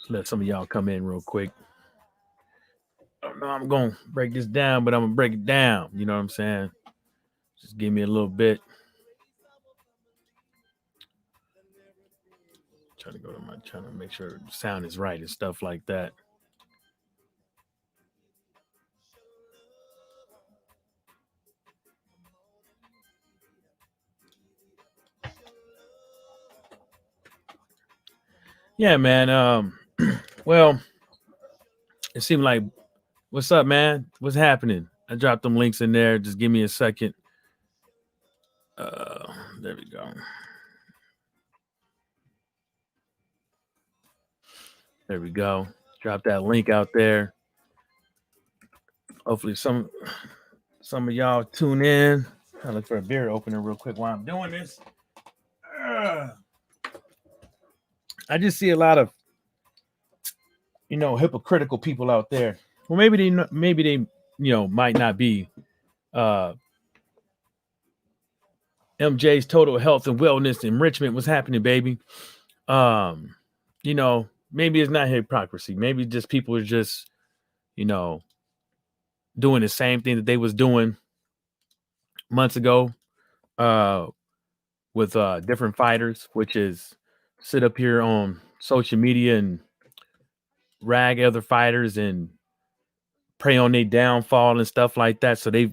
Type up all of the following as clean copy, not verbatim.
Let some of y'all come in real quick. I don't know I'm gonna break this down, but I'm gonna break it down. You know what I'm saying? Just give me a little bit. Trying to go to my trying to make sure the sound is right and stuff like that. Yeah, man. Well, it seemed like what's up, man? What's happening? I dropped them links in there. Just give me a second. There we go. There we go. Drop that link out there. Hopefully some of y'all tune in. I look for a beer opener real quick while I'm doing this. I just see a lot of hypocritical people out there. Well, maybe they might not be. MJ's total health and wellness enrichment was happening, baby. Um, maybe it's not hypocrisy. Maybe just people are just, doing the same thing that they was doing months ago, with different fighters, which is sit up here on social media and rag other fighters and prey on their downfall and stuff like that. So they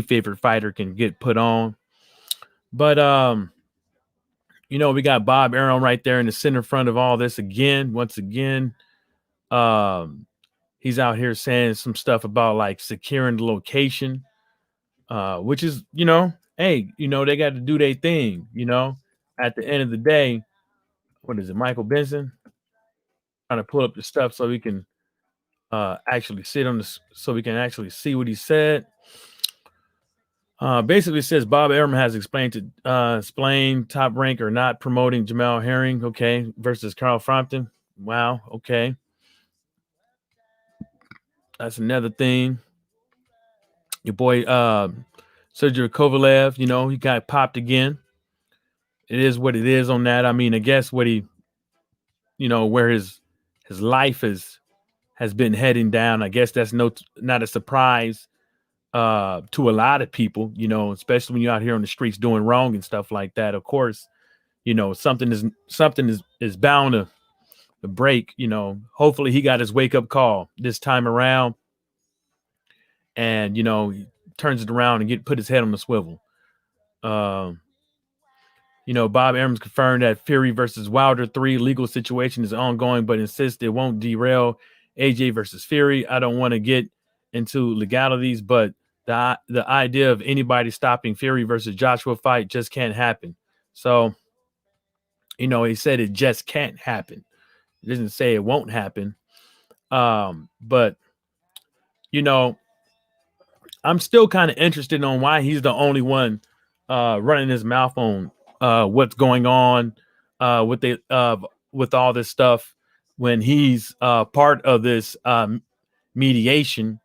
favorite fighter can get put on. But we got Bob Arum right there in the center front of all this again. Once again, he's out here saying some stuff about like securing the location, which is, hey, they got to do their thing. At the end of the day, what is it, Michael Benson? Trying to pull up the stuff so we can actually sit on this, so we can actually see what he said. Basically says Bob Arum has explained Top Rank are not promoting Jamal Herring, okay, versus Carl Frampton. Wow, okay. That's another thing. Your boy Sergey Kovalev, he got popped again. It is what it is on that. I mean, I guess what he, where his life has been heading down. I guess that's not a surprise to a lot of people, especially when you're out here on the streets doing wrong and stuff like that. Of course, something is bound to break. Hopefully he got his wake up call this time around, and he turns it around and put his head on the swivel. Bob Arum's confirmed that Fury versus Wilder 3 legal situation is ongoing, but insists it won't derail AJ versus Fury. I don't want to get into legalities, but the idea of anybody stopping Fury versus Joshua fight just can't happen. So, he said it just can't happen. It doesn't say it won't happen. But, I'm still kind of interested on why he's the only one running his mouth on what's going on with all this stuff when he's part of this mediation.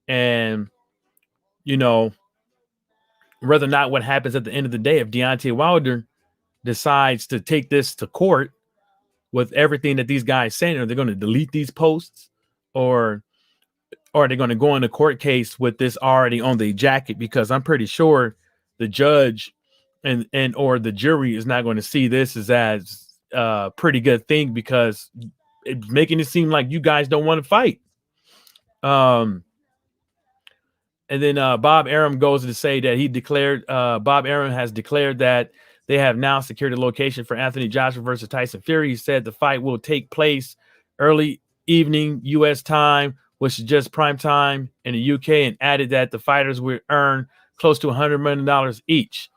And whether or not what happens at the end of the day, if Deontay Wilder decides to take this to court with everything that these guys saying, are they going to delete these posts, or are they going to go in a court case with this already on the jacket? Because I'm pretty sure the judge and or the jury is not going to see this as a pretty good thing, because it's making it seem like you guys don't want to fight. And then Bob Arum goes to say that Bob Arum has declared that they have now secured a location for Anthony Joshua versus Tyson Fury. He said the fight will take place early evening U.S. time, which is just prime time in the UK, and added that the fighters will earn close to $100 million each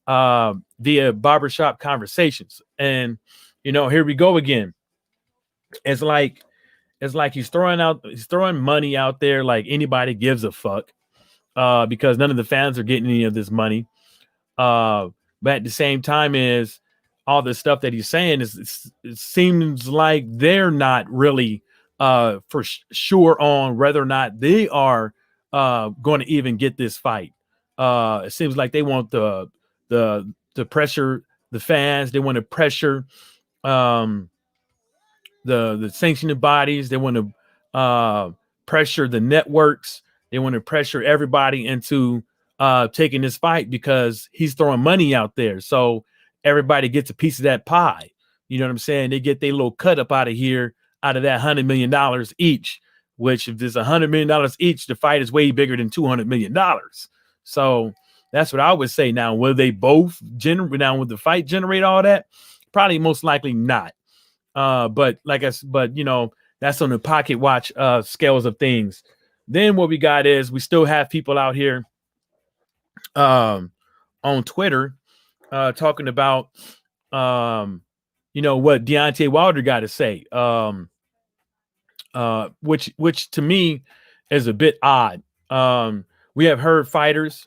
via barbershop conversations. And, here we go again. It's like he's throwing money out there like anybody gives a fuck. Because none of the fans are getting any of this money. But at the same time, is all the stuff that he's saying it seems like they're not really for sure on whether or not they are going to even get this fight. It seems like they want the to pressure the fans. They want to pressure um, the sanctioning bodies. They want to pressure the networks. They want to pressure everybody into taking this fight because he's throwing money out there. So everybody gets a piece of that pie. You know what I'm saying? They get their little cut up out of here, out of that $100 million each. Which, if there's $100 million each, the fight is way bigger than $200 million. So that's what I would say. Now, will they both generate? Now, will the fight generate all that? Probably, most likely not. But you know, that's on the pocket watch scales of things. Then what we got is we still have people out here on Twitter talking about you know, what Deontay Wilder got to say. Which to me is a bit odd. We have heard fighters.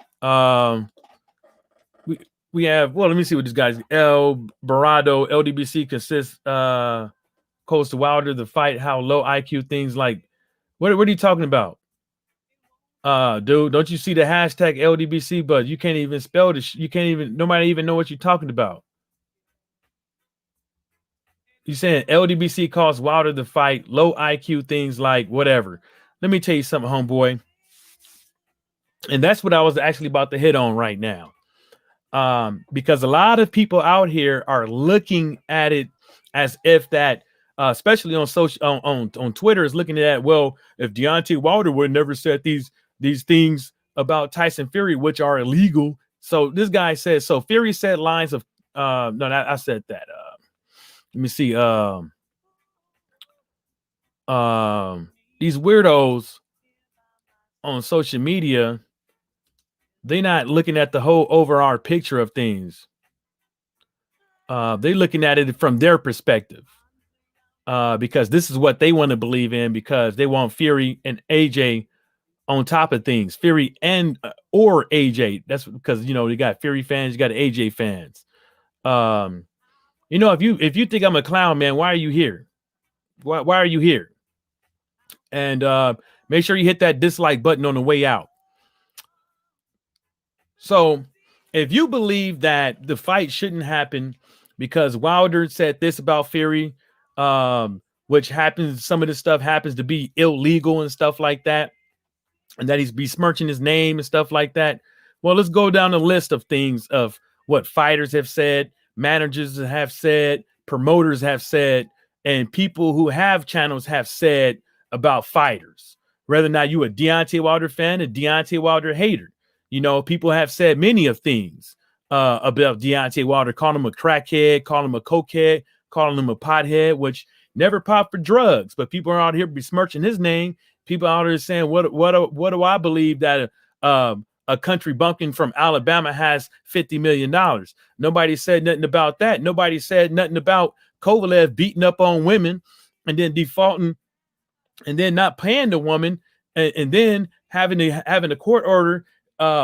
We have, well, let me see what this guy's El Barado LDBC consists calls to Wilder the fight how low IQ things like what are you talking about? Dude, don't you see the hashtag LDBC? But you can't even spell this. You can't even, nobody even know what you're talking about. You saying LDBC calls Wilder the fight low IQ things like whatever. Let me tell you something, homeboy. And that's what I was actually about to hit on right now. Because a lot of people out here are looking at it as if that, especially on social on Twitter, is looking at, well, if Deontay Wilder would never said these things about Tyson Fury, which are illegal. So this guy says, so Fury said lines of I said that. Let me see. These weirdos on social media, they're not looking at the whole overall picture of things. They're looking at it from their perspective. Because this is what they want to believe in, because they want Fury and AJ on top of things. Fury and or AJ. That's because, you know, you got Fury fans, you got AJ fans. You know, if you think I'm a clown, man, why are you here? Why are you here? And make sure you hit that dislike button on the way out. So if you believe that the fight shouldn't happen because Wilder said this about Fury, which happens, some of this stuff happens to be illegal and stuff like that, and that he's besmirching his name and stuff like that. Well, let's go down the list of things of what fighters have said, managers have said, promoters have said, and people who have channels have said about fighters. Whether or not you a Deontay Wilder fan, a Deontay Wilder hater, you know, people have said many of things about Deontay Wilder, calling him a crackhead, calling him a cokehead, calling him a pothead, which never popped for drugs, but people are out here besmirching his name. People out here saying, what do I believe that a country bumpkin from Alabama has $50 million? Nobody said nothing about that. Nobody said nothing about Kovalev beating up on women and then defaulting and then not paying the woman and then having a court order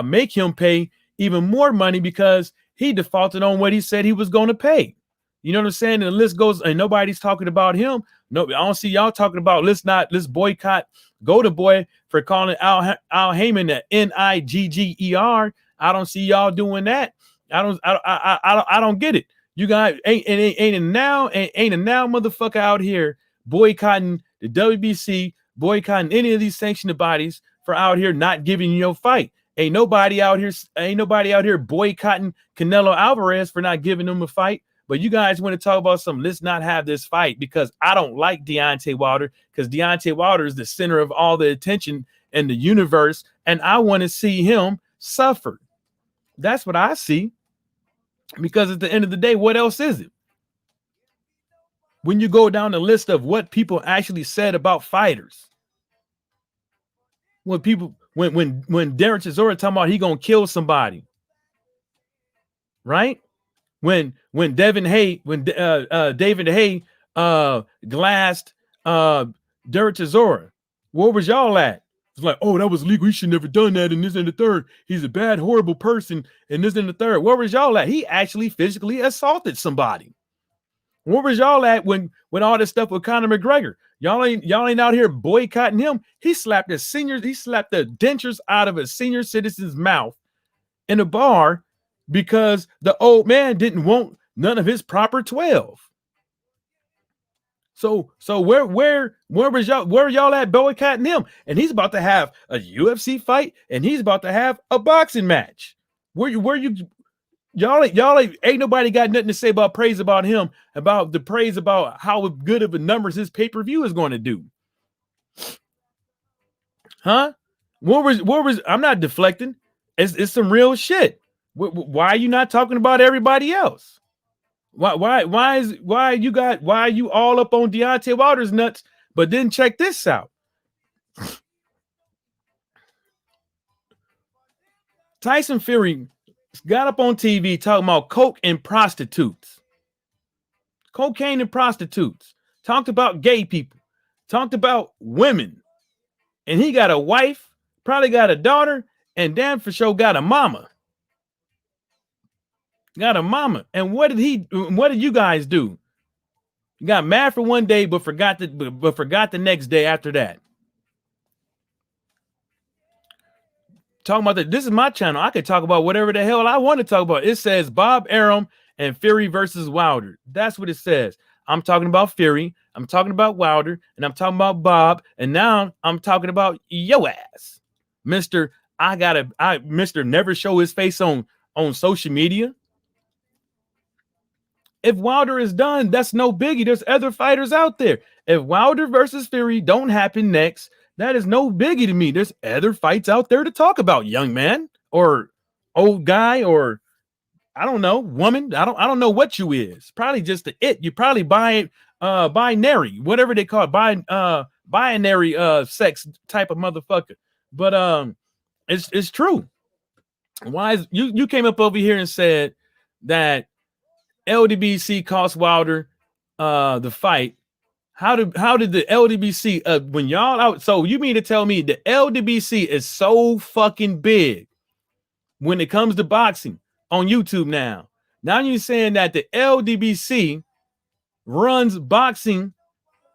make him pay even more money because he defaulted on what he said he was going to pay. You know what I'm saying? And the list goes, and nobody's talking about him. No, I don't see y'all talking about let's boycott Golden Boy for calling Al Heyman the Nigger. I don't see y'all doing that. I don't get it. You guys ain't a now motherfucker out here boycotting the WBC, boycotting any of these sanctioned bodies for out here not giving you your fight. Ain't nobody out here boycotting Canelo Alvarez for not giving him a fight. But you guys want to talk about some, let's not have this fight because I don't like Deontay Wilder, because Deontay Wilder is the center of all the attention in the universe, and I want to see him suffer. That's what I see. Because at the end of the day, what else is it? When you go down the list of what people actually said about fighters, when Derek Chisora talking about he gonna kill somebody, right? When David Hay glassed Derek Chisora, where was y'all at? It's like, oh, that was illegal. He should never done that. And this and the third. He's a bad, horrible person. And this and the third. Where was y'all at? He actually physically assaulted somebody. Where was y'all at when all this stuff with Conor McGregor? Y'all ain't out here boycotting him. He slapped the dentures out of a senior citizen's mouth in a bar because the old man didn't want none of his proper 12. So where y'all at boycotting him? And he's about to have a UFC fight, and he's about to have a boxing match. Where you y'all ain't nobody got nothing to say about praise about him, about the praise about how good of a numbers his pay-per-view is going to do. Huh? What was I'm not deflecting. It's some real shit. Why are you not talking about everybody else? Why are you all up on Deontay Wilder's nuts? But then check this out. Tyson Fury got up on TV talking about coke and prostitutes. Cocaine and prostitutes. Talked about gay people. Talked about women. And he got a wife, probably got a daughter, and damn for sure got a mama. Got a mama. And what did you guys do? You got mad for one day, but forgot the next day after that. Talking about that. This is my channel. I could talk about whatever the hell I want to talk about. It says Bob Arum and Fury versus Wilder. That's what it says. I'm talking about Fury. I'm talking about Wilder, and I'm talking about Bob, and now I'm talking about yo ass, Mr. Mr. Never show his face on social media. If Wilder is done, that's no biggie. There's other fighters out there. If Wilder versus Fury don't happen next, that is no biggie to me. There's other fights out there to talk about, young man or old guy or I don't know, woman. I don't know what you is. Probably just the it. You probably binary, whatever they call it, binary sex type of motherfucker. But it's true. Why is you came up over here and said that LDBC cost Wilder the fight? How did the LDBC when y'all out? So you mean to tell me the LDBC is so fucking big when it comes to boxing on YouTube now? Now you're saying that the LDBC runs boxing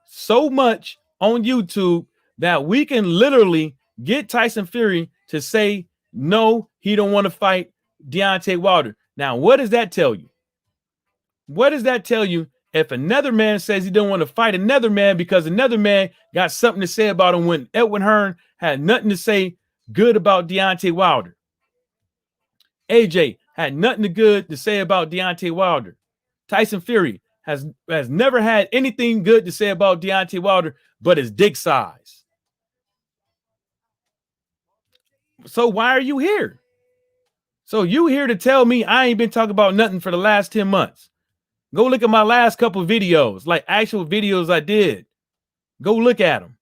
so much on YouTube that we can literally get Tyson Fury to say no, he don't want to fight Deontay Wilder. Now, what does that tell you? What does that tell you if another man says he don't want to fight another man because another man got something to say about him when Edwin Hearn had nothing to say good about Deontay Wilder? AJ had nothing good to say about Deontay Wilder. Tyson Fury has never had anything good to say about Deontay Wilder but his dick size. So why are you here? So you here to tell me I ain't been talking about nothing for the last 10 months. Go look at my last couple videos, like actual videos I did. Go look at them.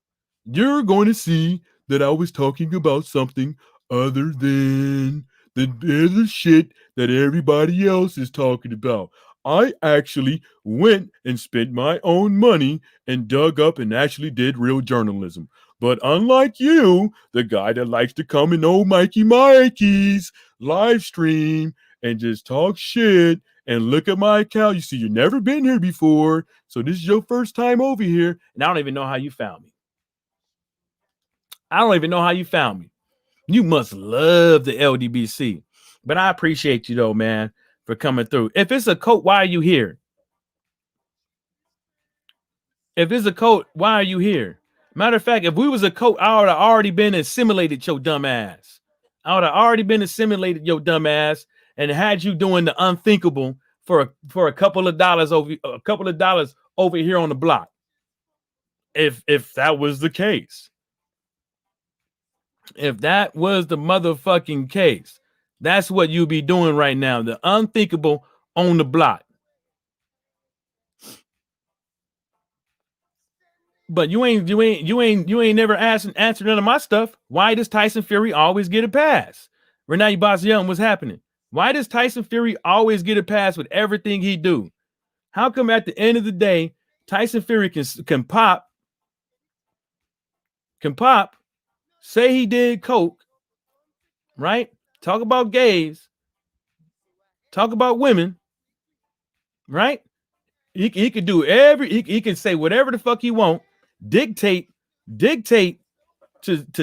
You're going to see that I was talking about something other than the shit that everybody else is talking about. I actually went and spent my own money and dug up and actually did real journalism. But unlike you, the guy that likes to come in old Mikey's live stream and just talk shit and look at my account, you see, you've never been here before, so this is your first time over here, and I don't even know how you found me. I don't even know how you found me. You must love the LDBC. But I appreciate you, though, man, for coming through. If it's a cult, why are you here? If it's a cult, why are you here? Matter of fact, if we was a cult, I would have already been assimilated your dumb ass. I would have already been assimilated your dumb ass and had you doing the unthinkable for a couple of dollars over here on the block. If that was the case. If that was the motherfucking case, that's what you be doing right now. The unthinkable on the block. But you ain't never answered none of my stuff. Why does Tyson Fury always get a pass? Renee Boss Young, what's happening? Why does Tyson Fury always get a pass with everything he do? How come at the end of the day, Tyson Fury can pop, say he did coke, right? Talk about gays, talk about women, right? He could do he can say whatever the fuck he want, dictate to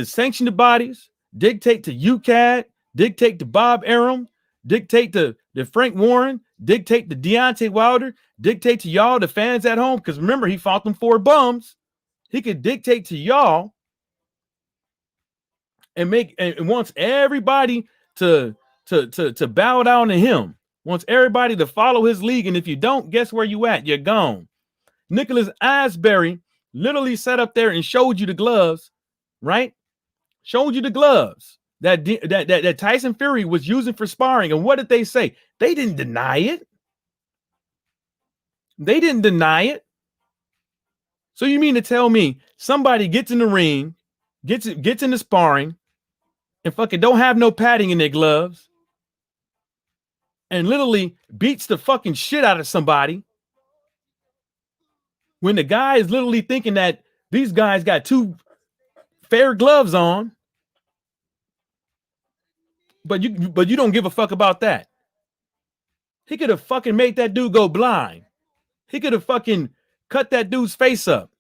sanction the bodies, dictate to UCAD, dictate to Bob Arum, dictate to Frank Warren, dictate to Deontay Wilder, dictate to y'all, the fans at home. Because remember, he fought them 4 bums. He could dictate to y'all and wants everybody to bow down to him. Wants everybody to follow his league. And if you don't, guess where you at? You're gone. Nicholas Asbury literally sat up there and showed you the gloves, right? Showed you the gloves that Tyson Fury was using for sparring. And what did they say? They didn't deny it. They didn't deny it. So you mean to tell me somebody gets in the ring, gets in the sparring, and fucking don't have no padding in their gloves, and literally beats the fucking shit out of somebody, when the guy is literally thinking that these guys got 2 fair gloves on, but you don't give a fuck about that. He could have fucking made that dude go blind. He could have fucking cut that dude's face up.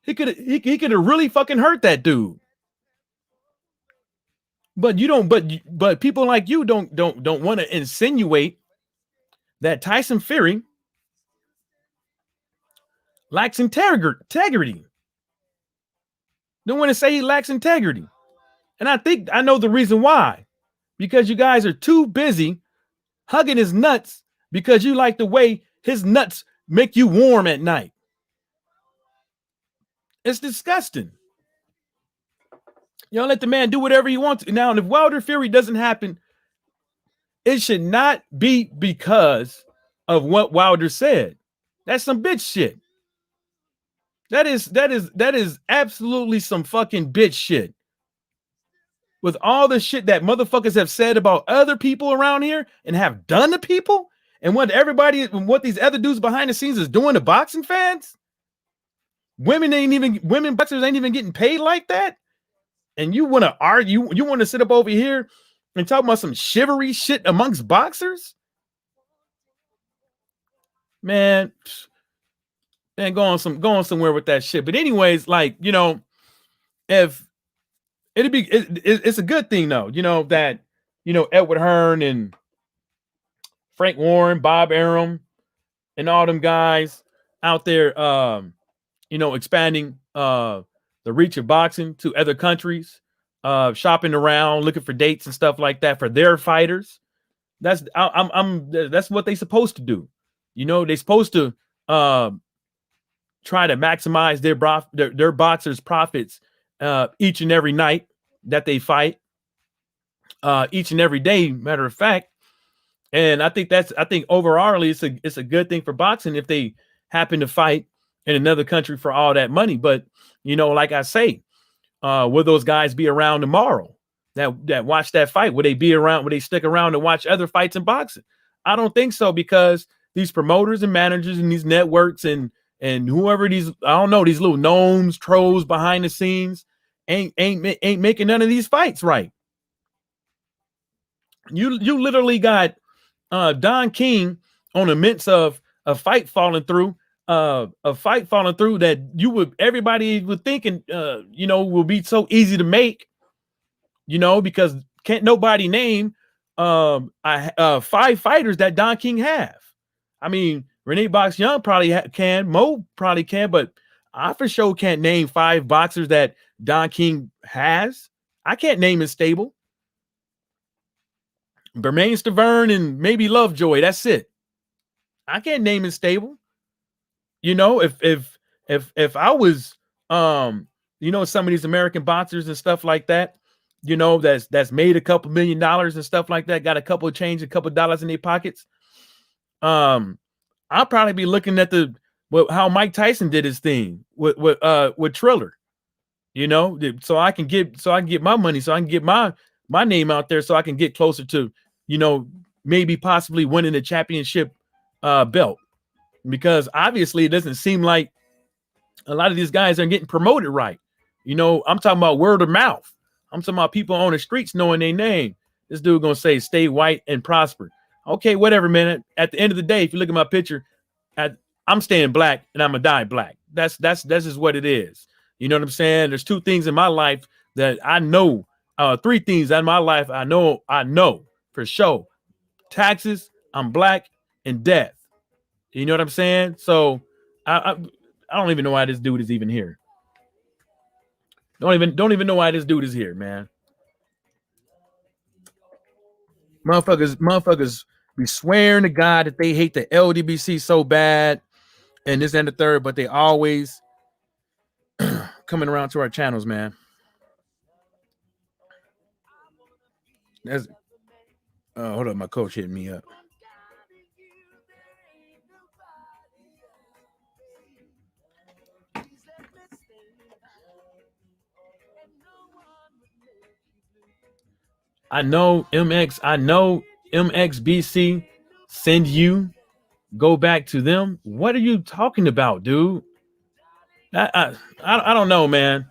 He could have really fucking hurt that dude. But you don't. But people like you don't want to insinuate that Tyson Fury lacks integrity. Don't want to say he lacks integrity. And I think I know the reason why. Because you guys are too busy hugging his nuts because you like the way his nuts make you warm at night. It's disgusting. You know, let the man do whatever he wants. Now, if Wilder Fury doesn't happen, it should not be because of what Wilder said. That's some bitch shit. That is absolutely some fucking bitch shit. With all the shit that motherfuckers have said about other people around here and have done to people, and what these other dudes behind the scenes is doing to boxing fans. Women boxers ain't even getting paid like that. And you want to argue, you want to sit up over here and talk about some shivery shit amongst boxers? Man, going somewhere with that shit. But anyways, like, you know, if it's a good thing though, you know, that, you know, Edward Hearn and Frank Warren, Bob Arum, and all them guys out there, you know, expanding the reach of boxing to other countries, shopping around, looking for dates and stuff like that for their fighters. That's what they're supposed to do. You know, they're supposed to try to maximize their boxers' profits each and every night that they fight, each and every day, matter of fact. And I think overall it's a good thing for boxing if they happen to fight in another country for all that money. But, you know, like I say, will those guys be around tomorrow that watch that fight? Will they be around? Will they stick around and watch other fights in boxing? I don't think so, because these promoters and managers and these networks and whoever these little gnomes, trolls behind the scenes ain't making none of these fights right. You literally got Don King on the midst of a fight falling through, that everybody would think, you know, will be so easy to make, you know, because can't nobody name 5 fighters that Don King have. I mean, Renee Box Young probably can, Mo probably can, but I for sure can't name 5 boxers that Don King has. I can't name his stable. Bermain Stavern and maybe Lovejoy. That's it. I can't name his stable. You know, if I was, you know, some of these American boxers and stuff like that, you know, that's made a couple $1 million and stuff like that, got a couple of change, a couple of dollars in their pockets. I'll probably be looking at how Mike Tyson did his thing with Triller, you know, so I can get my money, so I can get my name out there, so I can get closer to, you know, maybe possibly winning a championship belt. Because obviously it doesn't seem like a lot of these guys are getting promoted right. You know, I'm talking about word of mouth. I'm talking about people on the streets knowing their name. This dude gonna say, stay white and prosper. Okay, whatever, man. At the end of the day, if you look at my picture, I'm staying black and I'm gonna die black. That's just what it is. You know what I'm saying? There's 2 things in my life that I know, 3 things in my life I know for sure. taxes, I'm black, and death. You know what I'm saying? So I don't even know why this dude is even here. Don't even know why this dude is here, man. Motherfuckers be swearing to God that they hate the LDBC so bad and this and the third, but they always coming around to our channels, man. That's hold up, my coach hitting me up. I know MXBC send you go back to them. What are you talking about, dude? I don't know, man.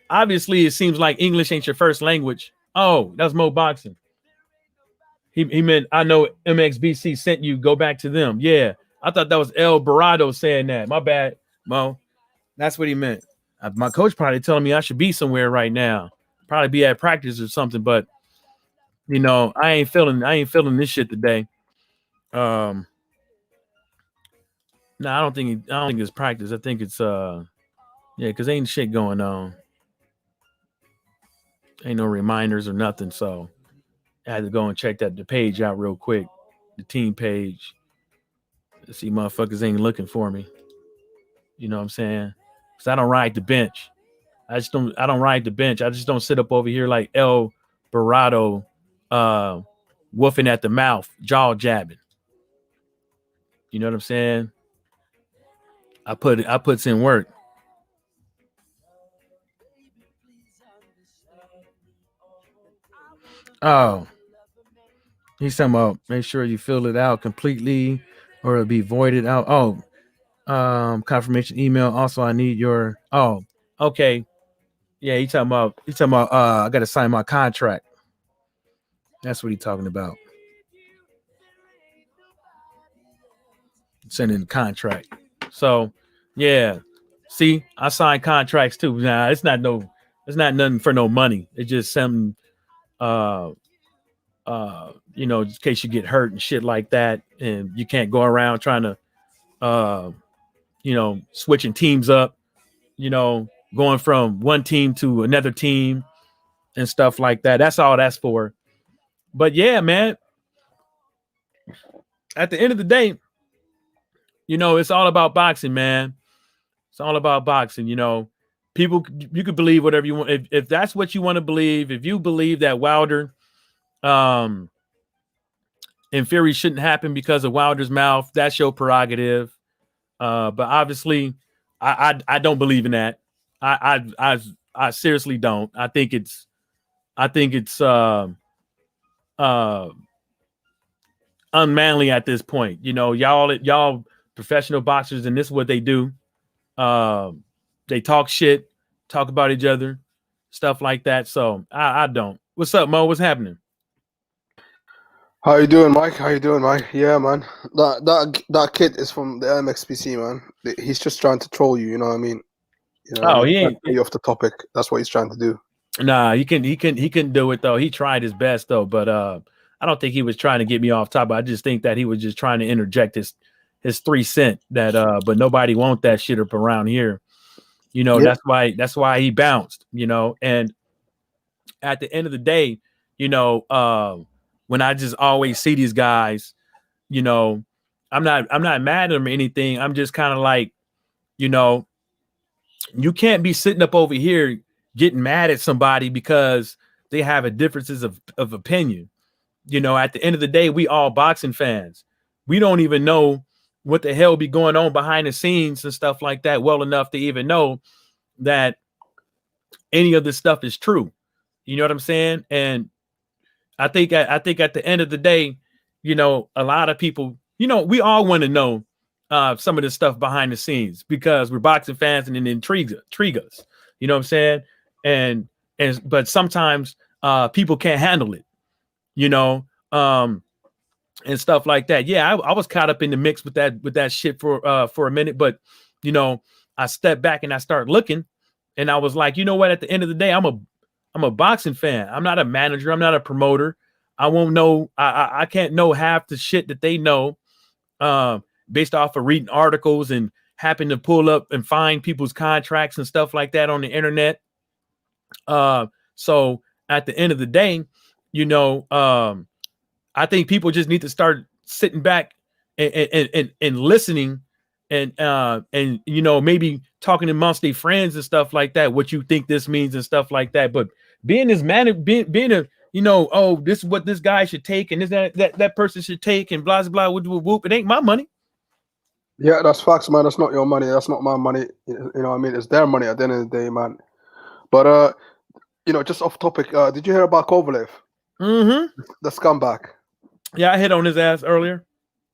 Obviously, it seems like English ain't your first language. Oh, that's Mo Boxing. He meant I know MXBC sent you go back to them. Yeah, I thought that was El Barado saying that. My bad, Mo. That's what he meant. My coach probably telling me I should be somewhere right now. Probably be at practice or something, but I ain't feeling this shit today. No, I don't think it's practice. I think it's because ain't shit going on. Ain't no reminders or nothing. So I had to go and check the page out real quick, the team page. Let's see, motherfuckers ain't looking for me. You know what I'm saying? Because I don't ride the bench. I don't ride the bench. I just don't sit up over here like El Barado, woofing at the mouth, jaw jabbing. You know what I'm saying? I puts in work. Oh, he's talking about make sure you fill it out completely or it'll be voided out. Oh, confirmation email. Also, I need your okay. Yeah, he's talking about I gotta sign my contract. That's what he's talking about. Sending the contract. So yeah. See, I signed contracts too. Nah, it's not nothing for no money. It's just something in case you get hurt and shit like that, and you can't go around trying to switching teams up, going from one team to another team and stuff like that. That's all that's for. But yeah, man, at the end of the day, it's all about boxing, man. It's all about boxing. People, you could believe whatever you want. If that's what you want to believe, if you believe that Wilder and Fury shouldn't happen because of Wilder's mouth, that's your prerogative. But obviously, I don't believe in that. I seriously don't. I think it's unmanly at this point. Y'all professional boxers, and this is what they do. They talk shit, talk about each other, stuff like that. So I don't. What's up, Mo? What's happening? How you doing, Mike? How you doing, Mike? Yeah, man. That kid is from the MXPC, man. He's just trying to troll you. You know what I mean? He ain't you off the topic. That's what he's trying to do. Nah, he couldn't do it though. He tried his best though, but I don't think he was trying to get me off topic. I just think that he was just trying to interject his 3 cents that but nobody want that shit up around here. That's why he bounced, and at the end of the day, when I just always see these guys, I'm not mad at them or anything. I'm just kind of like, you can't be sitting up over here getting mad at somebody because they have a differences of opinion. At the end of the day, we all boxing fans. We don't even know what the hell be going on behind the scenes and stuff like that well enough to even know that any of this stuff is true. You know what I'm saying? And I think at the end of the day, a lot of people, we all want to know some of this stuff behind the scenes because we're boxing fans and it intrigues us. You know what I'm saying? But sometimes people can't handle it, and stuff like that. Yeah, I was caught up in the mix with that shit for a minute, but I stepped back and I started looking, and I was like, you know what? At the end of the day, I'm a boxing fan. I'm not a manager. I'm not a promoter. I won't know. I can't know half the shit that they know, based off of reading articles and happen to pull up and find people's contracts and stuff like that on the internet. So at the end of the day, you know, I think people just need to start sitting back and listening, and you know, maybe talking amongst their friends and stuff like that, what you think this means and stuff like that. But being this man, being a, you know, oh, this is what this guy should take and this that person should take and blah blah whoop, whoop, whoop. It ain't my money. Yeah, that's facts, man. That's not your money. That's not my money. You know what I mean? It's their money at the end of the day, man. But you know, just off topic, did you hear about Kovalev? Mm-hmm. The scumbag. Yeah, I hit on his ass earlier.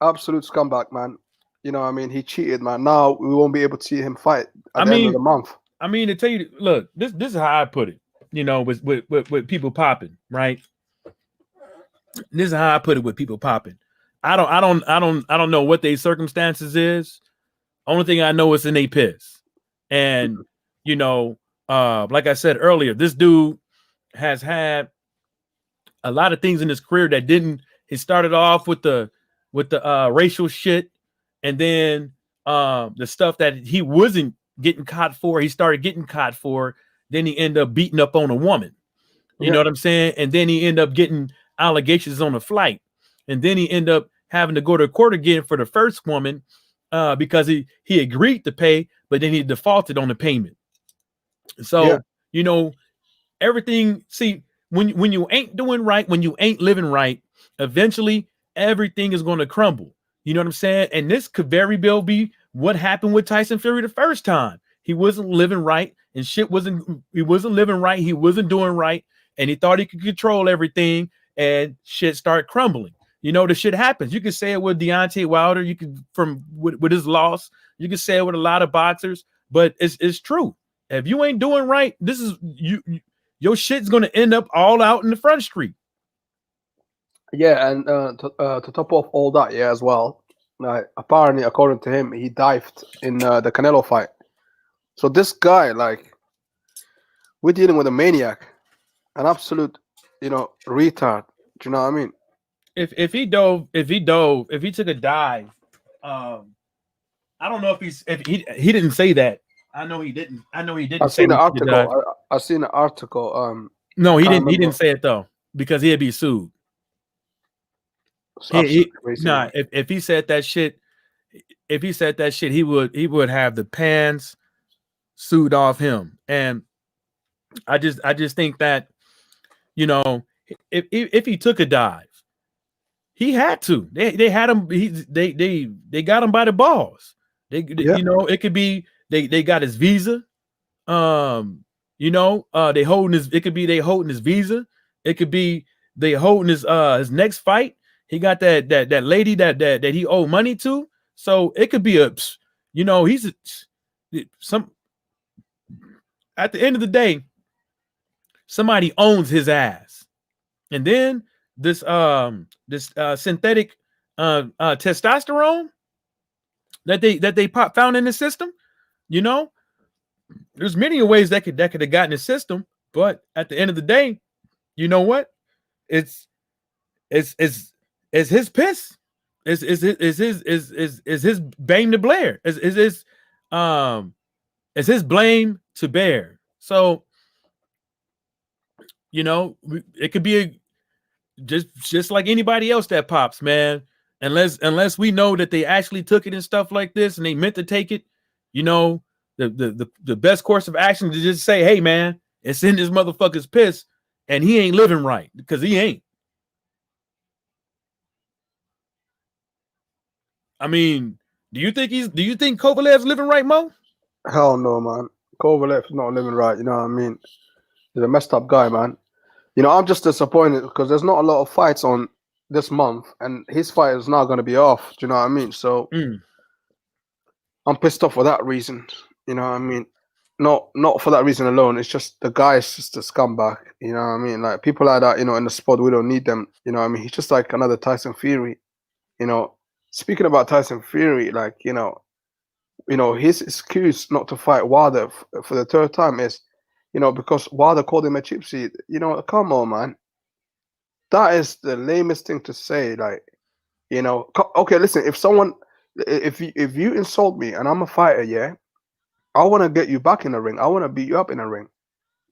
Absolute scumbag, man. You know what I mean? He cheated, man. Now we won't be able to see him fight I at the end of mean, the month. to tell you, look, this is how I put it. You know, with people popping, right? This is how I put it with people popping. I don't know what their circumstances is. Only thing I know is in they piss. And you know, like I said earlier, this dude has had a lot of things in his career that didn't. He started off with the racial shit, and then the stuff that he wasn't getting caught for, he started getting caught for. Then he ended up beating up on a woman. You Yeah, know what I'm saying? And then he ended up getting allegations on a flight. And then he ended up having to go to court again for the first woman, because he agreed to pay, but then he defaulted on the payment. yeah, So, you know, everything, see, when you ain't doing right, when you ain't living right, eventually everything is going to crumble. You know what I'm saying? And this could very well be what happened with Tyson Fury the first time. He wasn't living right and shit wasn't, he wasn't living right, he wasn't doing right, and he thought he could control everything, and shit start crumbling. You know, the shit happens. You can say it with Deontay Wilder, you can from with his loss, you can say it with a lot of boxers, but it's true. If you ain't doing right, this is your shit's gonna end up all out in the front street. yeah. And to top off all that, yeah, as well. Apparently, according to him, he dived in the Canelo fight. So this guy, like, we're dealing with a maniac, an absolute, you know, retard. Do you know what I mean? If he took a dive, um, I don't know if he didn't say that. I know he didn't. I know he didn't I've say seen an he took a dive. article. I've seen an article. No, I he can't didn't. He remember. didn't say it though, because he'd be sued. It's absolutely crazy, Nah. man. If he said that shit, he would have the pants sued off him. And I just think that, you know, if he took a dive, he had to. They had him. They got him by the balls. Yeah, You know, it could be they got his visa. You know, they holding his. It could be they holding his visa. It could be they holding his next fight. He got that lady that he owed money to. So it could be a, you know, some. At the end of the day, somebody owns his ass, and then this synthetic testosterone that they found in the system. You know, there's many ways that could have gotten the system, but at the end of the day, you know what? It's it's it's it's his piss. Is his blame to Blair? Um is his blame to bear? So, you know, it could be just like anybody else that pops, man. Unless we know that they actually took it and stuff like this, and they meant to take it, you know, the best course of action is to just say, hey, man, it's in this motherfucker's piss, and he ain't living right, because he ain't. I mean, do you think Kovalev's living right, Mo? hell no, man. Kovalev's not living right. You know what I mean? He's a messed up guy, man. You know, I'm just disappointed because there's not a lot of fights on this month, and his fight is not going to be off. Do you know what I mean? So Mm. I'm pissed off for that reason. You know what I mean? Not for that reason alone. It's just the guy is just a scumbag. You know what I mean? Like people like that, you know, in the sport, we don't need them. You know what I mean? He's just like another Tyson Fury. You know, speaking about Tyson Fury, like his excuse not to fight Wilder for the third time is, because Wilder called him a gypsy. You know, come on, man. that is the lamest thing to say. Like, okay, listen, if you insult me and I'm a fighter, yeah, I want to get you back in the ring. I want to beat you up in the ring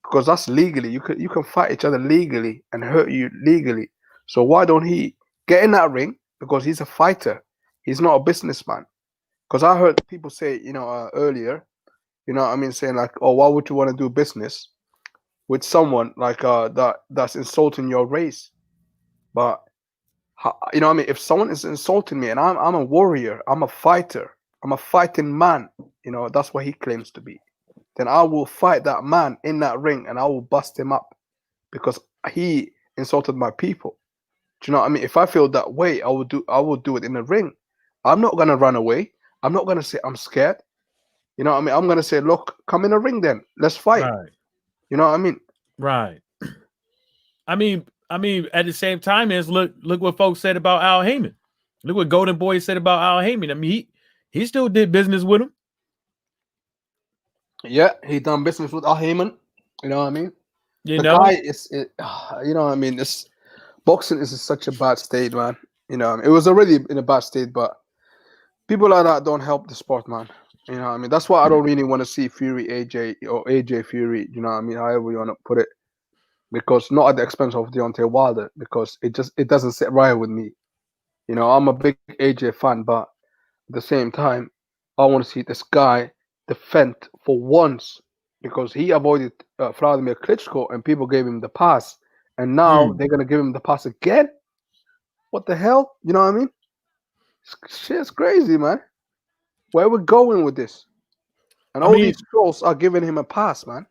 because that's legally. You can fight each other legally and hurt you legally. So why don't he get in that ring? Because he's a fighter. He's not a businessman. Because I heard people say, earlier, what I mean, saying like, oh, why would you want to do business with someone like that's insulting your race? But what I mean, if someone is insulting me and I'm a warrior, I'm a fighter, I'm a fighting man, that's what he claims to be. Then I will fight that man in that ring and I will bust him up because he insulted my people. Do you know what I mean? If I feel that way, I will do it in the ring. I'm not gonna run away. I'm not gonna say I'm scared. You know what I mean? I'm gonna say, look, come in the ring then. Let's fight. Right. You know what I mean? Right. I mean, at the same time, is look what folks said about Al Heyman. Look what Golden Boy said about Al Heyman. I mean, he still did business with him. Yeah, he done business with Al Heyman. You know what I mean? You The know. guy you know what I mean? This boxing is in such a bad state, man. It was already in a bad state, but people like that don't help the sport, man. You know what I mean? That's why I don't really want to see Fury AJ or AJ Fury. You know what I mean? However you want to put it, because not at the expense of Deontay Wilder, because it doesn't sit right with me. I'm a big AJ fan, but at the same time, I want to see this guy defend for once because he avoided Vladimir Klitschko and people gave him the pass, and now Mm. they're gonna give him the pass again. What the hell? You know what I mean? Shit's crazy, man. Where we going with this? And I all mean, these trolls are giving him a pass, man.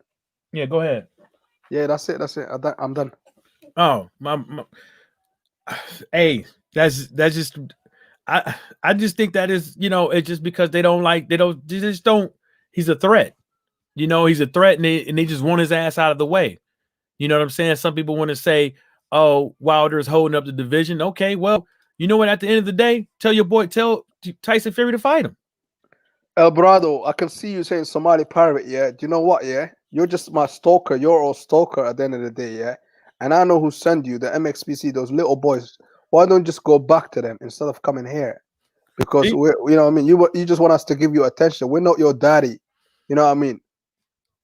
yeah. Go ahead. Yeah, that's it. That's it. I'm done. Oh, my hey, that's just I just think that is, it's just because they just don't. He's a threat. He's a threat, and they just want his ass out of the way. You know what I'm saying? Some people want to say, "Oh, Wilder is holding up the division." Okay, well, you know what? At the end of the day, tell Tyson Fury to fight him. El Brado, I can see you saying Somali pirate, yeah. Do you know what, yeah? You're just my stalker. You're a stalker at the end of the day, yeah? And I know who sent you, the MXPC, those little boys. Why don't you just go back to them instead of coming here? Because See? you know what I mean? You just want us to give you attention. We're not your daddy. You know what I mean?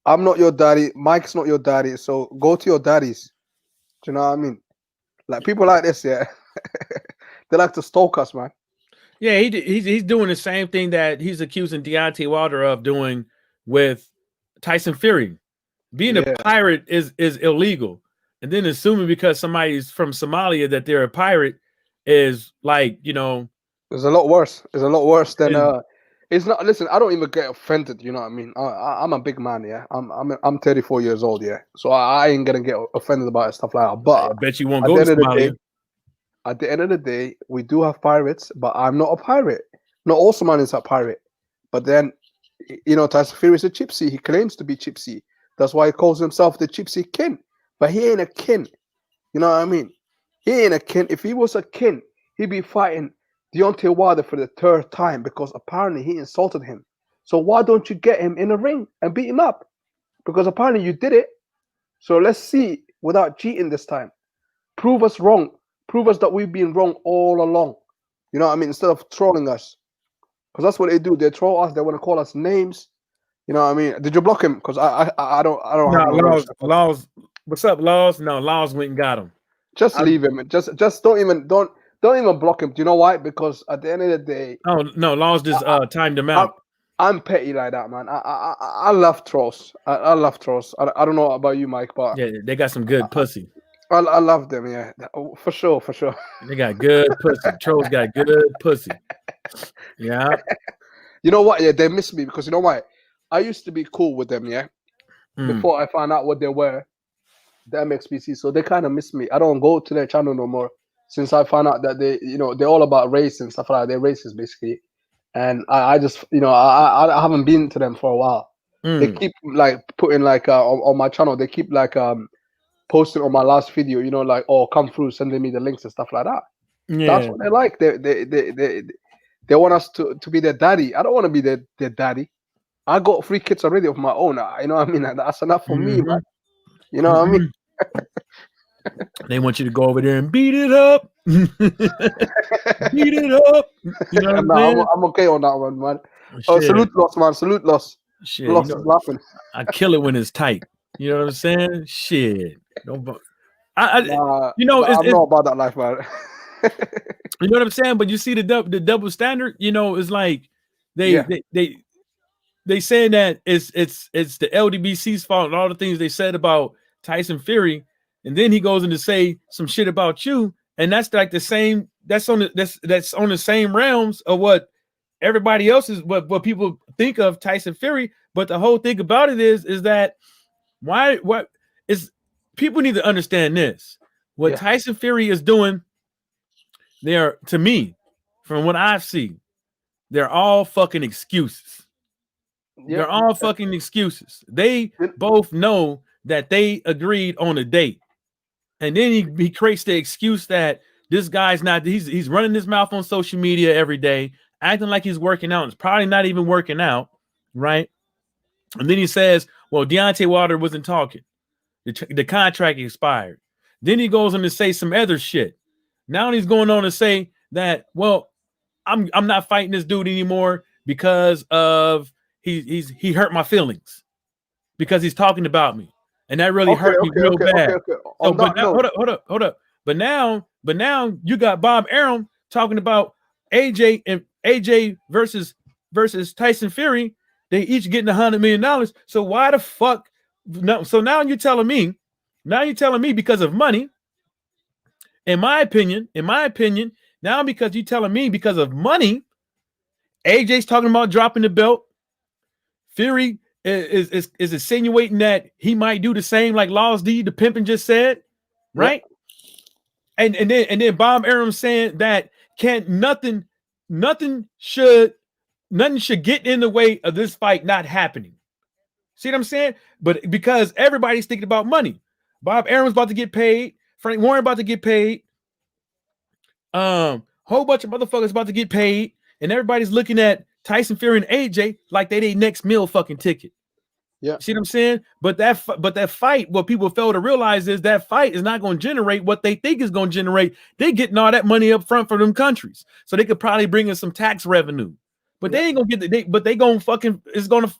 I'm not your daddy. Mike's not your daddy. So go to your daddies. Do you know what I mean? Like people like this, yeah. They like to stalk us, man. Yeah, he's doing the same thing that he's accusing Deontay Wilder of doing with Tyson Fury. Being a Yeah. pirate is illegal, and then assuming because somebody's from Somalia that they're a pirate is like, It's a lot worse. It's a lot worse than is, It's not. Listen, I don't even get offended. You know what I mean? I'm a big man. Yeah, I'm 34 years old. Yeah, so I ain't gonna get offended about stuff like that. I But bet you won't at go the to end of the day, Somalia. we do have pirates. But I'm not a pirate. Not all Somalians are pirate. But then, Tyson Fury is a gypsy. He claims to be gypsy. That's why he calls himself the gypsy king. But he ain't a king. You know what I mean? He ain't a king. If he was a king, he'd be fighting Deontay Wilder for the third time because apparently he insulted him. So why don't you get him in a ring and beat him up? Because apparently you did it. So let's see without cheating this time. Prove us wrong. Prove us that we've been wrong all along. You know what I mean? Instead of trolling us. Because that's what they do. They troll us. They want to call us names. You know what I mean? Did you block him? Because I don't No, have no words. laws. What's up, laws? No, laws went and got him. Just I, leave him. Just don't even block him. Do you know why? Because at the end of the day, oh no, laws just I, timed him I'm out. I'm petty like that, man. I love trolls. I love trolls. I don't know about you, Mike, but Yeah, they got some good pussy. I love them. Yeah, for sure, for sure. They got good pussy. Trolls got good pussy. Yeah. You know what? Yeah, they miss me because you know why? I used to be cool with them. Yeah, Mm. before I found out what they were, the MXPC. So they kind of miss me. I don't go to their channel no more since I found out that they're all about race and stuff like that. They're racist basically, and I just, I haven't been to them for a while. They Mm. keep like putting like on my channel. They keep like posting on my last video. Like, oh, come through, sending me the links and stuff like that. That's Yeah. what they like. They want us to be their daddy. I don't want to be their daddy. I got 3 kids already of my own. You know what I mean? That's enough for me, man. Mm-hmm. You know what I mean? Mm-hmm. They want you to go over there and beat it up. Beat it up. You know what I'm Nah, saying? I'm okay on that one, man. Oh, Shit. salute loss, man. Salute loss. Shit. You Loss is know, laughing. I kill it when it's tight. You know what I'm saying? Shit. Don't I Nah, you know, I'm not about that life, man. you know what I'm saying? But you see the double standard, you know, is like they Yeah, they they they saying that it's the LDBC's fault and all the things they said about Tyson Fury, and then he goes in to say some shit about you, and that's like the same. That's on the same realms of what everybody else is what people think of Tyson Fury. But the whole thing about it is that why what is people need to understand this. What yeah, Tyson Fury is doing, they're to me, from what I've seen, they're all fucking excuses. yeah. They're all fucking excuses. They both know that they agreed on a date. And then he creates the excuse that this guy's not, he's running his mouth on social media every day, acting like he's working out. It's probably not even working out, right? And then he says, well, Deontay Wilder wasn't talking. The contract expired. Then he goes on to say some other shit. Now he's going on to say that, well, I'm not fighting this dude anymore because of he hurt my feelings because he's talking about me, and that really Okay, hurt me okay, real okay, okay, bad. okay. So, On but that now, note, hold up. But now you got Bob Arum talking about AJ and AJ versus Tyson Fury. They each getting $100 million. So why the fuck? No. So now you're telling me, because of money. In my opinion, now because you're telling me because of money, AJ's talking about dropping the belt. Fury is insinuating that he might do the same like Laws D, the pimpin' just said, yeah, right? And then Bob Arum saying that can't nothing should get in the way of this fight not happening. See what I'm saying? But because everybody's thinking about money, Bob Arum's about to get paid, Frank Warren about to get paid, whole bunch of motherfuckers about to get paid, and everybody's looking at Tyson Fury and AJ like they next meal fucking ticket. yeah, See what I'm saying? But that fight, what people fail to realize is that fight is not going to generate what they think is going to generate. They're getting all that money up front for them countries, so they could probably bring in some tax revenue. But yeah, they ain't gonna get but they gonna fucking it's gonna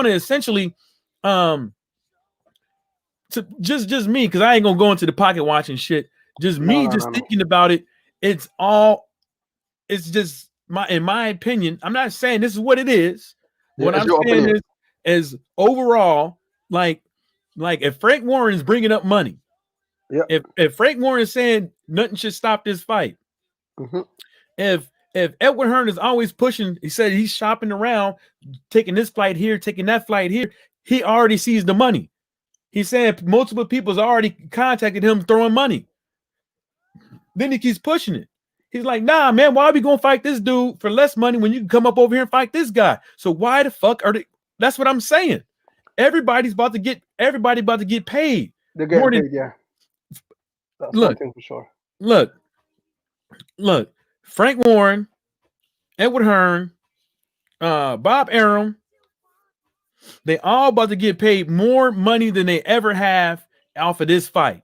essentially to just me, because I ain't gonna go into the pocket watching shit. Just no, me no, just no, no. thinking about it. It's just in my opinion. I'm not saying this is what it is. Yeah, What it's I'm your saying opinion. is overall, like if Frank Warren is bringing up money, Yeah, if Frank Warren is saying nothing should stop this fight, mm-hmm. if Edward Hearn is always pushing, he said he's shopping around, taking this flight here, taking that flight here, he already sees the money. He's saying multiple people's already contacted him throwing money. Then he keeps pushing it. He's like, nah, man, why are we gonna fight this dude for less money when you can come up over here and fight this guy? So why the fuck are they? That's what I'm saying. Everybody about to get paid They're more getting than paid. Yeah, that's one look, thing for sure. look, look. Frank Warren, Edward Hearn, Bob Arum, they all about to get paid more money than they ever have off of this fight.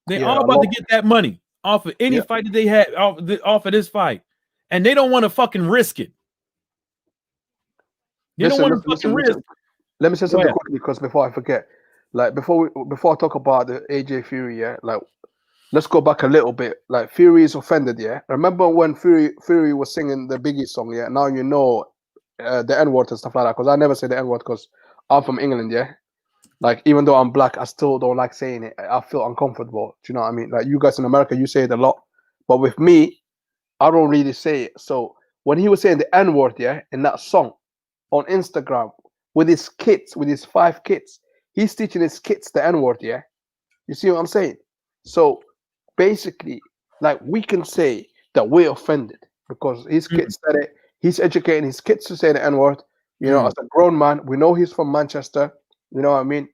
They Yeah, all a about to lot. get that money off of any Yeah. fight that they had off of this fight, and they don't want to fucking risk it. They don't Listen, want to listen, listen, fucking risk. listen. Let me say Go something ahead. quickly because before I forget, like before I talk about the AJ Fury, yeah, like let's go back a little bit. Like Fury is offended, yeah. Remember when Fury was singing the Biggie song, yeah. Now you know the N word and stuff like that. Because I never say the N word because I'm from England, yeah. Like even though I'm black, I still don't like saying it. I feel uncomfortable. Do you know what I mean? Like you guys in America, you say it a lot, but with me, I don't really say it. So when he was saying the N word, yeah, in that song on Instagram with his kids, with his 5 kids, he's teaching his kids the N word, yeah. You see what I'm saying? So basically, like we can say that we're offended because his Mm, kids said it. He's educating his kids to say the N word. You know, mm, as a grown man, we know he's from Manchester. You know what I mean?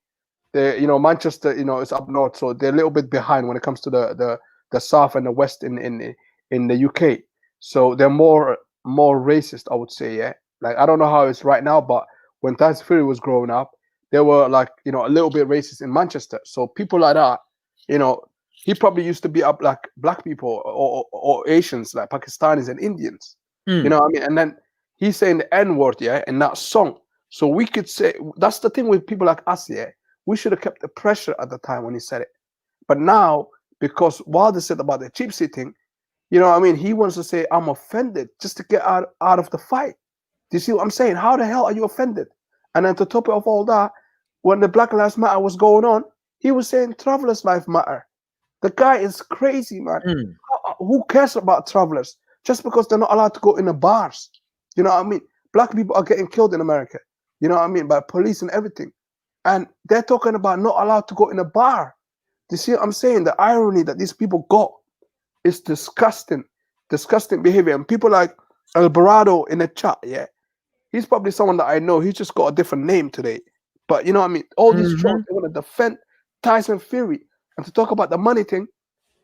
Manchester, is up north, so they're a little bit behind when it comes to the south and the west in the UK. So they're more racist, I would say. Yeah, like I don't know how it's right now, but when Tyson Fury was growing up, they were like, you know, a little bit racist in Manchester. So people like that, you know, he probably used to beat up like black people or Asians, like Pakistanis and Indians. You Mm. know what I mean? And then he's saying the N word, yeah, in that song. So we could say that's the thing with people like us, yeah. We should have kept the pressure at the time when he said it. But now, because Wilder said about the cheap seating, you know what I mean? He wants to say, I'm offended just to get out of the fight. Do you see what I'm saying? How the hell are you offended? And then to top it off all that, when the Black Lives Matter was going on, he was saying travelers' life matter. The guy is crazy, man. Mm. Who cares about travelers? Just because they're not allowed to go in the bars. You know what I mean? Black people are getting killed in America. You know what I mean? By police and everything. And they're talking about not allowed to go in a bar. Do you see what I'm saying? The irony that these people got is disgusting. Disgusting behavior. And people like Alvarado in the chat, yeah, he's probably someone that I know. He's just got a different name today. But you know what I mean? All these trolls, they want to defend Tyson Fury. And to talk about the money thing,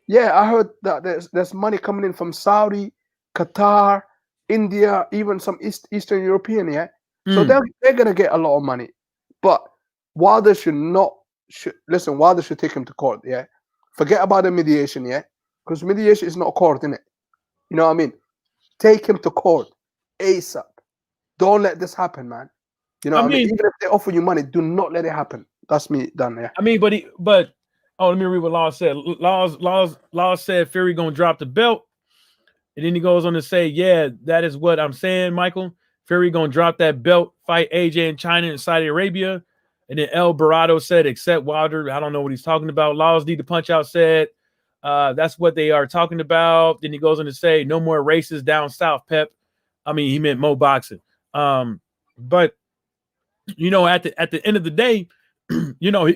yeah, I heard that there's money coming in from Saudi, Qatar, India, even some Eastern European, yeah. So Mm. they're gonna get a lot of money. But Wilder should not listen, Wilder should take him to court, yeah. Forget about the mediation, yeah. Because mediation is not a court, innit? You know what I mean? Take him to court ASAP. Don't let this happen, man. You know I what I mean? mean, Even if they offer you money, do not let it happen. That's me done, yeah. I mean, but oh, let me read what Law said. Law said Fury gonna drop the belt, and then he goes on to say, "Yeah, that is what I'm saying, Michael. Fury gonna drop that belt, fight AJ in China and Saudi Arabia." And then El Barado said, "Except Wilder, I don't know what he's talking about." Laws need to punch out said, "That's what they are talking about." Then he goes on to say, "No more races down south, Pep." I mean, he meant Mo boxing. But you know, at the end of the day, you know,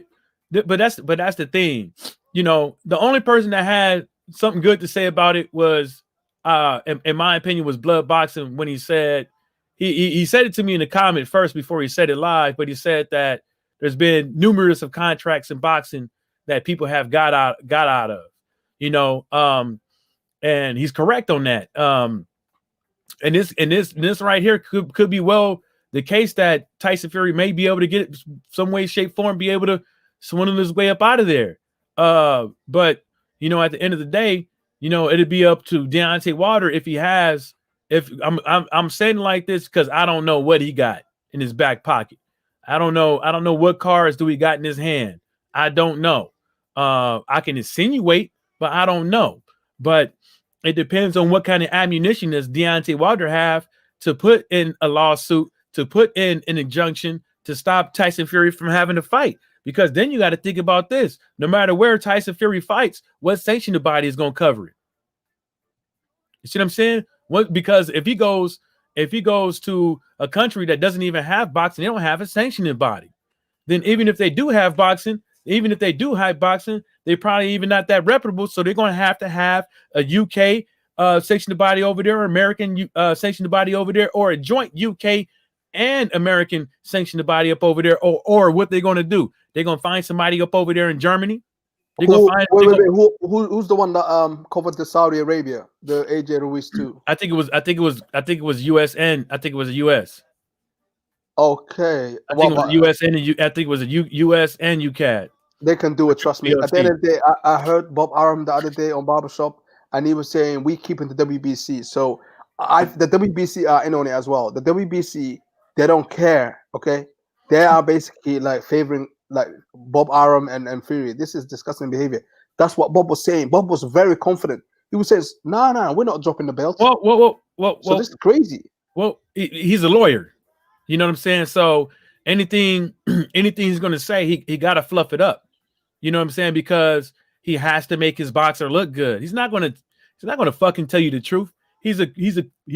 but that's the thing. You know, the only person that had something good to say about it was, in my opinion, was Blood Boxing when he said he said it to me in the comment first before he said it live, but he said that there's been numerous of contracts in boxing that people have got out of, you know, and he's correct on that. And this right here could be well the case that Tyson Fury may be able to get some way, shape, form, be able to swindle his way up out of there. But you know, at the end of the day, you know, it'd be up to Deontay Wilder if he has. If I'm saying like this because I don't know what he got in his back pocket. I don't know what cards do he got in his hand. I don't know. I can insinuate, but I don't know. But it depends on what kind of ammunition does Deontay Wilder have to put in a lawsuit, to put in an injunction to stop Tyson Fury from having to fight. Because then you got to think about this. No matter where Tyson Fury fights, what sanctioned body is going to cover it? You see what I'm saying? What, because if he goes to a country that doesn't even have boxing, they don't have a sanctioning body. Then even if they do have boxing, even if they do have boxing, they're probably even not that reputable. So they're going to have a UK sanctioned body over there, or American sanctioned body over there, or a joint UK and American sanctioned body up over there. Or what they're going to do? They're going to find somebody up over there in Germany. They're going to find. Who's the one that covered the Saudi Arabia, the AJ Ruiz too? I think it was US and I think it was a US. Okay. I think it was US and I think it was a US and UCAD. They can do it, trust me. At the end of the day, I heard Bob Arum the other day on Barbershop, and he was saying we keep in the WBC. So the WBC are in on it as well. The WBC, they don't care, okay? They are basically like favoring like Bob Arum and Fury. This is disgusting behavior. That's what Bob was saying. Bob was very confident. He says, no, we're not dropping the belt. So this is crazy. Well, he's a lawyer. You know what I'm saying? So anything he's going to say, he got to fluff it up. You know what I'm saying? Because he has to make his boxer look good. He's not going to fucking tell you the truth. He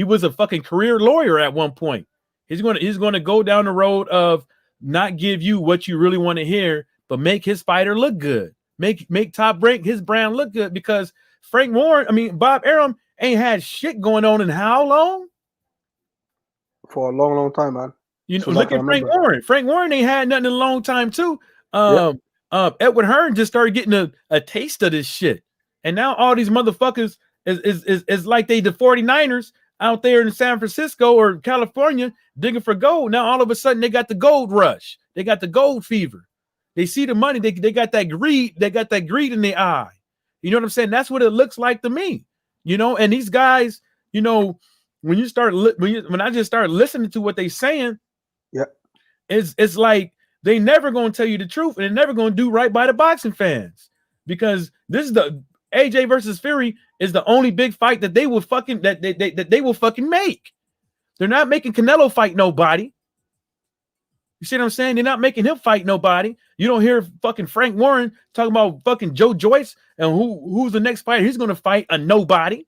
was a fucking career lawyer at one point. He's going to go down the road of not give you what you really want to hear, but make his fighter look good. Make Top Rank his brand look good, because Bob Arum ain't had shit going on in how long? For a long, long time, man. You know, look at Frank Warren. Frank Warren ain't had nothing in a long time too. Edward Hearn just started getting a taste of this shit. And now all these motherfuckers is like they the 49ers out there in San Francisco or California digging for gold. Now all of a sudden they got the gold rush. They got the gold fever. They see the money. They got that greed. They got that greed in their eye. You know what I'm saying? That's what it looks like to me. You know, and these guys, you know, when you start when I just start listening to what they saying, Yeah. it's like they never gonna tell you the truth, and they're never gonna do right by the boxing fans, because this is the AJ versus Fury is the only big fight that they will fucking that they will fucking make. They're not making Canelo fight nobody. You see what I'm saying? They're not making him fight nobody. You don't hear fucking Frank Warren talking about fucking Joe Joyce and who's the next fighter he's gonna fight, a nobody.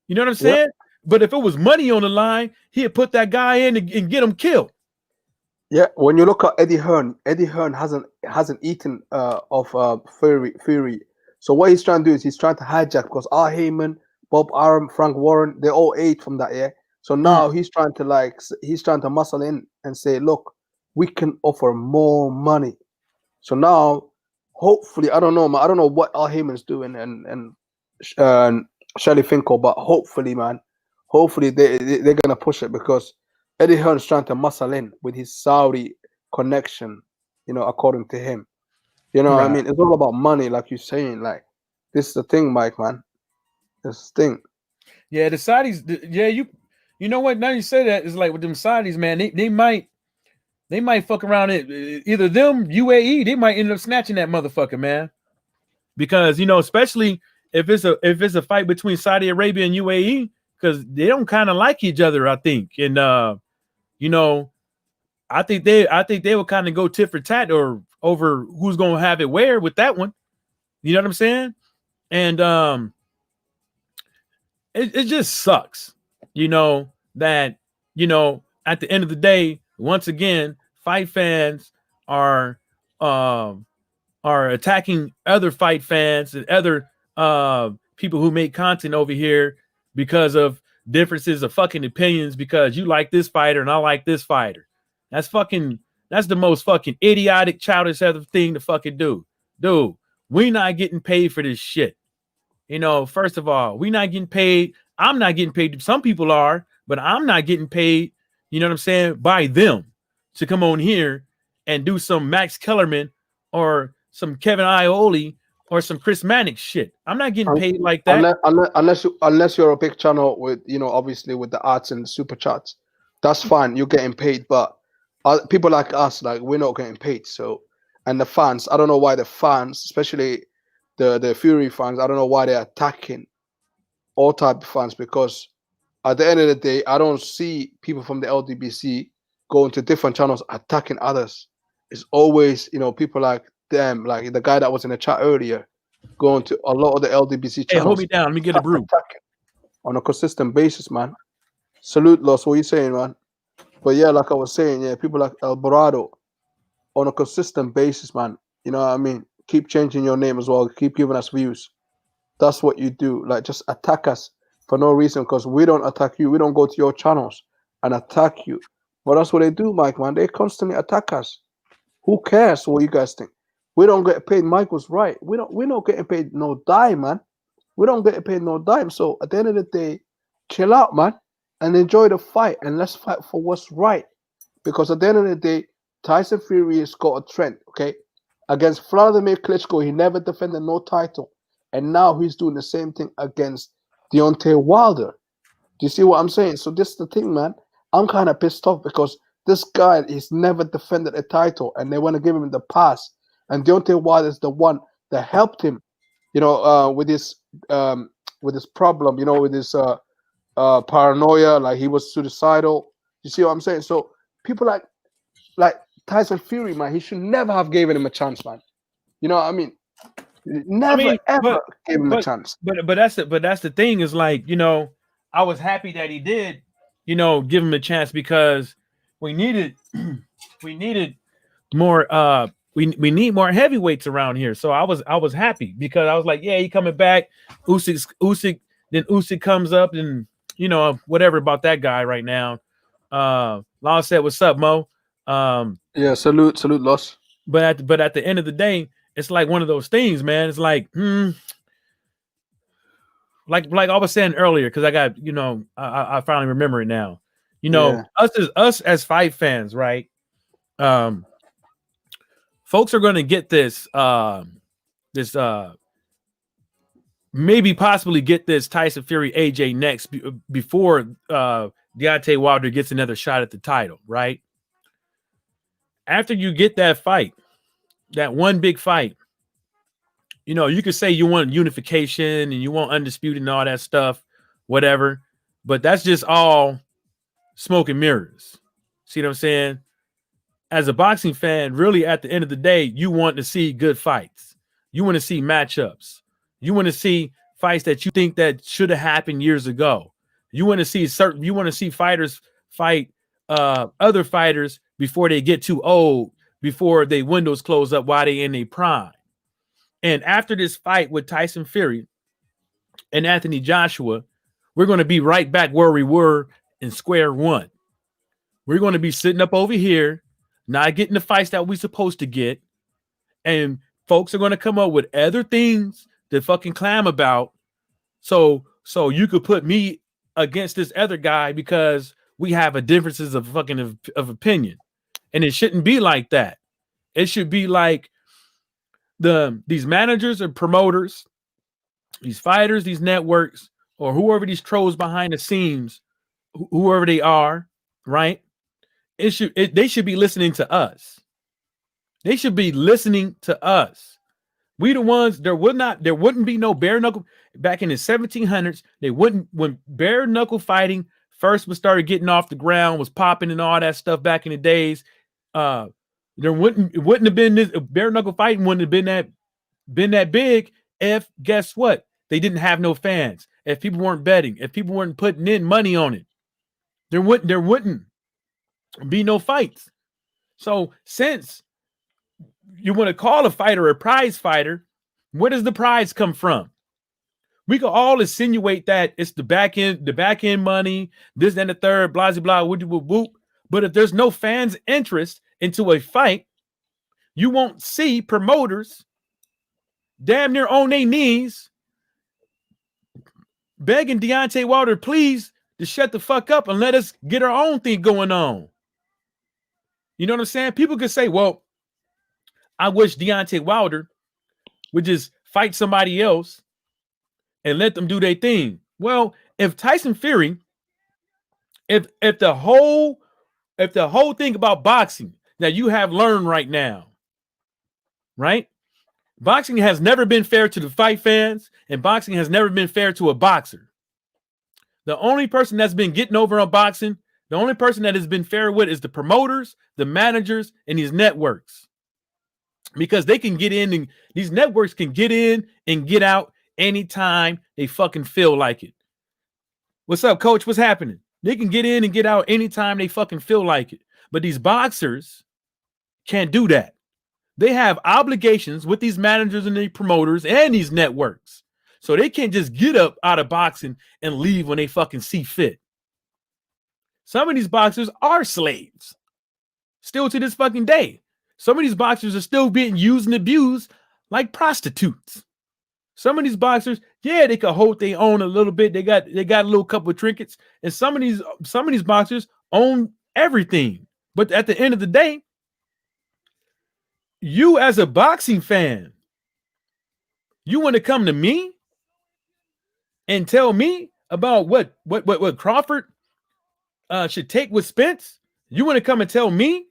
You know what I'm Yeah. saying? But if it was money on the line, he'd put that guy in and get him killed. Yeah, when you look at Eddie Hearn hasn't eaten of Fury. So what he's trying to do is he's trying to hijack, because Al Heyman, Bob Arum, Frank Warren, they all ate from that. Yeah. So now he's trying to muscle in and say, look, we can offer more money. So now, hopefully, I don't know, man. I don't know what Al Heyman's doing and Shelly Finkel, but hopefully, man, hopefully they're gonna push it, because Eddie Hearn's trying to muscle in with his Saudi connection, you know, according to him. You know what I Right. mean? It's all about money, like you're saying. Like, this is the thing, Mike, man. This is the thing. Yeah, the Saudis. Yeah, you know what? Now you say that, it's like with them Saudis, man. They might fuck around it. Either them, UAE, they might end up snatching that motherfucker, man. Because you know, especially if it's a fight between Saudi Arabia and UAE, because they don't kind of like each other, I think. And you know, I think they will kind of go tit for tat or over who's gonna have it where with that one. You know what I'm saying? And it just sucks, you know, that, you know, at the end of the day, once again, fight fans are um are attacking other fight fans and other people who make content over here because of differences of fucking opinions, because you like this fighter and I like this fighter. That's the most fucking idiotic, childish other thing to fucking do. Dude, we not getting paid for this shit. You know, first of all, we not getting paid. I'm not getting paid. Some people are, but I'm not getting paid, you know what I'm saying, by them to come on here and do some Max Kellerman or some Kevin Iole or some Chris Mannix shit. I'm not getting Un- paid like that. unless you're a big channel with, you know, obviously with the ads and super chats, that's fine. You're getting paid, but people like us, like, we're not getting paid. So, and the fans, I don't know why the fans, especially the Fury fans, I don't know why they're attacking all type of fans, because at the end of the day, I don't see people from the LDBC going to different channels attacking others. It's always, you know, people like them, like the guy that was in the chat earlier, going to a lot of the LDBC Hey, hold channels me down. Let me get a brew. attacking on a consistent basis, man. Salute, Los. What you saying, man? But yeah, like I was saying, yeah, people like El Dorado on a consistent basis, man. You know what I mean? Keep changing your name as well. Keep giving us views. That's what you do. Like, just attack us for no reason, because we don't attack you. We don't go to your channels and attack you. But that's what they do, Mike, man. They constantly attack us. Who cares what you guys think? We don't get paid. Mike was right. We're not getting paid no dime, man. We don't get paid no dime. So at the end of the day, chill out, man, and enjoy the fight, and let's fight for what's right. Because at the end of the day, Tyson Fury has got a trend, okay? Against Vladimir Klitschko, he never defended no title. And now he's doing the same thing against Deontay Wilder. Do you see what I'm saying? So this is the thing, man. I'm kind of pissed off, because this guy he's never defended a title, and they want to give him the pass. And Deontay Wilder is the one that helped him, you know, with his problem, you know, with his paranoia, like he was suicidal. You see what I'm saying? So people like Tyson Fury, man, he should never have given him a chance, man. You know what I mean? I Never mean, ever gave him a but chance. that's the thing, is like, you know, I was happy that he did, you know, give him a chance, because we needed we needed more we need more heavyweights around here. So I was happy, because I was like, yeah, he coming back. Usyk comes up, and you know, whatever about that guy right now. Law said, what's up, Mo? Yeah, salute, Los. But at the end of the day, it's like one of those things, man. It's like, like I was saying earlier, because I got, you know, I finally remember it now. You know, Yeah, us as fight fans, right? Um, folks are going to get this. This maybe possibly get this Tyson Fury AJ next before Deontay Wilder gets another shot at the title, right? After you get that fight, that one big fight, you know, you could say you want unification and you want undisputed and all that stuff, whatever, but that's just all smoke and mirrors. See what I'm saying? As a boxing fan, really at the end of the day, you want to see good fights. You want to see matchups. You want to see fights that you think that should have happened years ago. You want to see fighters fight other fighters before they get too old, before they windows close up while they in their prime. And after this fight with Tyson Fury and Anthony Joshua, we're going to be right back where we were in square one. We're going to be sitting up over here, not getting the fights that we're supposed to get. And folks are going to come up with other things to fucking clam about. So you could put me against this other guy because we have a differences of fucking of opinion. And it shouldn't be like that. It should be like these managers or promoters, these fighters, these networks, or whoever these trolls behind the scenes, whoever they are, right? They should be listening to us. They should be listening to us. We the ones, there wouldn't be no bare knuckle back in the 1700s. When bare knuckle fighting first was started getting off the ground, was popping and all that stuff back in the days. There wouldn't have been this bare knuckle fighting wouldn't have been that big if, guess what? They didn't have no fans. If people weren't betting, if people weren't putting in money on it, there wouldn't be no fights. So since you want to call a fighter a prize fighter, where does the prize come from? We can all insinuate that it's the back end money, this and the third, blah blah, whoop whoop whoop. But if there's no fans' interest into a fight, you won't see promoters damn near on their knees begging Deontay Wilder, please, to shut the fuck up and let us get our own thing going on. You know what I'm saying? People could say, well, I wish Deontay Wilder would just fight somebody else and let them do their thing. Well, if Tyson Fury, if the whole thing about boxing that you have learned right now, right? Boxing has never been fair to the fight fans, and boxing has never been fair to a boxer. The only person that's been getting over on boxing, the only person that has been fair with is the promoters, the managers, and these networks. Because they can get in and these networks can get in and get out anytime they fucking feel like it. What's up, coach? What's happening? They can get in and get out anytime they fucking feel like it. But these boxers can't do that. They have obligations with these managers and the promoters and these networks. So they can't just get up out of boxing and leave when they fucking see fit. Some of these boxers are slaves. Still to this fucking day. Some of these boxers are still being used and abused like prostitutes. Some of these boxers, yeah, they could hold their own a little bit. They got a little couple of trinkets. And some of these boxers own everything. But at the end of the day, you as a boxing fan, you want to come to me and tell me about what Crawford should take with Spence? You want to come and tell me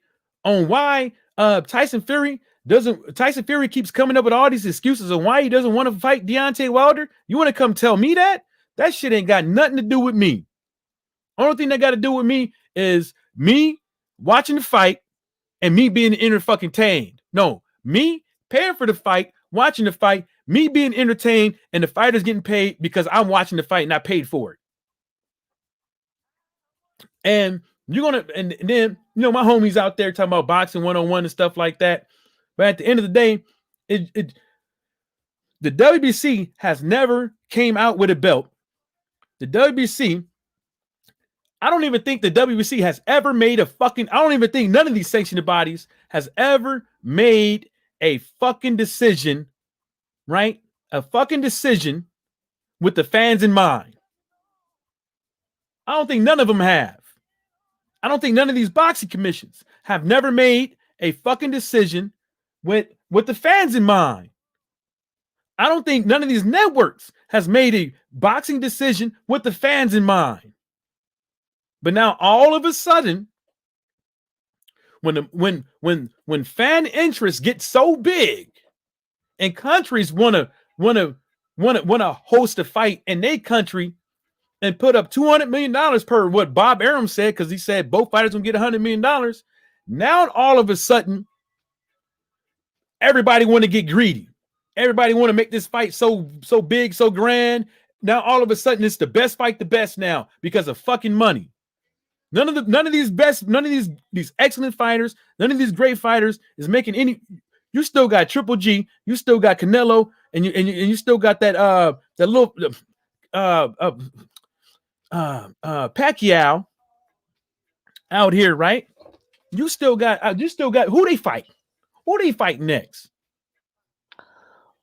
on why Tyson Fury keeps coming up with all these excuses on why he doesn't want to fight Deontay Wilder? You want to come tell me that? That shit ain't got nothing to do with me. Only thing that got to do with me is me watching the fight and me being entertained. No, me paying for the fight, watching the fight, me being entertained, and the fighters getting paid because I'm watching the fight and I paid for it. And and then, you know, my homies out there talking about boxing 101 and stuff like that. But at the end of the day, the WBC has never came out with a belt. The WBC, I don't even think the WBC has ever made I don't even think none of these sanctioned bodies has ever made a fucking decision, right? A fucking decision with the fans in mind. I don't think none of them have. I don't think none of these boxing commissions have never made a fucking decision with the fans in mind. I don't think none of these networks has made a boxing decision with the fans in mind. But now all of a sudden, when fan interest gets so big and countries wanna host a fight in their country and put up $200 million per what Bob Arum said, because he said both fighters gonna get $100 million. Now all of a sudden, everybody want to get greedy. Everybody want to make this fight so big, so grand. Now all of a sudden, it's the best fight, the best now because of fucking money. None of these excellent fighters, none of these great fighters is making any. You still got Triple G, you still got Canelo, and you still got that little Pacquiao out here, right? You still got who they fight? Who they fight next?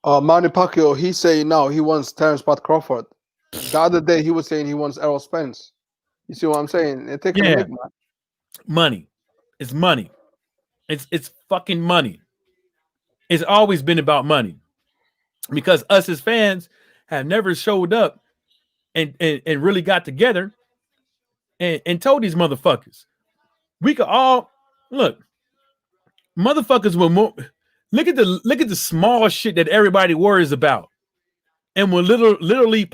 Manny Pacquiao, he's saying now he wants Terence Pat Crawford. The other day he was saying he wants Errol Spence. You see what I'm saying? They're taking a big man. Money. It's money. It's fucking money. It's always been about money. Because us as fans have never showed up and really got together and told these motherfuckers. We could all look, motherfuckers will more look at the small shit that everybody worries about. And will literally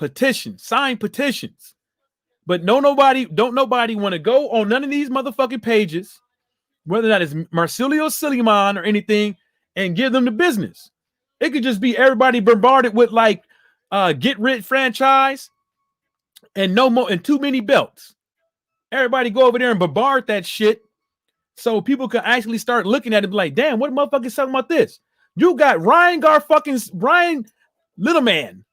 sign petitions. But don't nobody want to go on none of these motherfucking pages, whether that is Marsilio Suleiman or anything, and give them the business. It could just be everybody bombarded with like get rid franchise and no more and too many belts. Everybody go over there and bombard that shit so people can actually start looking at it like, damn, what motherfuckers talking about this? You got Ryan Littleman,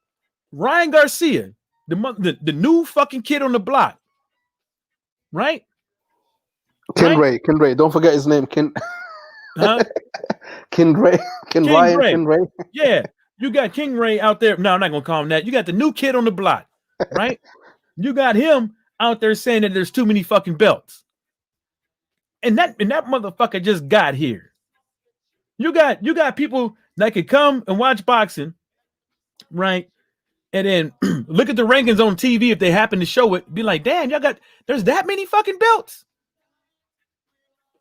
Ryan Garcia, the new fucking kid on the block, right? Ken Ray. Don't forget his name, Ken. Huh? Ken Ray. Ken Ray. Yeah, you got King Ray out there. No, I'm not gonna call him that. You got the new kid on the block, right? You got him out there saying that there's too many fucking belts, and that motherfucker just got here. You got people that could come and watch boxing, right? And then look at the rankings on TV if they happen to show it. Be like, damn, there's that many fucking belts.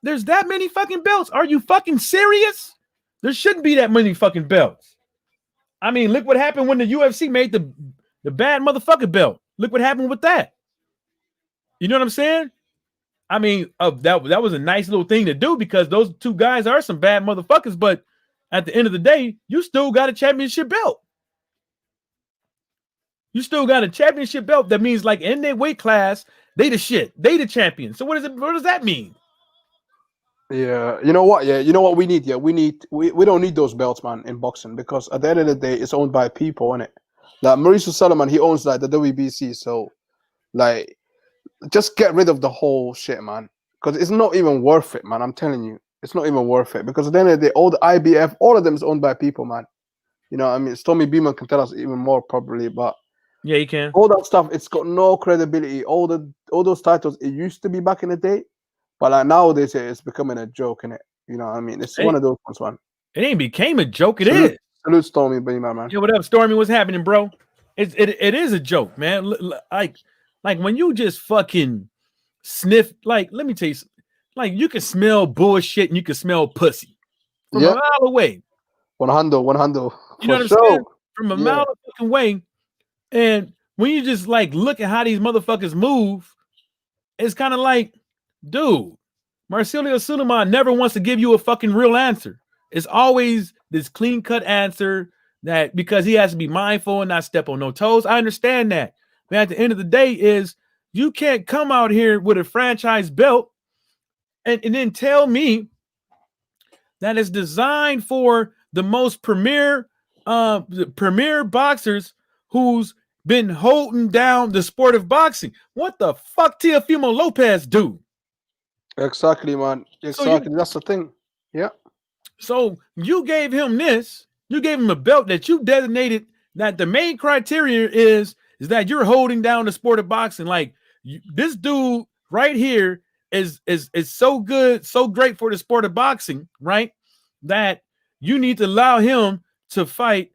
There's that many fucking belts. Are you fucking serious? There shouldn't be that many fucking belts. I mean, look what happened when the UFC made the bad motherfucker belt. Look what happened with that. You know what I'm saying? I mean, that was a nice little thing to do because those two guys are some bad motherfuckers. But at the end of the day, you still got a championship belt. You still got a championship belt. That means like in their weight class, they the shit. They the champion. So what does that mean? Yeah, you know what? Yeah, you know what we need? Yeah, we don't need those belts, man, in boxing because at the end of the day, it's owned by people, isn't it? Like Mauricio Solomon, he owns like the WBC, so like just get rid of the whole shit, man, because it's not even worth it, man. I'm telling you, it's not even worth it because at the end of the day, all the IBF, all of them is owned by people, man. You know what I mean? Stormy Beeman can tell us even more probably, but yeah, you can. All that stuff, it's got no credibility. All those titles, it used to be back in the day. But like nowadays, it's becoming a joke, innit? You know what I mean? It's one of those ones, man. It ain't became a joke. It is. Salute Stormy, man. Yeah, what up, Stormy? What's happening, bro? It is a joke, man. Like when you just fucking sniff, like, let me tell you, like you can smell bullshit and you can smell pussy from a mile away. One handle. You know what I'm saying? From a mile away. And when you just like look at how these motherfuckers move, it's kind of like, dude, Marsilio Suleiman never wants to give you a fucking real answer. It's always this clean cut answer that because he has to be mindful and not step on no toes. I understand that. But at the end of the day is you can't come out here with a franchise belt and then tell me that it's designed for the most premier boxers who's been holding down the sport of boxing. What the fuck Teofimo Lopez do? Exactly, man. Exactly. That's the thing. Yeah. So you gave him this. You gave him a belt that you designated that the main criteria is that you're holding down the sport of boxing. Like this dude right here is so good, so great for the sport of boxing, right? That you need to allow him to fight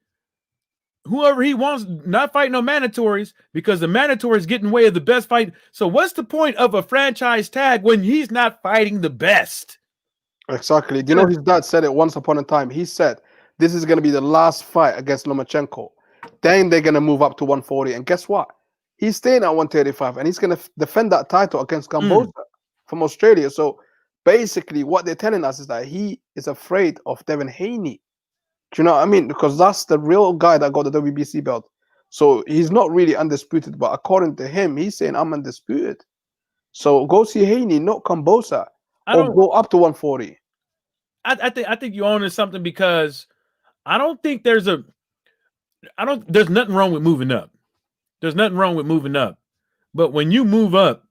whoever he wants, not fight no mandatories, because the mandatories get in the way of the best fight. So what's the point of a franchise tag when he's not fighting the best? Exactly. Do you know his dad said it once upon a time? He said this is going to be the last fight against Lomachenko. Then they're going to move up to 140. And guess what? He's staying at 135 and he's going to defend that title against Gamboa from Australia. So basically, what they're telling us is that he is afraid of Devin Haney. Do you know what I mean? Because that's the real guy that got the WBC belt. So he's not really undisputed, but according to him, he's saying I'm undisputed. So go see Haney, not Cambosa, or go up to 140. I think you own something, because I don't think there's nothing wrong with moving up. There's nothing wrong with moving up. But when you move up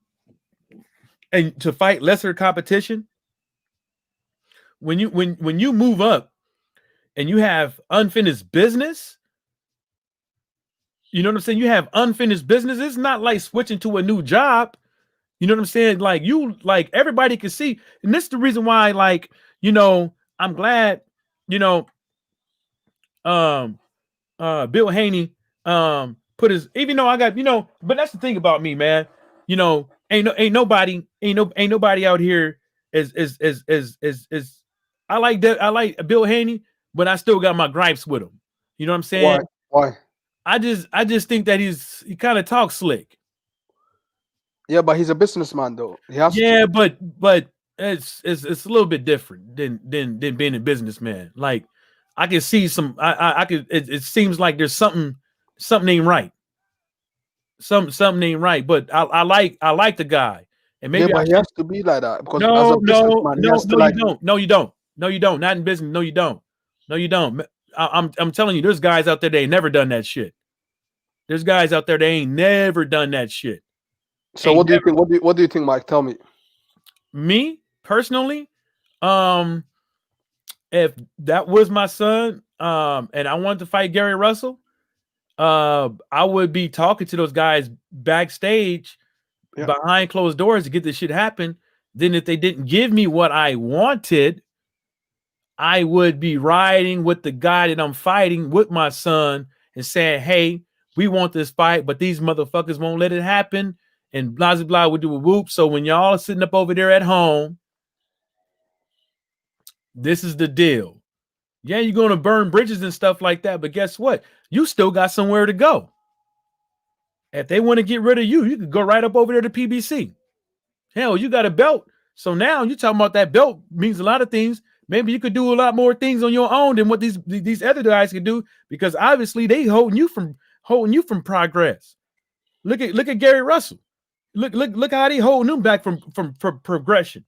and to fight lesser competition, when you move up and you have unfinished business, you know what I'm saying? You have unfinished business. It's not like switching to a new job. You know what I'm saying? Like everybody can see. And this is the reason why, like, I'm glad, Bill Haney put his, even though I got, but that's the thing about me, man. Ain't nobody out here is I like that. I like Bill Haney, but I still got my gripes with him. You know what I'm saying? Why? I just think that he kind of talks slick. Yeah, but he's a businessman though. He has to. But it's a little bit different than being a businessman. Like, I can see some. I could. It seems like there's something ain't right. Something ain't right. But I like the guy, and maybe but he has to be like that because no, as a businessman, he has to you don't. No, you don't. No, you don't. Not in business. No, you don't. No, you don't. I'm telling you, there's guys out there that ain't never done that shit. There's guys out there that ain't never done that shit. So what do you think? What do you think, Mike? Tell me. Me personally, if that was my son, and I wanted to fight Gary Russell, I would be talking to those guys backstage, behind closed doors, to get this shit happen. Then if they didn't give me what I wanted, I would be riding with the guy that I'm fighting with my son and saying, hey, we want this fight, but these motherfuckers won't let it happen. And blah, blah, blah, we do a whoop. So when y'all are sitting up over there at home, this is the deal. Yeah, you're going to burn bridges and stuff like that. But guess what? You still got somewhere to go. If they want to get rid of you, you could go right up over there to PBC. Hell, you got a belt. So now you're talking about that belt means a lot of things. Maybe you could do a lot more things on your own than what these other guys can do, because obviously they holding you from progress. Look at Gary Russell. Look how they holding him back from progression.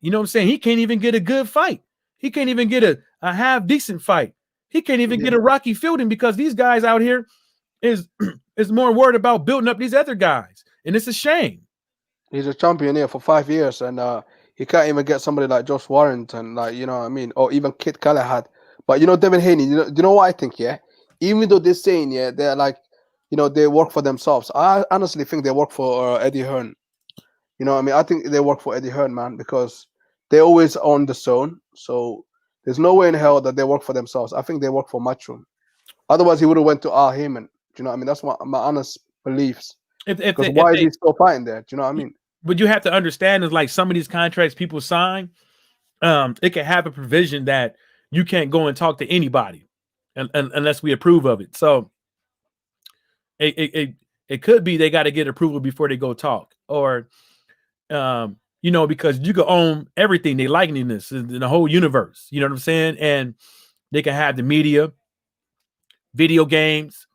You know what I'm saying? He can't even get a good fight. He can't even get a half decent fight. He can't even get a Rocky Fielding, because these guys out here is more worried about building up these other guys. And it's a shame. He's a champion here for 5 years, and he can't even get somebody like Josh Warrington, like, you know what I mean, or even Kit Galahad. But Devin Haney, you know what I think? Yeah, even though they're saying they're like, they work for themselves. I honestly think they work for Eddie Hearn. You know what I mean? I think they work for Eddie Hearn, man, because they always on the zone. So there's no way in hell that they work for themselves. I think they work for Matchroom. Otherwise, he would have went to Al Heyman. Do you know what I mean? That's my honest beliefs. Because why is he still fighting there? Do you know what I mean? But you have to understand is, like, some of these contracts people sign, it can have a provision that you can't go and talk to anybody unless we approve of it. So it could be they got to get approval before they go talk, or because you could own everything, they likeliness in the whole universe. You know what I'm saying? And they can have the media, video games,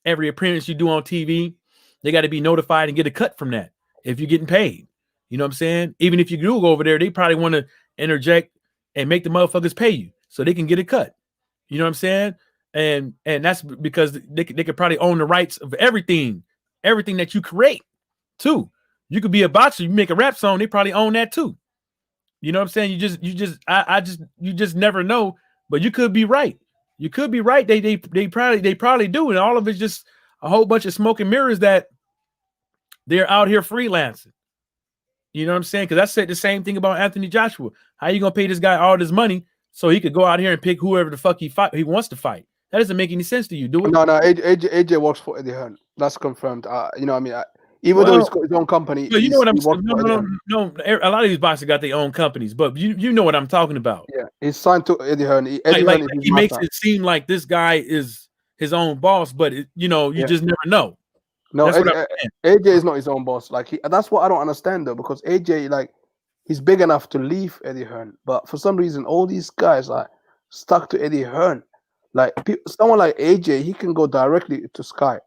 every appearance you do on TV. They got to be notified and get a cut from that if you're getting paid. You know what I'm saying? Even if you do go over there, they probably want to interject and make the motherfuckers pay you so they can get a cut. You know what I'm saying? And that's because they could probably own the rights of everything that you create too. You could be a boxer, you make a rap song, they probably own that too. You know what I'm saying? You just never know, but you could be right. You could be right. They probably do, and all of it's just a whole bunch of smoke and mirrors that they're out here freelancing. You know what I'm saying? Because I said the same thing about Anthony Joshua. How you gonna pay this guy all this money so he could go out here and pick whoever the fuck he wants to fight? That doesn't make any sense to you, do it? No, no, AJ works for Eddie Hearn. That's confirmed. You know, what I mean, even though he's Well, got his own company, but you know what I'm he saying? works for Eddie No, Hearn. no, no. A lot of these boxers got their own companies, but you know what I'm talking about. Yeah, he's signed to Eddie Hearn. Like Eddie like, Hearn is like his he makes master. it seem like this guy is his own boss, but you Yeah. just never know. No, That's what I'm saying. AJ is not his own boss. Like that's what I don't understand though, because AJ like he's big enough to leave Eddie Hearn, but for some reason all these guys are stuck to Eddie Hearn. Like someone like AJ, he can go directly to Sky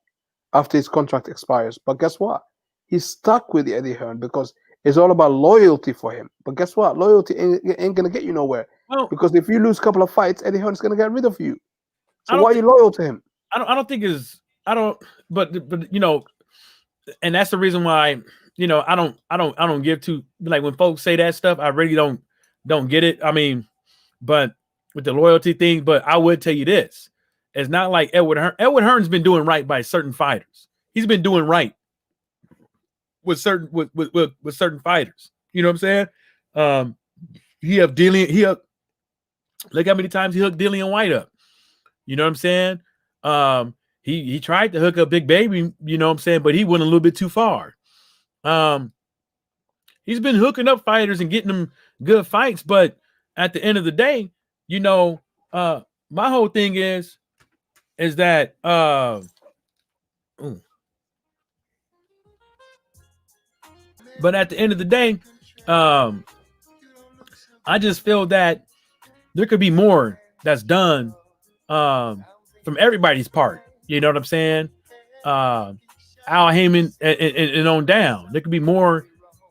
after his contract expires. But guess what? He's stuck with Eddie Hearn because it's all about loyalty for him. But guess what? Loyalty ain't gonna get you nowhere. Well, Because if you lose a couple of fights, Eddie Hearn's gonna get rid of you. I So don't why are think you loyal to him? I don't think is I don't but and that's the reason why I don't give to like when folks say that stuff. I really don't get it. I mean, but with the loyalty thing, but I would tell you this: it's not like Edward Hearn. Edward Hearn's been doing right by certain fighters. He's been doing right with certain fighters. You know what I'm saying? He have Dillian. Look how many times he hooked Dillian White up. You know what I'm saying? He tried to hook up Big Baby. You know what I'm saying? But he went a little bit too far. He's been hooking up fighters and getting them good fights, but at the end of the day, my whole thing is that but at the end of the day, I just feel that there could be more that's done from everybody's part. You know what I'm saying? Al Heyman and on down. There could be more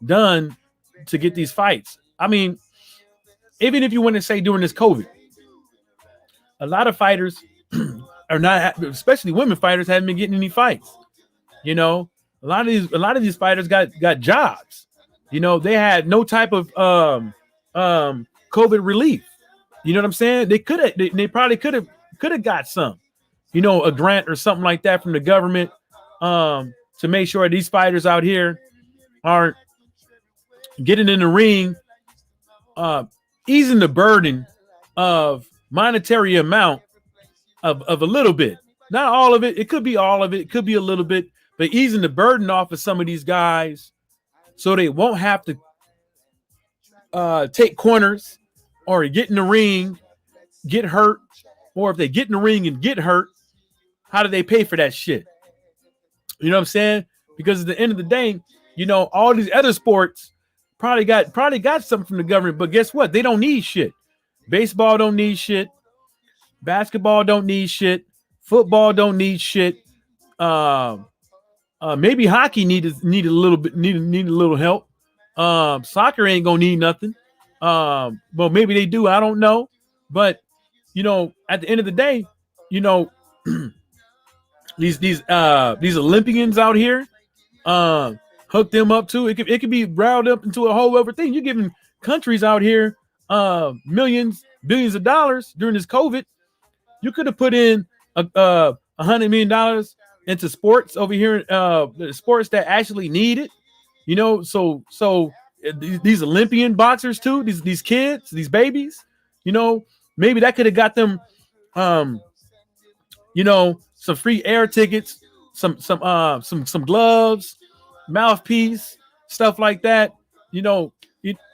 done to get these fights. I mean, even if you want to say during this COVID, a lot of fighters are not, especially women fighters, haven't been getting any fights. You know, a lot of these fighters got jobs. You know, they had no type of COVID relief. You know what I'm saying? They could have, they probably could have got some, a grant or something like that from the government to make sure these fighters out here aren't getting in the ring, easing the burden of monetary amount of a little bit. Not all of it. It could be all of it. It could be a little bit, but easing the burden off of some of these guys so they won't have to take corners or get in the ring, get hurt, or if they get in the ring and get hurt, how do they pay for that shit? You know what I'm saying? Because at the end of the day, all these other sports probably got something from the government, but guess what? They don't need shit. Baseball don't need shit. Basketball don't need shit. Football don't need shit. Maybe hockey needed a little bit need a little help. Soccer ain't gonna need nothing. Well, maybe they do. I don't know. But at the end of the day, you know, these Olympians out here, hook them up too. It could be riled up into a whole other thing. You're giving countries out here millions, billions of dollars during this COVID. You could have put in $100 million into sports over here, sports that actually need it. So these Olympian boxers too, these kids, these babies, maybe that could have got them, some free air tickets, some gloves, mouthpiece, stuff like that.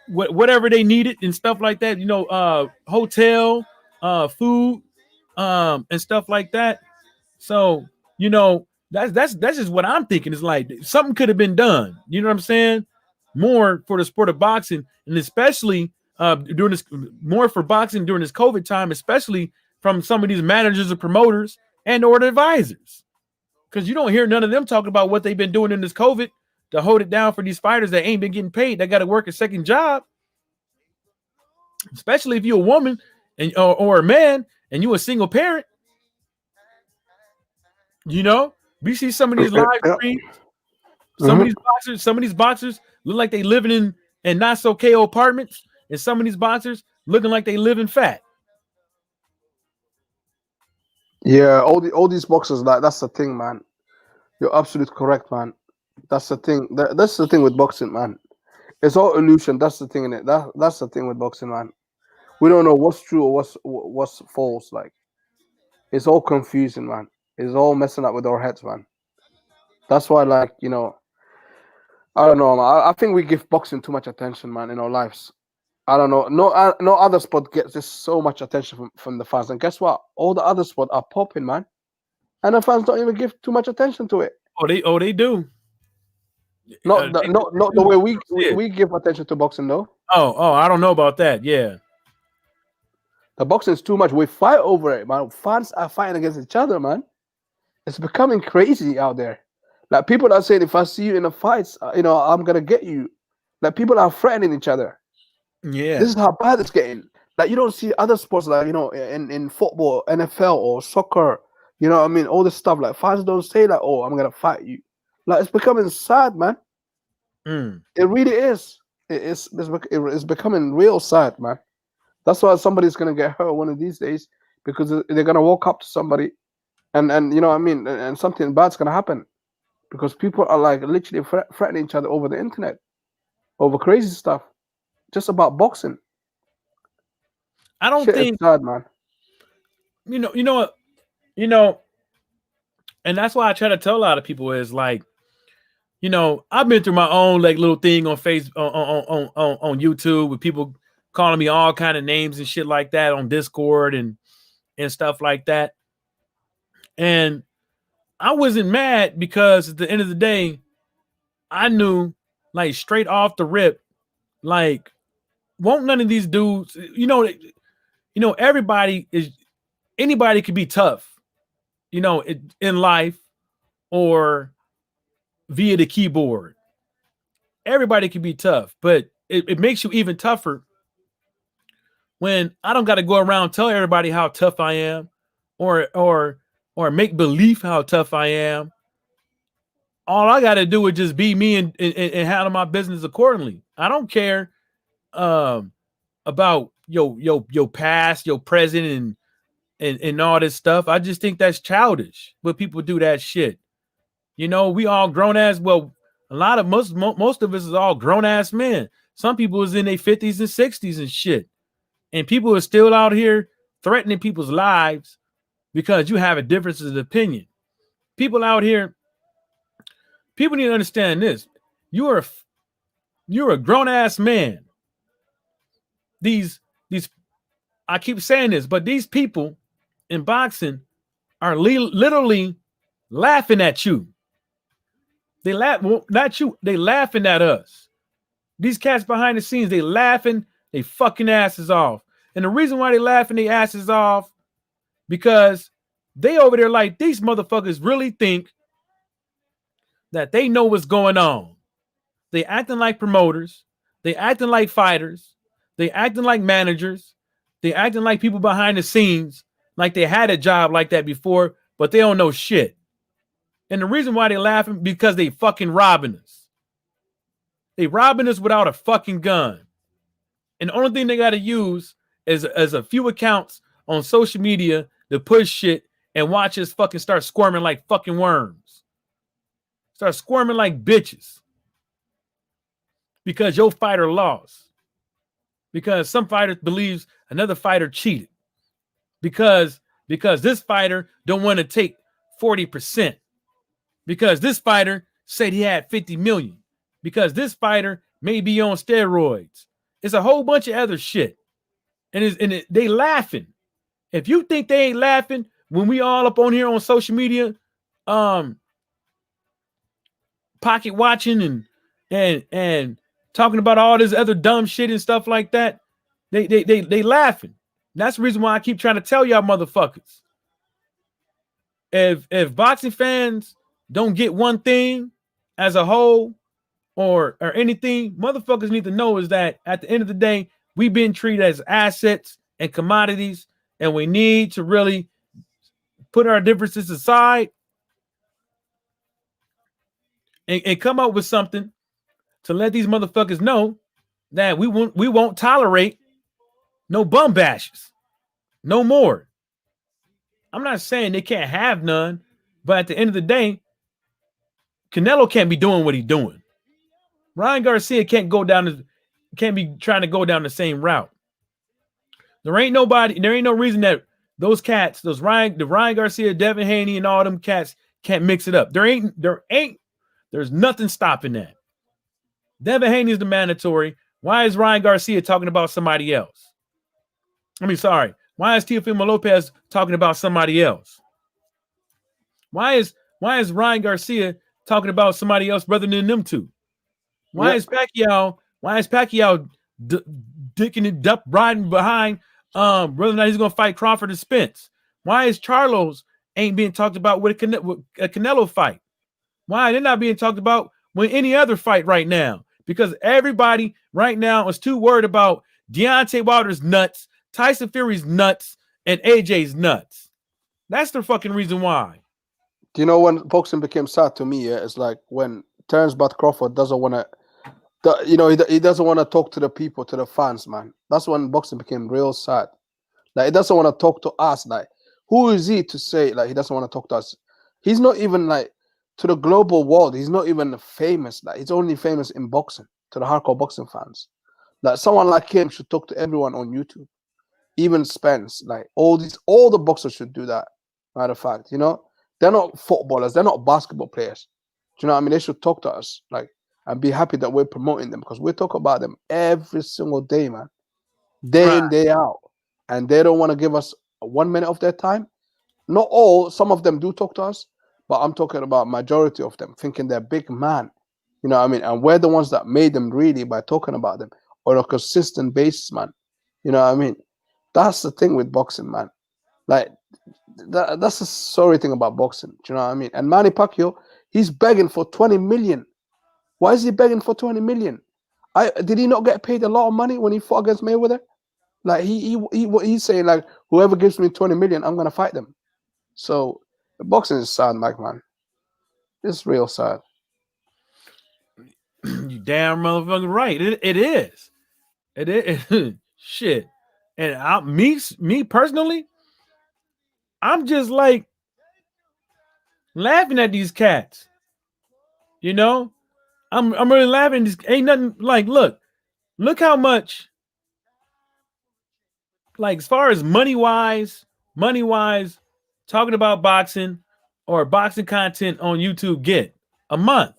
Whatever they needed and stuff like that. Hotel, food, and stuff like that. So that's just what I'm thinking. It's like something could have been done. You know what I'm saying? More for the sport of boxing, and especially during this, more for boxing during this COVID time, especially from some of these managers and promoters and or the advisors, because you don't hear none of them talking about what they've been doing in this COVID to hold it down for these fighters that ain't been getting paid. That got to work a second job, especially if you're a woman and or a man and you a single parent. We see some of these live streams. Some of these boxers look like they living in not so KO apartments, and some of these boxers looking like they living fat. Yeah, all these boxers, like that's the thing, man. You're absolutely correct, man. That's the thing. That's the thing with boxing, man. It's all illusion. That's the thing in it. That's the thing with boxing, man. We don't know what's true or what's false. Like it's all confusing, man. It's all messing up with our heads, man. That's why, like, I don't know, man. I think we give boxing too much attention, man, in our lives. I don't know. No other sport gets this so much attention from the fans. And guess what? All the other sports are popping, man. And the fans don't even give too much attention to it. Oh, they do. Not They the do. way I see it. we give attention to boxing, though. Oh, I don't know about that. Yeah. The boxing is too much. We fight over it, man. Fans are fighting against each other, man. It's becoming crazy out there. Like people are saying, if I see you in a fight, I'm gonna get you. Like people are threatening each other. This Yeah. is how bad it's getting. Like you don't see other sports like in football, NFL or soccer. You know what I mean? All this stuff. Like fans don't say like, "Oh, I'm gonna fight you." Like it's becoming sad, man. Mm. It really is. It's becoming real sad, man. That's why somebody's gonna get hurt one of these days because they're gonna walk up to somebody and you know what I mean, and something bad's gonna happen because people are like literally threatening each other over the internet over crazy stuff just about boxing. I don't Shit is think sad, man. you know what you know, and that's why I try to tell a lot of people is like, I've been through my own like little thing on Facebook on YouTube with people calling me all kind of names and shit like that on Discord and stuff like that. And I wasn't mad because at the end of the day, I knew like straight off the rip, like won't none of these dudes, everybody is anybody could be tough, in life or via the keyboard. Everybody can be tough, but it makes you even tougher when I don't got to go around tell everybody how tough I am, or make believe how tough I am. All I got to do is just be me and handle my business accordingly. I don't care um, about your past, your present, and all this stuff. I just think that's childish. When people do that shit, we all grown ass. Well, a lot of most of us is all grown ass men. Some people is in their 50s and 60s and shit, and people are still out here threatening people's lives because you have a difference of opinion. People out here, people need to understand this. You're a grown ass man. These I keep saying this, but these people in boxing are literally laughing at you. They laugh, well, not you. They laughing at us. These cats behind the scenes, they laughing they fucking asses off. And the reason why they laughing their asses off because they over there like these motherfuckers really think that they know what's going on. They acting like promoters. They acting like fighters. They acting like managers. They acting like people behind the scenes, like they had a job like that before, but they don't know shit. And the reason why they laughing because they fucking robbing us. They robbing us without a fucking gun. And the only thing they got to use is a few accounts on social media to push shit and watch us fucking start squirming like fucking worms. Start squirming like bitches. Because your fighter lost. Because some fighter believes another fighter cheated. Because this fighter don't want to take 40%. Because this fighter said he had 50 million. Because this fighter may be on steroids. It's a whole bunch of other shit. And they laughing. If you think they ain't laughing when we all up on here on social media, pocket watching and talking about all this other dumb shit and stuff like that, they laughing. That's the reason why I keep trying to tell y'all motherfuckers. If boxing fans don't get one thing as a whole or anything, motherfuckers need to know is that at the end of the day, we've been treated as assets and commodities, and we need to really put our differences aside and come up with something to let these motherfuckers know that we won't tolerate no bum bashes no more. I'm not saying they can't have none, but at the end of the day, Canelo can't be doing what he's doing. Ryan Garcia can't be trying to go down the same route. There ain't no reason that those cats, the Ryan Garcia, Devin Haney, and all them cats can't mix it up. There's nothing stopping that. Devin Haney is the mandatory. Why is Ryan Garcia talking about somebody else? Sorry. Why is Teofimo Lopez talking about somebody else? Why is Ryan Garcia talking about somebody else rather than them two? Why is Pacquiao dicking it up, riding behind whether or not he's gonna fight Crawford or Spence? Why is Charlos ain't being talked about with a Canelo fight? Why they're not being talked about with any other fight right now? Because everybody right now is too worried about Deontay Wilder's nuts, Tyson Fury's nuts, and AJ's nuts. That's the fucking reason why. Do you know when boxing became sad to me? Yeah, it's like when Terence Bud Crawford doesn't want to. He doesn't want to talk to the people, to the fans, man. That's when boxing became real sad. Like, he doesn't want to talk to us. Like, who is he to say, like, he doesn't want to talk to us? He's not even, like, to the global world. He's not even famous. Like, he's only famous in boxing, to the hardcore boxing fans. Like, someone like him should talk to everyone on YouTube. Even Spence. Like, all the boxers should do that, matter of fact, They're not footballers. They're not basketball players. Do you know what I mean? They should talk to us, like, and be happy that we're promoting them, because we talk about them every single day, man, day in, day out, and they don't want to give us 1 minute of their time. Not all, some of them do talk to us, but I'm talking about majority of them thinking they're big man. You know what I mean? And we're the ones that made them really by talking about them on a consistent basis, man. You know what I mean? That's the thing with boxing, man. Like, that's the sorry thing about boxing. Do you know what I mean? And Manny Pacquiao, he's begging for 20 million. Why is he begging for 20 million? Did he not get paid a lot of money when he fought against Mayweather? Like, he's saying, like, whoever gives me 20 million, I'm gonna fight them. So boxing is sad, Mike, man. It's real sad. You damn motherfucking right. It is. It is. Shit. And me personally, I'm just like laughing at these cats. I'm really laughing. This ain't nothing like, look how much, like, as far as money wise, talking about boxing or boxing content on YouTube get a month.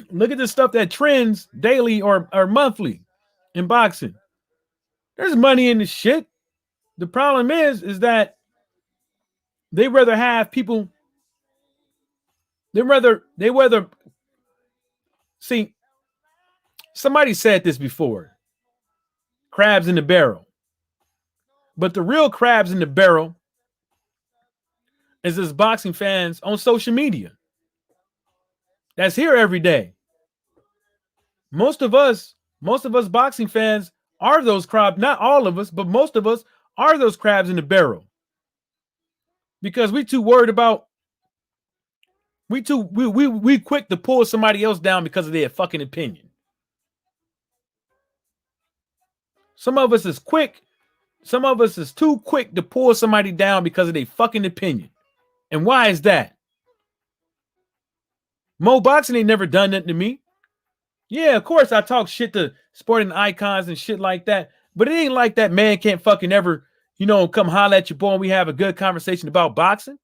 Look at the stuff that trends daily or monthly in boxing. There's money in this shit. The problem is that they rather have people. They rather see. Somebody said this before. Crabs in the barrel. But the real crabs in the barrel is this boxing fans on social media. That's here every day. Most of us boxing fans are those crabs. Not all of us, but most of us are those crabs in the barrel. Because we too worried about. We quick to pull somebody else down because of their fucking opinion. Some of us is quick. Some of us is too quick to pull somebody down because of their fucking opinion. And why is that? Mo Boxing ain't never done nothing to me. Yeah, of course I talk shit to sporting icons and shit like that. But it ain't like that man can't fucking ever, come holler at your boy and we have a good conversation about boxing.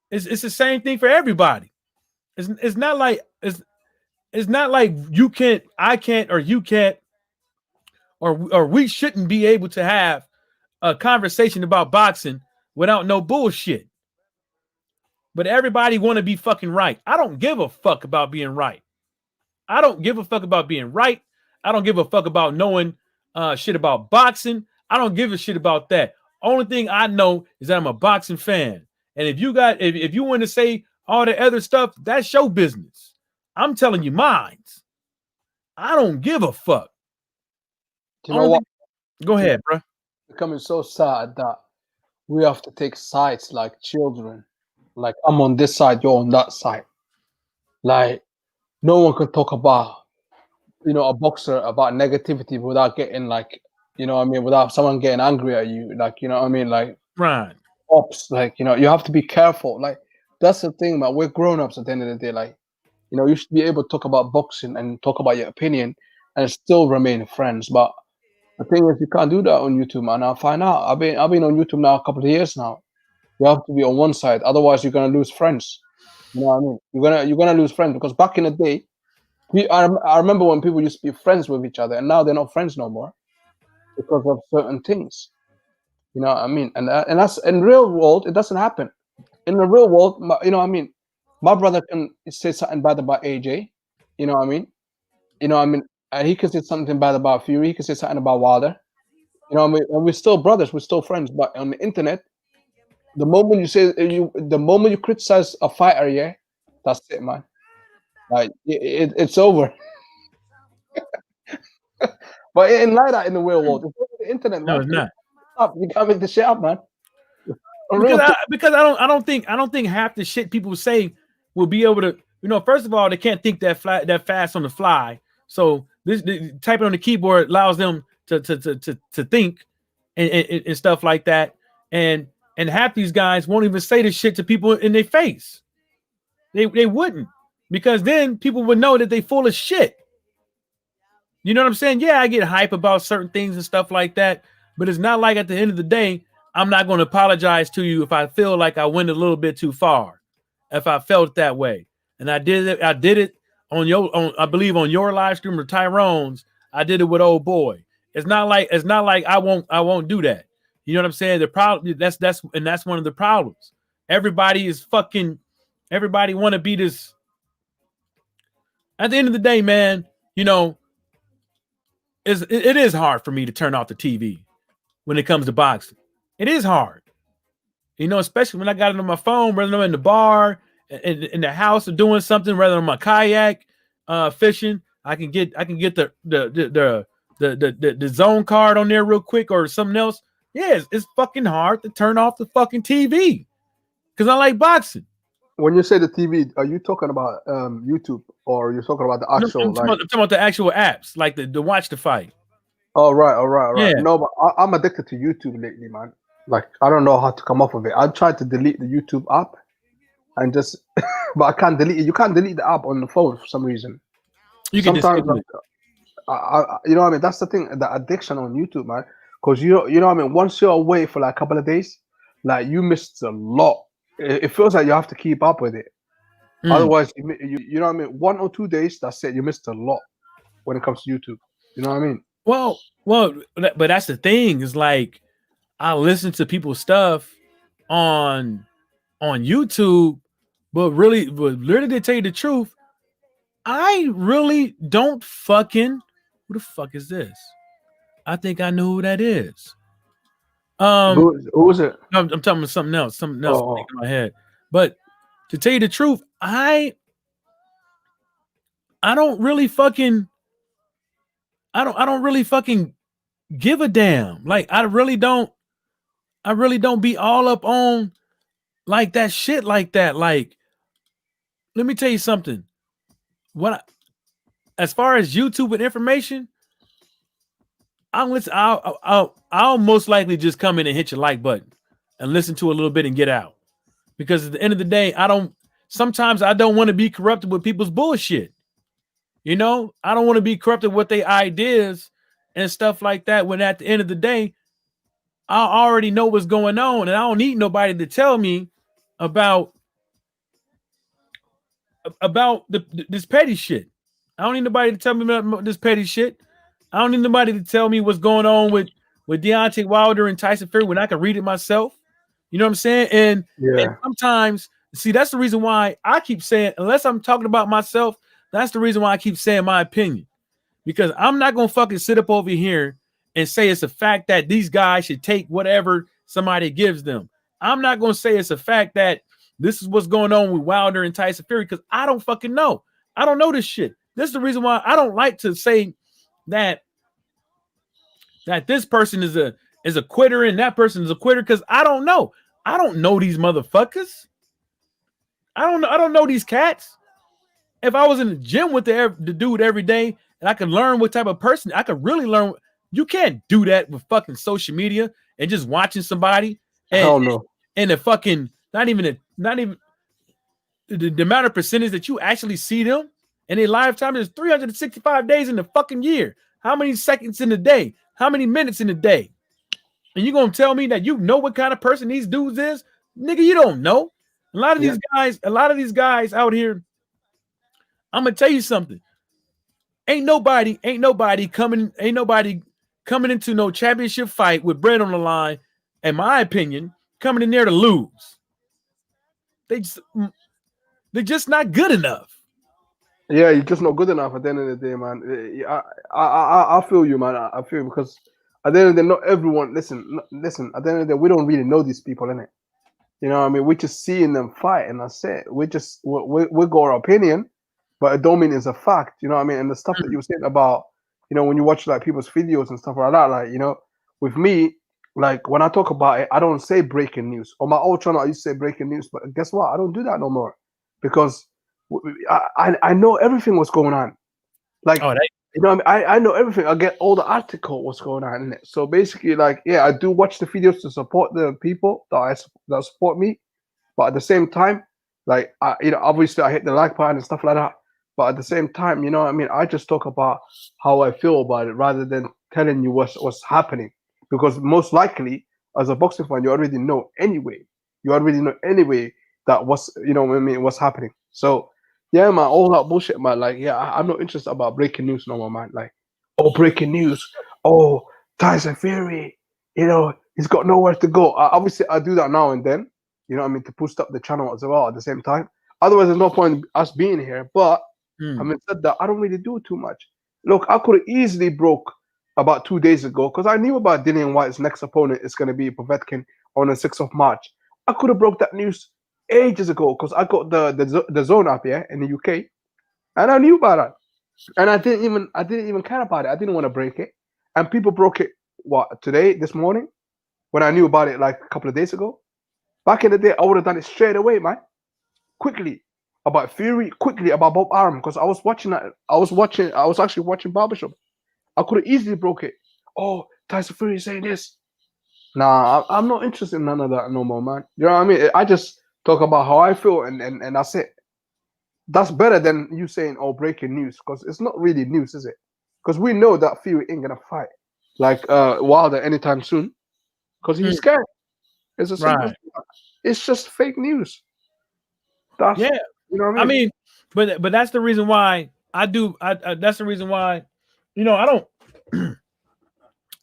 It's the same thing for everybody. It's not like you can't, I can't, or you can't, or we shouldn't be able to have a conversation about boxing without no bullshit. But everybody want to be fucking right. I don't give a fuck about being right. I don't give a fuck about being right. I don't give a fuck about knowing shit about boxing. I don't give a shit about that. Only thing I know is that I'm a boxing fan. And if you want to say all the other stuff, that's your business. I'm telling you mine. I don't give a fuck. Do you know what? Go ahead, bro. Becoming so sad that we have to take sides like children. Like, I'm on this side, you're on that side. Like, no one can talk about, a boxer about negativity without getting, like, without someone getting angry at you. Like, like, right. Ops, like, you have to be careful. Like, that's the thing, man. We're grown-ups at the end of the day. Like, You know, you should be able to talk about boxing and talk about your opinion and still remain friends. But the thing is, you can't do that on YouTube, man. I find out. I've been on YouTube now a couple of years now. You have to be on one side, otherwise you're gonna lose friends. You know what I mean? You're gonna lose friends because back in the day, I remember when people used to be friends with each other, and now they're not friends no more because of certain things. You know what I mean? And that's in real world, it doesn't happen. In the real world, you know what I mean? My brother can say something bad about AJ. You know what I mean? You know what I mean? He can say something bad about Fury. He can say something about Wilder. You know what I mean? And we're still brothers. We're still friends. But on the internet, the moment you criticize a fighter, yeah, that's it, man. Like it's over. But it ain't like that in the real world. It's over the internet, No, man. it's not. You can't make the shit up, man. A Because real talk. I don't think half the shit people say will be able to. You know, first of all, they can't think that fast on the fly. So typing on the keyboard allows them to think and stuff like that. And half these guys won't even say this shit to people in their face. They wouldn't, because then people would know that they full of shit. You know what I'm saying? Yeah, I get hype about certain things and stuff like that, but it's not like at the end of the day, I'm not going to apologize to you if I feel like I went a little bit too far, if I felt that way. And I did it. I did it I believe on your live stream or Tyrone's. I did it with old boy. It's not like I won't do that. You know what I'm saying? The problem that's one of the problems. Everybody is fucking. Everybody want to be this. At the end of the day, man, you know, it is hard for me to turn off the TV when it comes to boxing. It is hard, you know, especially when I got it on my phone, whether I'm in the bar, in the house, or doing something, rather on my kayak, fishing. I can get the zone card on there real quick or something else. Yeah, it's fucking hard to turn off the fucking TV because I like boxing. When you say the TV, are you talking about YouTube or are you talking about the No, actual like? I'm talking about the actual apps, like the watch the fight. Oh right, all right, all right. Yeah. No, but I'm addicted to YouTube lately, man. Like I don't know how to come off of it. I tried to delete the YouTube app and just, but I can't delete it. You can't delete the app on the phone for some reason. You can Sometimes, disable it. you know what I mean. That's the thing, the addiction on YouTube, man. Because you know what I mean. Once you're away for like a couple of days, like you missed a lot. It feels like you have to keep up with it. Otherwise, you know what I mean. 1 or 2 days, that's it. You missed a lot when it comes to YouTube. You know what I mean? Well, but that's the thing. Is like I listen to people's stuff on YouTube, but literally to tell you the truth, I really don't fucking. Who the fuck is this? I think I know who that is. Who is it? I'm talking about something else. Something else Oh, in my head. But to tell you the truth, I don't really fucking. I don't really fucking give a damn. Like I really don't. I really don't be all up on like that shit like that. Like, let me tell you something. As far as YouTube and information, I'll most likely just come in and hit your like button and listen to a little bit and get out. Because at the end of the day, sometimes I don't want to be corrupted with people's bullshit. You know, I don't want to be corrupted with their ideas and stuff like that. When at the end of the day, I already know what's going on, and I don't need nobody to tell me about this petty shit. I don't need nobody to tell me about this petty shit. I don't need nobody to tell me what's going on with Deontay Wilder and Tyson Fury when I can read it myself. You know what I'm saying? And yeah. sometimes, see, that's the reason why I keep saying, unless I'm talking about myself, that's the reason why I keep saying my opinion. Because I'm not gonna fucking sit up over here and say it's a fact that these guys should take whatever somebody gives them. I'm not gonna say it's a fact that this is what's going on with Wilder and Tyson Fury, because I don't fucking know. I don't know this shit. This is the reason why I don't like to say that this person is a quitter and that person is a quitter, because I don't know. I don't know these motherfuckers. I don't know these cats. If I was in the gym with the dude every day and I could learn what type of person, I could really learn. You can't do that with fucking social media and just watching somebody and Hell no. and the fucking not even the amount of percentage that you actually see them in a lifetime is 365 days in the fucking year. How many seconds in a day? How many minutes in a day? And you gonna tell me that you know what kind of person these dudes is? Nigga, you don't know. A lot of these guys out here, I'm gonna tell you something. Ain't nobody coming into no championship fight with bread on the line, in my opinion, coming in there to lose. They're just not good enough. Yeah, you're just not good enough at the end of the day, man. I feel you, man. I feel you because at the end of the day, not everyone. Listen. At the end of the day, we don't really know these people, innit? You know what I mean? We're just seeing them fight, and that's it. We got our opinion, but it don't mean it's a fact. You know what I mean? And the stuff that you were saying about, when you watch like people's videos and stuff like that, like with me, like when I talk about it, I don't say breaking news. On my old channel, I used to say breaking news, but guess what? I don't do that no more because I know everything what's going on. Like, Oh, I know everything. I get all the article what's going on in it. So basically, like, yeah, I do watch the videos to support the people that support me, but at the same time, like, obviously I hit the like button and stuff like that. But at the same time, you know what I mean? I just talk about how I feel about it rather than telling you what's happening. Because most likely, as a boxing fan, you already know anyway. You already know anyway that what's happening. So yeah, man, all that bullshit, man. Like, yeah, I'm not interested about breaking news no more, man. Like, oh, breaking news. Oh, Tyson Fury, he's got nowhere to go. Obviously, I do that now and then, you know what I mean, to boost up the channel as well at the same time. Otherwise, there's no point in us being here. But having said that, I don't really do too much. Look, I could have easily broke about 2 days ago because I knew about Dillian White's next opponent is going to be Povetkin on the 6th of March. I could have broke that news ages ago because I got the zone up here in the UK, and I knew about it, and I didn't even care about it. I didn't want to break it, and people broke it this morning, when I knew about it like a couple of days ago. Back in the day, I would have done it straight away, man, quickly about Fury, quickly about Bob Arum because I was watching that. I was actually watching Barbershop. I could have easily broke it. Oh, Tyson Fury is saying this. Nah, I'm not interested in none of that no more, man. You know what I mean? I just talk about how I feel, and that's it. That's better than you saying, "Oh, breaking news," because it's not really news, is it? Because we know that Fury ain't gonna fight like Wilder anytime soon, because he's scared. It's as simple as right. that. It's just fake news. That's Yeah. you know what I I mean? mean, but that's the reason why I do. That's the reason why, I don't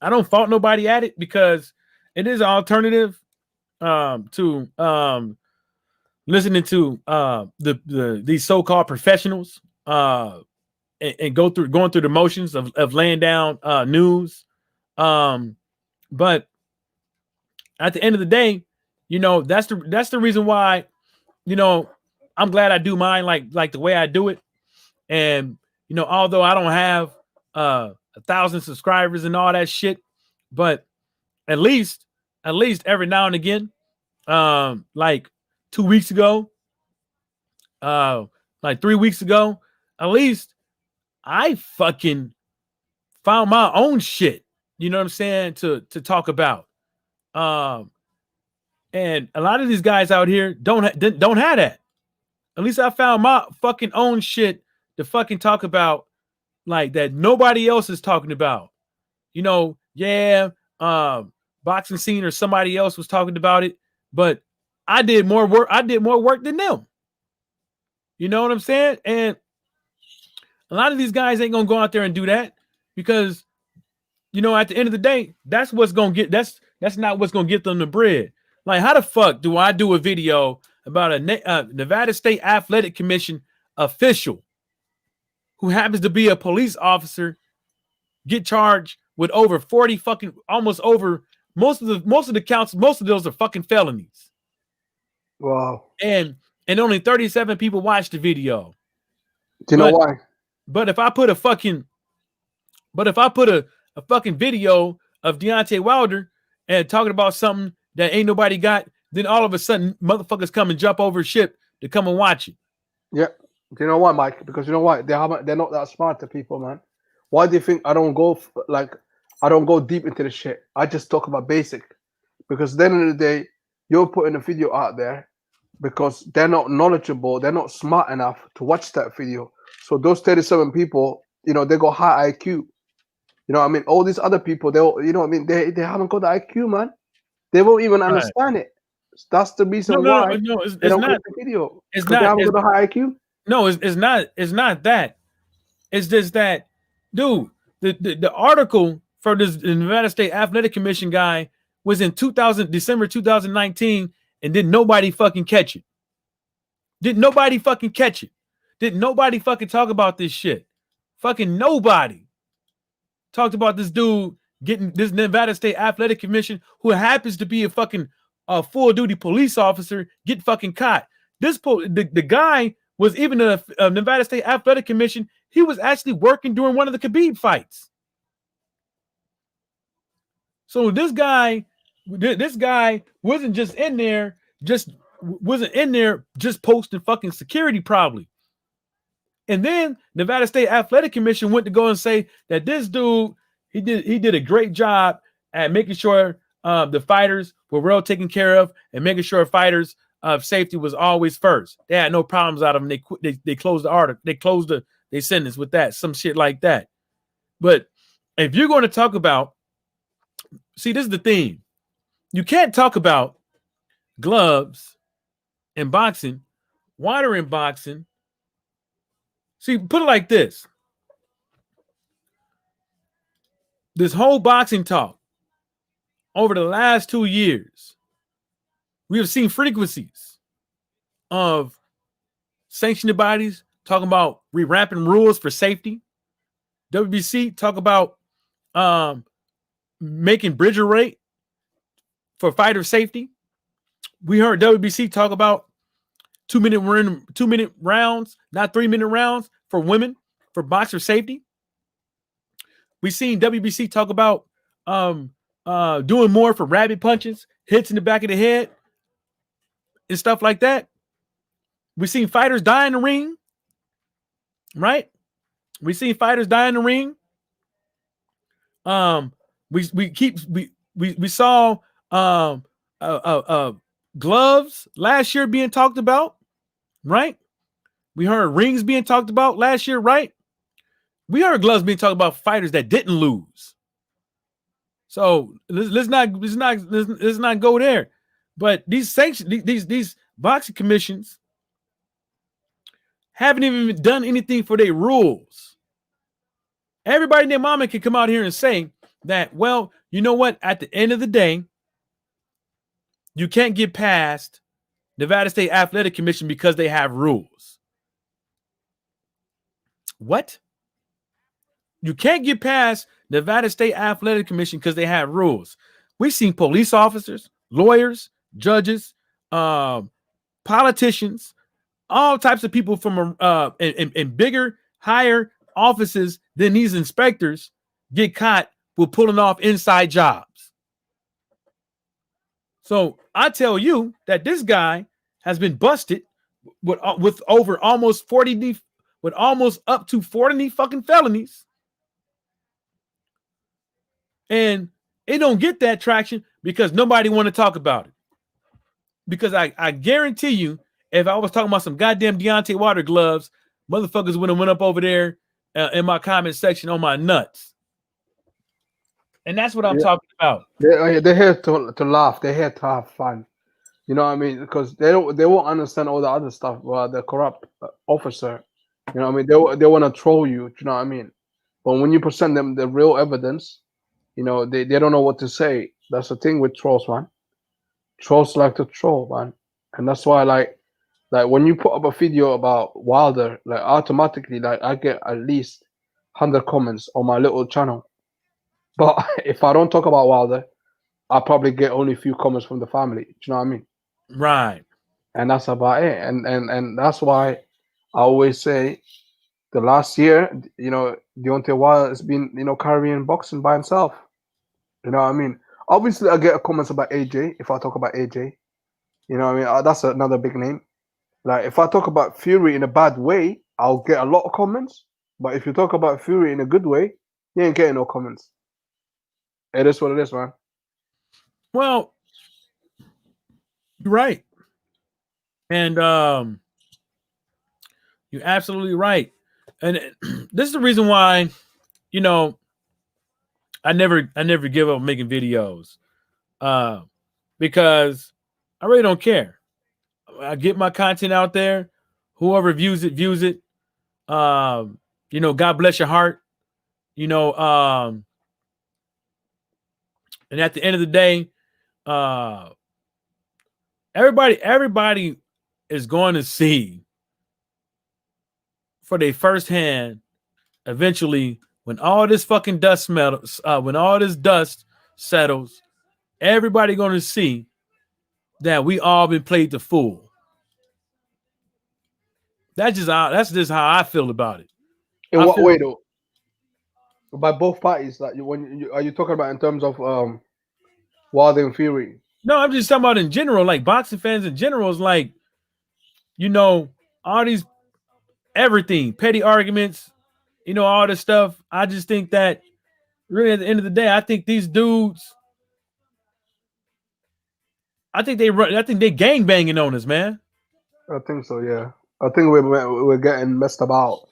I don't fault nobody at it because it is an alternative to listening to these so-called professionals and going through the motions of laying down news. But at the end of the day, that's the reason why, I'm glad I do mine like the way I do it. And although I don't have 1,000 subscribers and all that shit, but at least every now and again, like 2 weeks ago, like 3 weeks ago, at least I fucking found my own shit. You know what I'm saying? To talk about. Um, and a lot of these guys out here don't have that. At least I found my fucking own shit to fucking talk about, like that nobody else is talking about. Yeah, boxing scene or somebody else was talking about it, but I did more work. I did more work than them. You know what I'm saying? And a lot of these guys ain't gonna go out there and do that because at the end of the day, that's what's gonna get. That's not what's gonna get them the bread. Like, how the fuck do I do a video about a Nevada State Athletic Commission official who happens to be a police officer get charged with over 40 fucking almost over most of the counts, most of those are fucking felonies. Wow. And only 37 people watched the video. Do you know why? But if I put a fucking video of Deontay Wilder and talking about something that ain't nobody got, then all of a sudden motherfuckers come and jump over ship to come and watch it. Yeah. Do you know why, Mike? Because you know why? They're not that smart to people, man. Why do you think I don't go deep into the shit? I just talk about basic. Because at the end of the day, you're putting a video out there because they're not knowledgeable, they're not smart enough to watch that video. So those 37 people, they got high IQ. I mean, all these other people, they haven't got the IQ, man. They won't even Right. understand it. That's the No, reason no, why no, no. they It's don't not. click the video It's because they not. haven't got the high IQ. No, it's not. It's not that. It's just that, dude. The article for this Nevada State Athletic Commission guy was in December 2019, and did nobody fucking catch it? Did nobody fucking catch it? Did nobody fucking talk about this shit? Fucking nobody talked about this dude getting this Nevada State Athletic Commission, who happens to be a fucking full duty police officer, get fucking caught. The guy was even a Nevada State Athletic Commission. He was actually working during one of the Khabib fights. So this guy wasn't just in there, just posting fucking security, probably. And then Nevada State Athletic Commission went to go and say that this dude, he did a great job at making sure the fighters were well taken care of, and making sure fighters' safety was always first. They had no problems out of them. They closed the article. They closed they sentence with that, some shit like that. But if you're going to talk about, see, this is the thing. You can't talk about gloves in boxing, water in boxing. See, put it like this. This whole boxing talk over the last 2 years, we have seen frequencies of sanctioned bodies talking about revamping rules for safety. WBC talk about making bridger rate for fighter safety. We heard WBC talk about 2-minute rounds, not 3-minute rounds for women for boxer safety. We seen WBC talk about doing more for rabbit punches, hits in the back of the head, and stuff like that. We've seen fighters die in the ring, right? We seen fighters die in the ring. We saw gloves last year being talked about, right? We heard rings being talked about last year, right? We heard gloves being talked about fighters that didn't lose. So let's not go there. But these sanctions, these boxing commissions haven't even done anything for their rules. Everybody and their mama can come out here and say that, well, you know what? At the end of the day, you can't get past Nevada State Athletic Commission because they have rules. What? You can't get past Nevada State Athletic Commission because they have rules. We've seen police officers, lawyers, judges, politicians, all types of people from in bigger, higher offices than these inspectors get caught with pulling off inside jobs. So I tell you that this guy has been busted with over almost 40, with almost up to 40 fucking felonies. And it don't get that traction because nobody want to talk about it. Because I guarantee you, if I was talking about some goddamn Deontay Wilder gloves, motherfuckers would have went up over there in my comment section on my nuts. And that's what I'm talking about. They're here to laugh. They're here to have fun. You know what I mean? Because they won't understand all the other stuff about the corrupt officer. You know what I mean? They want to troll you. You know what I mean? But when you present them the real evidence, they don't know what to say. That's the thing with trolls, man. Trolls like to troll, man, and that's why like when you put up a video about Wilder, like automatically like I get at least 100 comments on my little channel. But if I don't talk about Wilder, I probably get only a few comments from the family. Do you know what I mean? Right. And that's about it. And that's why I always say the last year, Deontay Wilder has been, carrying boxing by himself. You know what I mean? Obviously, I get comments about AJ if I talk about AJ. You know what I mean? That's another big name. Like, if I talk about Fury in a bad way, I'll get a lot of comments. But if you talk about Fury in a good way, you ain't getting no comments. It is what it is, man. Well, you're right. And you're absolutely right. And this is the reason why, you know, I never give up making videos. Uh, because I really don't care. I get my content out there. Whoever views it, views it. Um, God bless your heart. You know, and at the end of the day, uh, everybody is going to see for their first hand eventually when all this fucking dust settles, when all this dust settles, everybody going to see that we all been played the fool. That's just how I feel about it. In I what feel way though? By both parties. Like are you talking about in terms of Wilder and Fury? no, I'm just talking about in general, like boxing fans in general is like, you know, all these everything, petty arguments, all this stuff. I just think that really at the end of the day, I think these dudes, I think they gang banging on us, man. I think so. Yeah, I think we're getting messed about.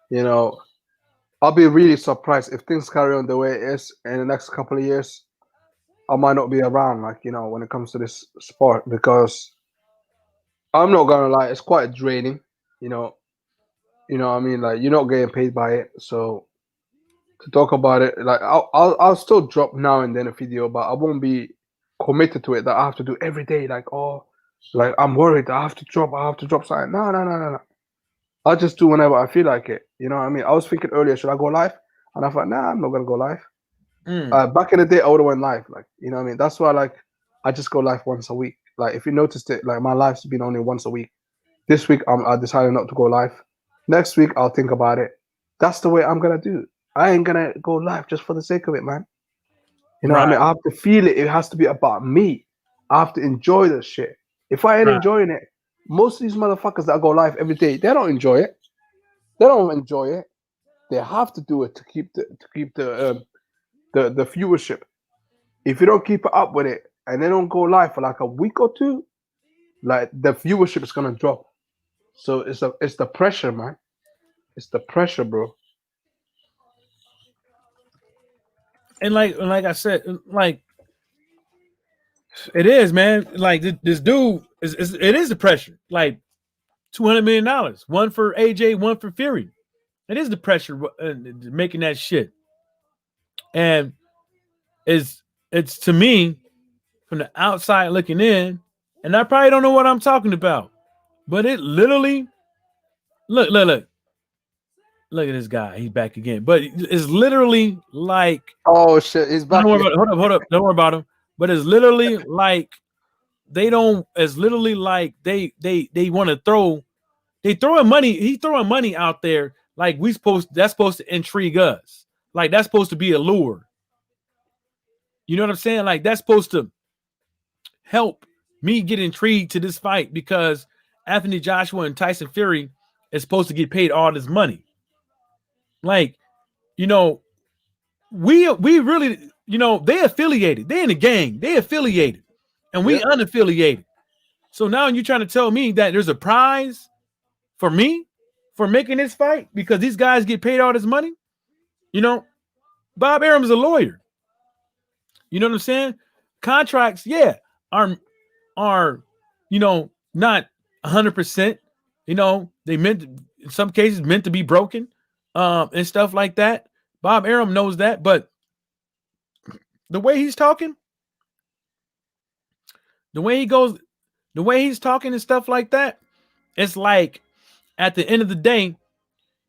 You know, I'll be really surprised if things carry on the way it is in the next couple of years. I might not be around, like when it comes to this sport, because I'm not gonna lie, it's quite draining. You know, what I mean, like you're not getting paid by it, so to talk about it, like I'll still drop now and then a video, but I won't be committed to it that I have to do every day. Like like I'm worried I have to drop something. No, no, no, no, no. I'll just do whenever I feel like it. You know what I mean? I was thinking earlier, should I go live? And I thought, nah, I'm not gonna go live. Mm, Back in the day, I would have went live. Like, you know what I mean? That's why like I just go live once a week. Like if you noticed it, like my live's been only once a week. This week I decided not to go live. Next week I'll think about it. That's the way I'm gonna do. I ain't gonna go live just for the sake of it, man. You know what I mean? right, I have to feel it. It has to be about me. I have to enjoy this shit. If I ain't right, enjoying it, most of these motherfuckers that go live every day, they don't enjoy it. They don't enjoy it. They have to do it to keep the viewership. If you don't keep it up with it and they don't go live for like a week or two, like the viewership is gonna drop. So it's the pressure, man. It's the pressure, bro. and like I said, like it is, man. Like this dude it is the pressure. Like $200 million, one for AJ, one for Fury. It is the pressure making that shit, and is it's to me from the outside looking in, and I probably don't know what I'm talking about, but it literally look at this guy. He's back again, but it's literally like Oh shit, he's don't back. worry Yeah, about it. Hold up, don't worry about him. But it's literally like they don't. It's literally like they want to throw. They throwing money. He throwing money out there like we supposed. That's supposed to intrigue us. Like that's supposed to be a lure. You know what I'm saying? Like that's supposed to help me get intrigued to this fight because Anthony Joshua and Tyson Fury is supposed to get paid all this money. Like, you know, we really, they affiliated. They in the gang. They affiliated. And we yeah, unaffiliated. So now you're trying to tell me that there's a prize for me for making this fight because these guys get paid all this money? You know, Bob Arum is a lawyer. You know what I'm saying? Contracts, yeah, are not 100%. They meant in some cases meant to be broken, and stuff like that. Bob Arum knows that, but the way he's talking, the way he goes, the way he's talking and stuff like that, it's like at the end of the day,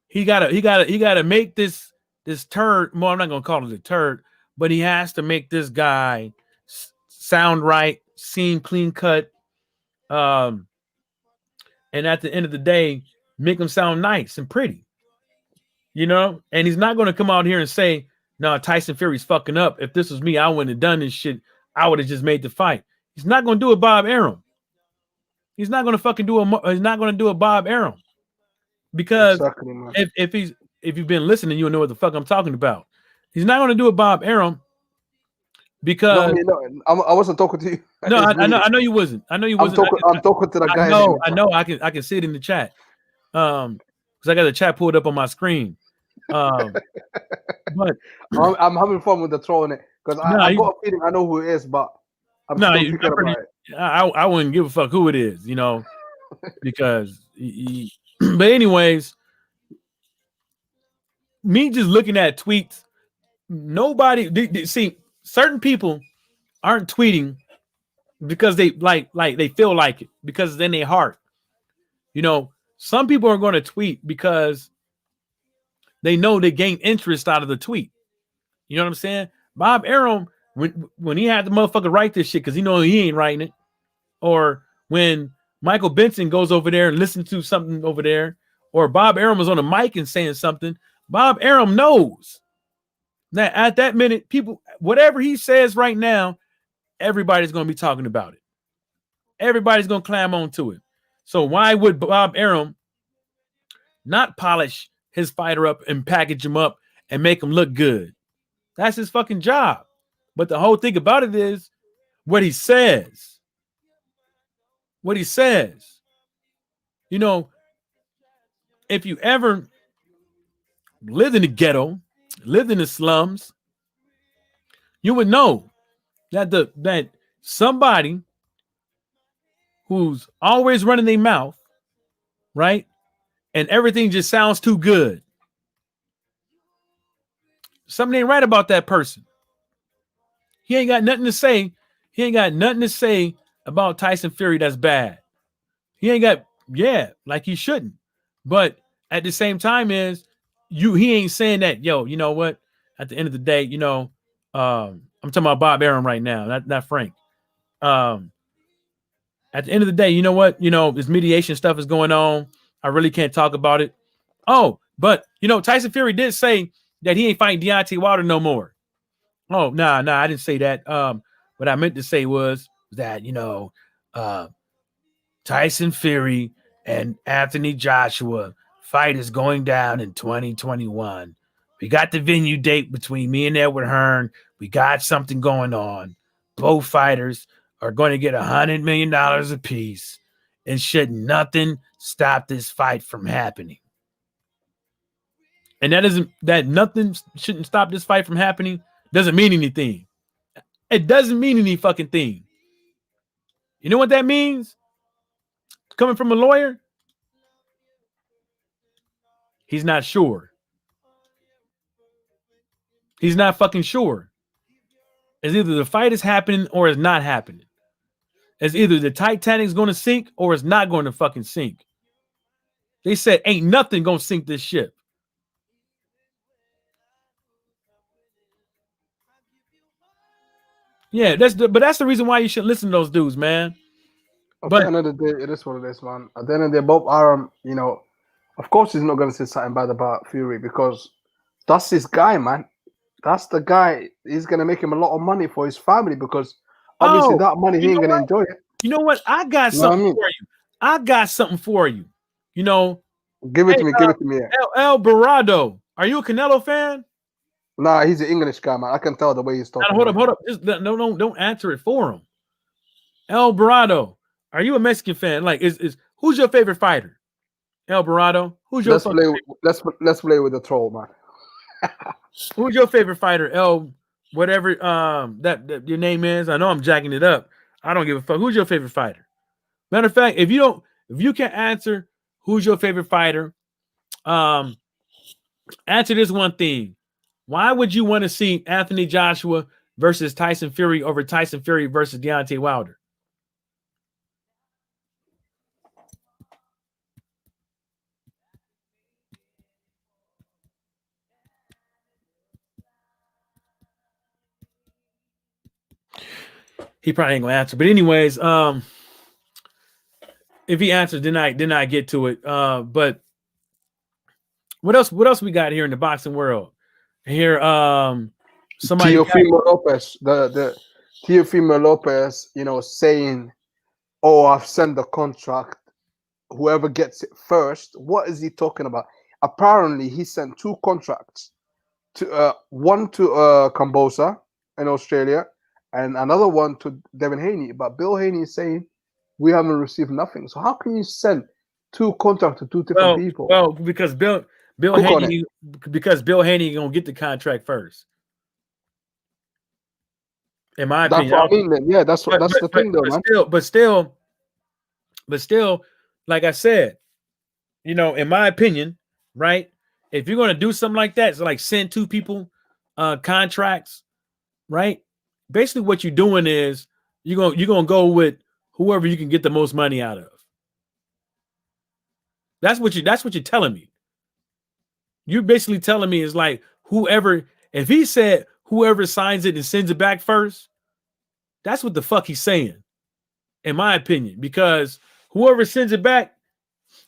he gotta make this turd. Well, I'm not gonna call it a turd, but he has to make this guy sound right, seem clean cut, um, and at the end of the day, make him sound nice and pretty. And he's not gonna come out here and say, "No, Tyson Fury's fucking up. If this was me, I wouldn't have done this shit. I would have just made the fight." He's not gonna do a Bob Arum. He's not gonna fucking do a. He's not gonna do a Bob Arum because exactly, man. if you've been listening, you'll know what the fuck I'm talking about. He's not gonna do a Bob Arum No, I because mean, no, I wasn't talking to you. no, It's I know, me. I know you wasn't. I know you I'm wasn't. talking. I'm talking to the I guys in know, the I chat. know. I can see it in the chat. Because I got the chat pulled up on my screen. Um, but I'm having fun with the trolling it because no, I got a feeling I know who it is, but I'm no, still I'm thinking pretty. about it. I wouldn't give a fuck who it is, because. But anyways, me just looking at tweets, nobody see certain people aren't tweeting because they like they feel like it because it's in their heart. Some people are going to tweet because they know they gain interest out of the tweet. You know what I'm saying? Bob Arum, when he had the motherfucker write this shit because he ain't writing it, or when Michael Benson goes over there and listens to something over there, or Bob Arum was on a mic and saying something, Bob Arum knows that at that minute, people, whatever he says right now, everybody's going to be talking about it. Everybody's going to climb onto it. So why would Bob Arum not polish his fighter up and package him up and make him look good? That's his fucking job. But the whole thing about it is what he says. What he says. If you ever lived in the ghetto, lived in the slums, you would know that somebody who's always running their mouth, right? And everything just sounds too good. Something ain't right about that person. He ain't got nothing to say. He ain't got nothing to say about Tyson Fury that's bad. He ain't got, yeah, like he shouldn't. But at the same time he ain't saying that, yo, you know what? At the end of the day, I'm talking about Bob Arum right now, not Frank. At the end of the day, you know what? This mediation stuff is going on. I really can't talk about it. Oh, but Tyson Fury did say that he ain't fighting Deontay Wilder no more. Oh, nah, I didn't say that. What I meant to say was that, Tyson Fury and Anthony Joshua fight is going down in 2021. We got the venue date between me and Edward Hearn. We got something going on. Both fighters are going to get $100 million apiece, and should nothing stop this fight from happening. And that nothing shouldn't stop this fight from happening doesn't mean anything. It doesn't mean any fucking thing. You know what that means? Coming from a lawyer, he's not sure. He's not fucking sure. It's either the fight is happening or it's not happening. It's either the Titanic's going to sink or it's not going to fucking sink. They said ain't nothing going to sink this ship. Yeah, that's the reason why you should listen to those dudes, man. At But the end of the day, it is what it is, man. At the end of the day, Bob Arum, of course he's not going to say something bad about Fury because that's his guy, man. That's the guy. He's going to make him a lot of money for his family because obviously that money he you ain't know going to what? enjoy it. You know what? I got You know what I something mean? for you. I got something for you. Give it Hey, to me. Give it to me. Yeah. El Barado, are you a Canelo fan? Nah, he's an English guy, man. I can tell the way he's talking. Hold up. Just don't answer it for him. El Barado, are you a Mexican fan? Like, is who's your favorite fighter? El Barado, who's your Let's play with the troll, man. who's your favorite fighter? El whatever that your name is. I know I'm jacking it up. I don't give a fuck. Who's your favorite fighter? Matter of fact, if you can't answer who's your favorite fighter, answer this one thing. Why would you want to see Anthony Joshua versus Tyson Fury over Tyson Fury versus Deontay Wilder? He probably ain't gonna answer. But anyways, if he answers, then I get to it. But what else we got here in the boxing world? Here, somebody Teofimo Lopez, the Teofimo Lopez, saying, "Oh, I've sent the contract. Whoever gets it first." What is he talking about? Apparently, he sent two contracts to one to Cambosa in Australia and another one to Devin Haney. But Bill Haney is saying we haven't received nothing. So how can you send two contracts to two different people? Well, because Bill Cook on it. Haney gonna get the contract first, in my That's opinion. what I mean. Then yeah, that's the thing, though, man. But still, like I said, in my opinion, right? If you're gonna do something like that, so like send two people contracts, right? Basically, what you're doing is you're gonna go with whoever you can get the most money out of. That's what you're telling me. You're basically telling me is like whoever, if he said whoever signs it and sends it back first, that's what the fuck he's saying, in my opinion. Because whoever sends it back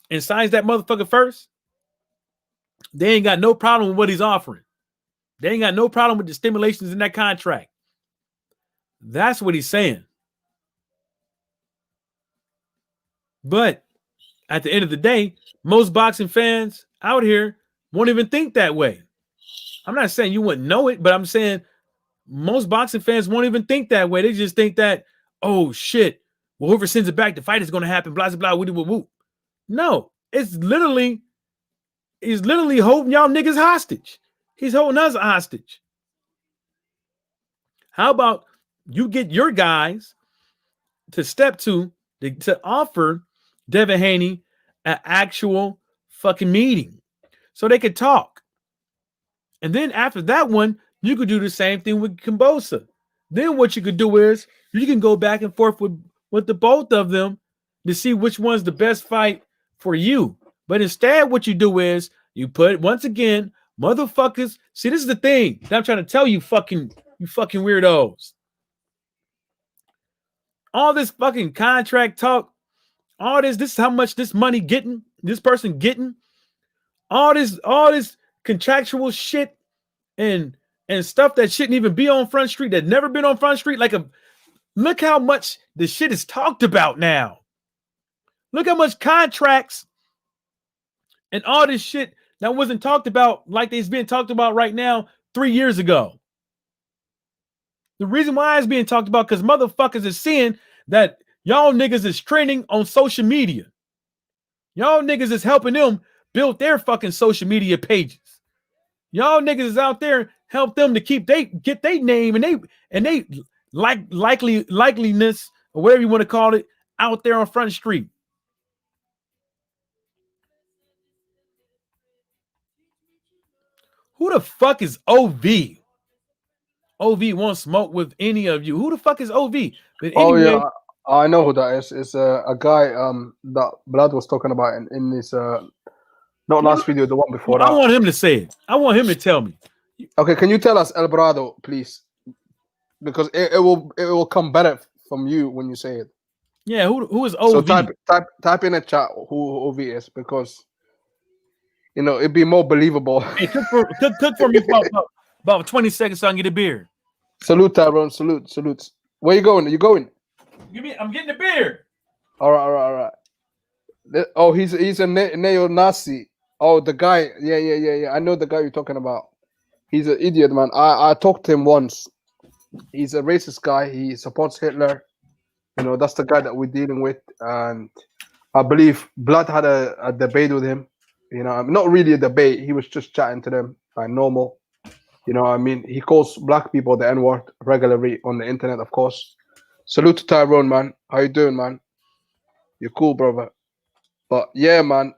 and signs that motherfucker first, they ain't got no problem with what he's offering. They ain't got no problem with the stimulations in that contract. That's what he's saying. But at the end of the day, most boxing fans out here won't even think that way. I'm not saying you wouldn't know it, but I'm saying most boxing fans won't even think that way. They just think that, oh shit, well, whoever sends it back, the fight is going to happen, blah, blah, blah, woo, woo. No, he's literally holding y'all niggas hostage. He's holding us hostage. How about you get your guys to step to offer Devin Haney an actual fucking meeting so they could talk. And then after that one, you could do the same thing with Kambosa. Then what you could do is you can go back and forth with the both of them to see which one's the best fight for you. But instead, what you do is you put, once again, motherfuckers. See, this is the thing that I'm trying to tell you fucking weirdos. All this fucking contract talk, all this is how much this money getting, this person getting, all this contractual shit and stuff that shouldn't even be on Front Street, that never been on Front Street. Look how much the shit is talked about now. Look how much contracts and all this shit that wasn't talked about like it's being talked about right now 3 years ago. The reason why it's being talked about because motherfuckers is seeing that y'all niggas is trending on social media. Y'all niggas is helping them build their fucking social media pages. Y'all niggas is out there help them to get their name and they likeliness or whatever you want to call it out there on Front Street. Who the fuck is OV? OV won't smoke with any of you. Who the fuck is OV? But Oh anyway, yeah, I know who that is. It's a guy that Blood was talking about in this not last video, the one before I that. want him to say it. I want him to tell me. Okay, can you tell us El Brado, please? Because it will come better from you when you say it. Yeah, who is OV? So type in a chat who OV is, because it'd be more believable. Hey, cook for me for about 20 seconds so I can get a beer. Salute, Tyrone. Salute. Where you going? I'm getting a beer. All right. Oh, he's a neo-Nazi. Oh, the guy. Yeah. I know the guy you're talking about. He's an idiot, man. I talked to him once. He's a racist guy. He supports Hitler. That's the guy that we're dealing with. And I believe Blood had a debate with him. Not really a debate. He was just chatting to them like normal. He calls black people the N-word regularly on the internet, of course. Salute to Tyrone, man. How you doing, man? You're cool, brother. But yeah, man.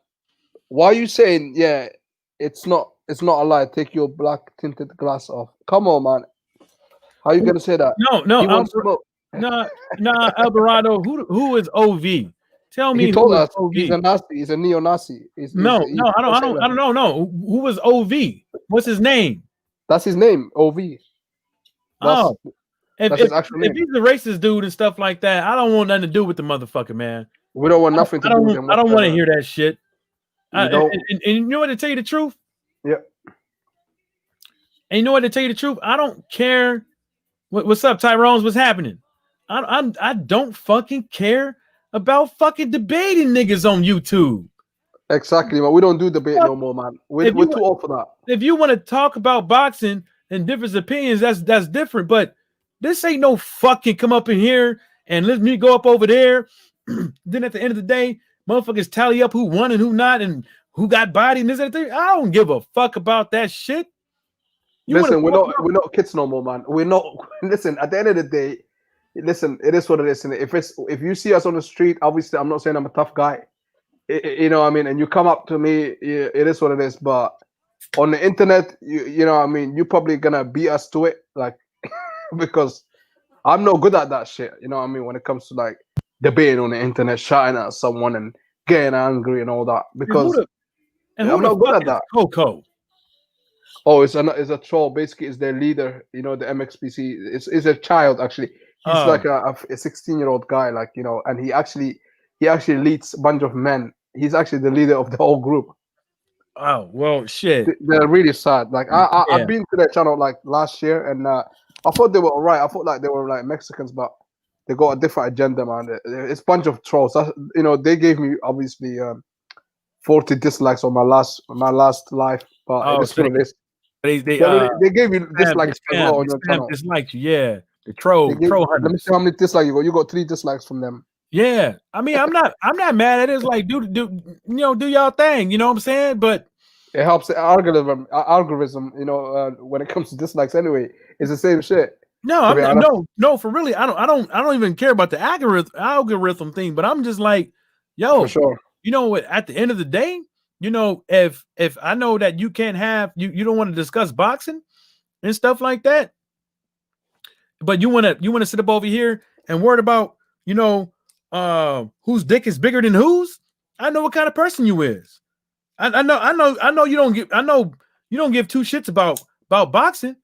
Why are you saying, yeah, it's not a lie, take your black tinted glass off? Come on, man. How are you gonna say that? No, He won't smoke. no, Alvarado. Who is OV? Tell me He told who is us OV. he's a Nazi. He's a neo-Nazi. No, I don't know. Who is OV? What's his name? That's his name, OV. That's his actual name. If he's a racist dude and stuff like that, I don't want nothing to do with the motherfucker, man. We don't want nothing to do with him. I don't want to hear that shit. And you know what, to tell you the truth? Yeah. And you know what, to tell you the truth? I don't care. What's up, Tyrone's? What's happening? I don't fucking care about fucking debating niggas on YouTube. Exactly, man. We don't do debate no more, man. We're too old for that. If you want to talk about boxing and different opinions, that's different. But This ain't no fucking come up in here and let me go up over there. Then at the end of the day, motherfuckers tally up who won and who not and who got body and this and that. I don't give a fuck about that shit. You want to Listen, we're not kids no more, man. We're not. Listen, at the end of the day, listen, it is what it is. And if you see us on the street, obviously, I'm not saying I'm a tough guy. You know what I mean? And you come up to me, it is what it is. But on the internet, you know what I mean? You're probably gonna beat us to it, like because I'm no good at that shit. You know what I mean? When it comes to like debating on the internet, shouting at someone and getting angry and all that, because and I'm who the not good fuck at is that. Coco? Oh, it's a troll. Basically, it's their leader. You know, the MXPC. It's a child actually. He's like a 16-year-old guy, like and he actually leads a bunch of men. He's actually the leader of the whole group. Oh well, shit. They're really sad. Like Yeah. I've been to their channel like last year, and I thought they were alright. I thought like they were like Mexicans, but they got a different agenda, man. It's a bunch of trolls. They gave me obviously 40 dislikes on my last live, but it Oh, is so what it is. they They gave you they dislikes as well on your spam channel. dislikes you. Yeah, the They troll gave. troll Let me hunters. see how many dislikes you got. You got 3 dislikes from them. Yeah, I mean, I'm not mad at it. It's like do y'all thing. You know what I'm saying? But It helps the algorithm. When it comes to dislikes, anyway, it's the same shit. no, To I'm be not, honest, no, for really, I don't even care about the algorithm thing. But I'm just like, for yo, sure. you know what? At the end of the day, if I know that you can't have you don't want to discuss boxing and stuff like that, but you want to sit up over here and worry about whose dick is bigger than whose. I know what kind of person you is. I know you don't give two shits about boxing.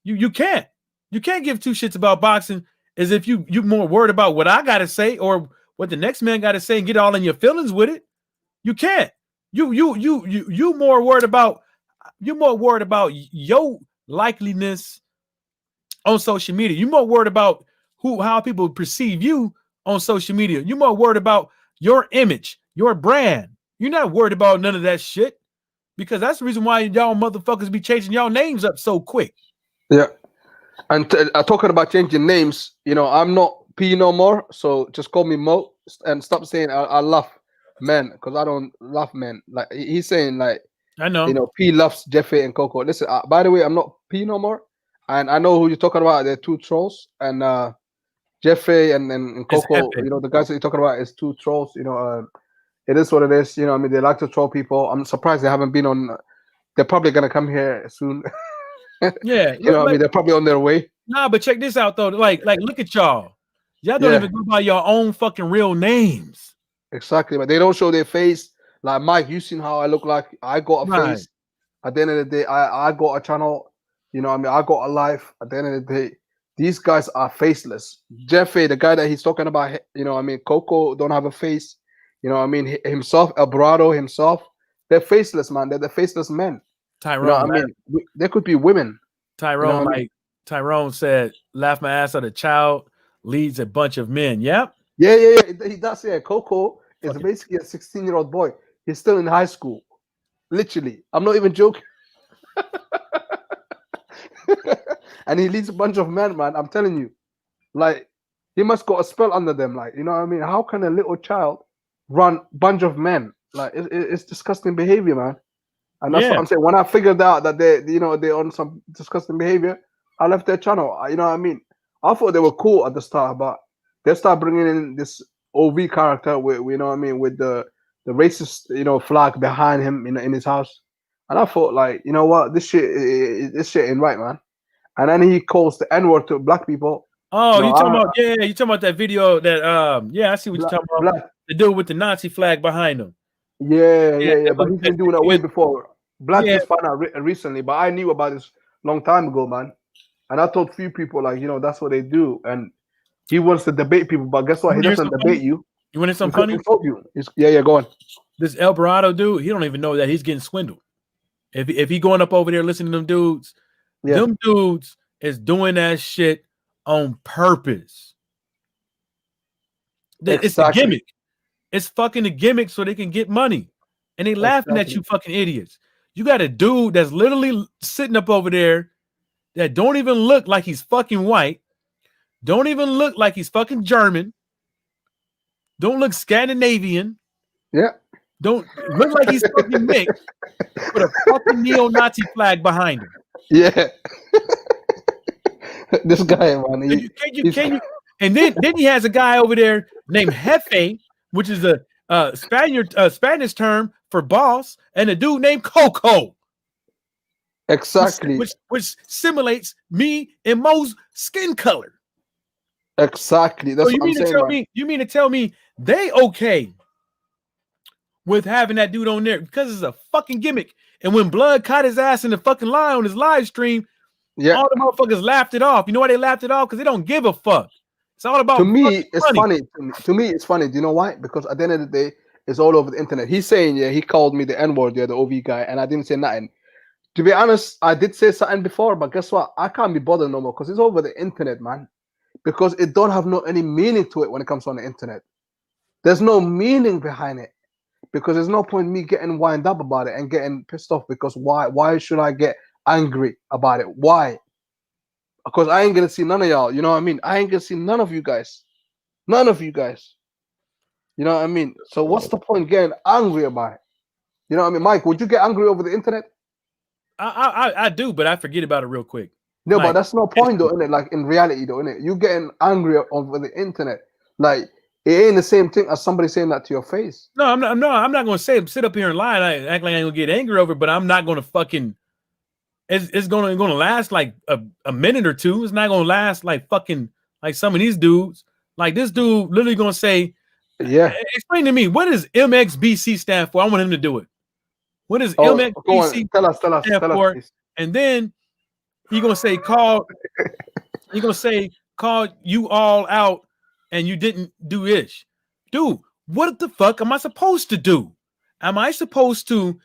You can't give two shits about boxing as if you more worried about what I gotta say or what the next man gotta say and get all in your feelings with it. You can't. You more worried about your likeliness on social media. You're more worried about how people perceive you on social media. You're more worried about your image, your brand. You're not worried about none of that shit because that's the reason why y'all motherfuckers be changing y'all names up so quick. Yeah. And talking about changing names, I'm not P no more. So just call me Mo and stop saying I love men, because I don't love men. Like he's saying, like I know. P loves Jeffy and Coco. Listen, by the way, I'm not P no more, and I know who you're talking about. They're two trolls, and Jeffy and It's Coco. epic. The guys that you're talking about is two trolls. It is what it is. I mean, they like to troll people. I'm surprised they haven't been on. They're probably gonna come here soon. Yeah. I mean, they're probably on their way. Nah, but check this out though. Like look at y'all. Y'all don't Yeah, even go by your own fucking real names. exactly. But they don't show their face. Like Mike, you seen how I look like? I got a Right. face. At the end of the day, I got a channel. I mean, I got a life. At the end of the day, these guys are faceless. Jeffy, the guy that he's talking about, I mean, Coco don't have a face. I mean, himself, Alvarado himself, they're faceless, man. They're the faceless men. I Tyrone, mean, they could be women. Tyrone, What I mean? like Tyrone said, laugh my ass at a child leads a bunch of men. Yep. Yeah, yeah, yeah. He does. Yeah, Coco is Fucking basically a 16-year-old boy. He's still in high school. Literally, I'm not even joking. And he leads a bunch of men, man. I'm telling you, like he must got a spell under them. Like, what I mean? How can a little child run bunch of men? Like, it's disgusting behavior, man. And that's what yeah. I'm saying. When I figured out that they're on some disgusting behavior, I left their channel. You know what I mean? I thought they were cool at the start, but they start bringing in this OV character with, what I mean, with the racist, flag behind him in his house. And I thought, like, you know what, this shit ain't right, man. And then he calls the N word to black people. Oh, You know, you talking I, about you talking about that video that yeah, I see what you're black, talking about. black, The dude with the Nazi flag behind him. yeah, Yeah, yeah, yeah. But he's been doing that way before. Black yeah, just found out recently, but I knew about this long time ago, man. And I told few people, like, that's what they do. And he wants to debate people, but guess you what? He want to hear doesn't something funny? debate you. You want to hear He something could funny? insult you. Yeah, go on. This Alvarado dude, he don't even know that he's getting swindled. If he going up over there listening to Yeah, them dudes is doing that shit on purpose. It's the exactly. gimmick. It's fucking a gimmick so they can get money. And they laughing at Exactly. you fucking idiots. You got a dude that's literally sitting up over there that don't even look like he's fucking white. Don't even look like he's fucking German. Don't look Scandinavian. Yeah. Don't look like he's fucking mixed with a fucking neo-Nazi flag behind him. Yeah. This guy, man. Can you? And then he has a guy over there named Jefe, which is a Spanish term for boss, and a dude named Coco. Exactly. Which simulates me and Mo's skin color. Exactly. That's so what I'm saying, man. You mean to tell me they okay with having that dude on there because it's a fucking gimmick? And when Blood caught his ass in the fucking lie on his live stream, all the motherfuckers laughed it off. You know why they laughed it off? Because they don't give a fuck. It's all about to me, it's money. funny. To me, it's funny. Do you know why? Because at the end of the day, it's all over the internet. He's saying, yeah, he called me the N-word, the OV guy, and I didn't say nothing. To be honest, I did say something before, but guess what? I can't be bothered no more because it's over the internet, man. Because it don't have any meaning to it when it comes on the internet. There's no meaning behind it. Because there's no point in me getting wound up about it and getting pissed off because why should I get angry about it? Why? Because I ain't gonna see none of y'all. You know what I mean? I ain't gonna see none of you guys. None of you guys. You know what I mean? So what's the point getting angry about it? You know what I mean? Mike, would you get angry over the internet? I do, but I forget about it real quick. No, like, but that's no point though, innit? Like in reality though, innit? You getting angry over the internet. Like it ain't the same thing as somebody saying that to your face. No, I'm not gonna sit up here and lie and act like I ain't gonna get angry over it, but I'm not gonna fucking it's gonna last like a minute or two. It's not gonna last like fucking like some of these dudes. Like this dude literally gonna say, yeah. Explain to me, what does MXBC stand for? I want him to do it. What does MXBC tell us, stand for? Please. And then he gonna say call you all out and you didn't do ish. Dude, what the fuck am I supposed to do? Am I supposed to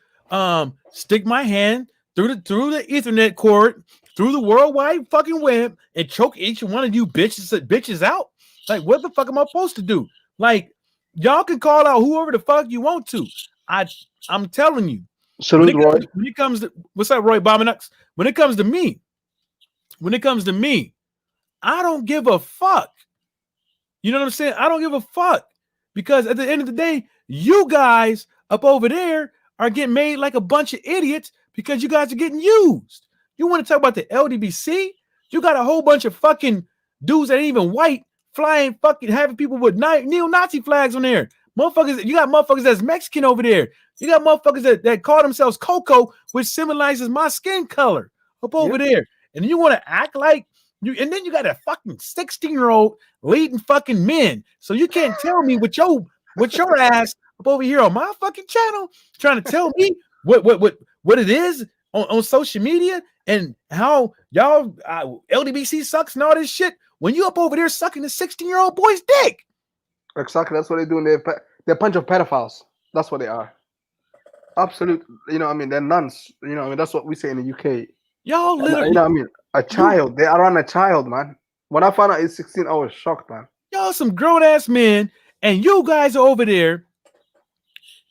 stick my hand through the Ethernet cord, through the worldwide fucking web, and choke each one of you bitches out? Like, what the fuck am I supposed to do? Like, y'all can call out whoever the fuck you want to. I'm telling you. Salute, Roy. When it comes to what's up, Roy Bominux? When it comes to me, I don't give a fuck. You know what I'm saying? I don't give a fuck. Because at the end of the day, you guys up over there are getting made like a bunch of idiots because you guys are getting used. You want to talk about the LDBC? You got a whole bunch of fucking dudes that ain't even white flying fucking having people with neo-Nazi flags on there. Motherfuckers, you got motherfuckers that's Mexican over there. You got motherfuckers that call themselves Coco, which symbolizes my skin color up over there. And you want to act like you, and then you got a fucking 16-year-old leading fucking men. So you can't tell me with your ass up over here on my fucking channel trying to tell me what it is on social media and how y'all LDBC sucks and all this shit when you up over there sucking the 16-year-old boy's dick. Exactly, that's what they're doing. They're a bunch of pedophiles. That's what they are. Absolute, you know what I mean? They're nuns. You know what I mean? That's what we say in the UK. Y'all literally, you know what I mean? A child. They are on a child, man. When I found out he's 16, I was shocked, man. Y'all some grown-ass men, and you guys are over there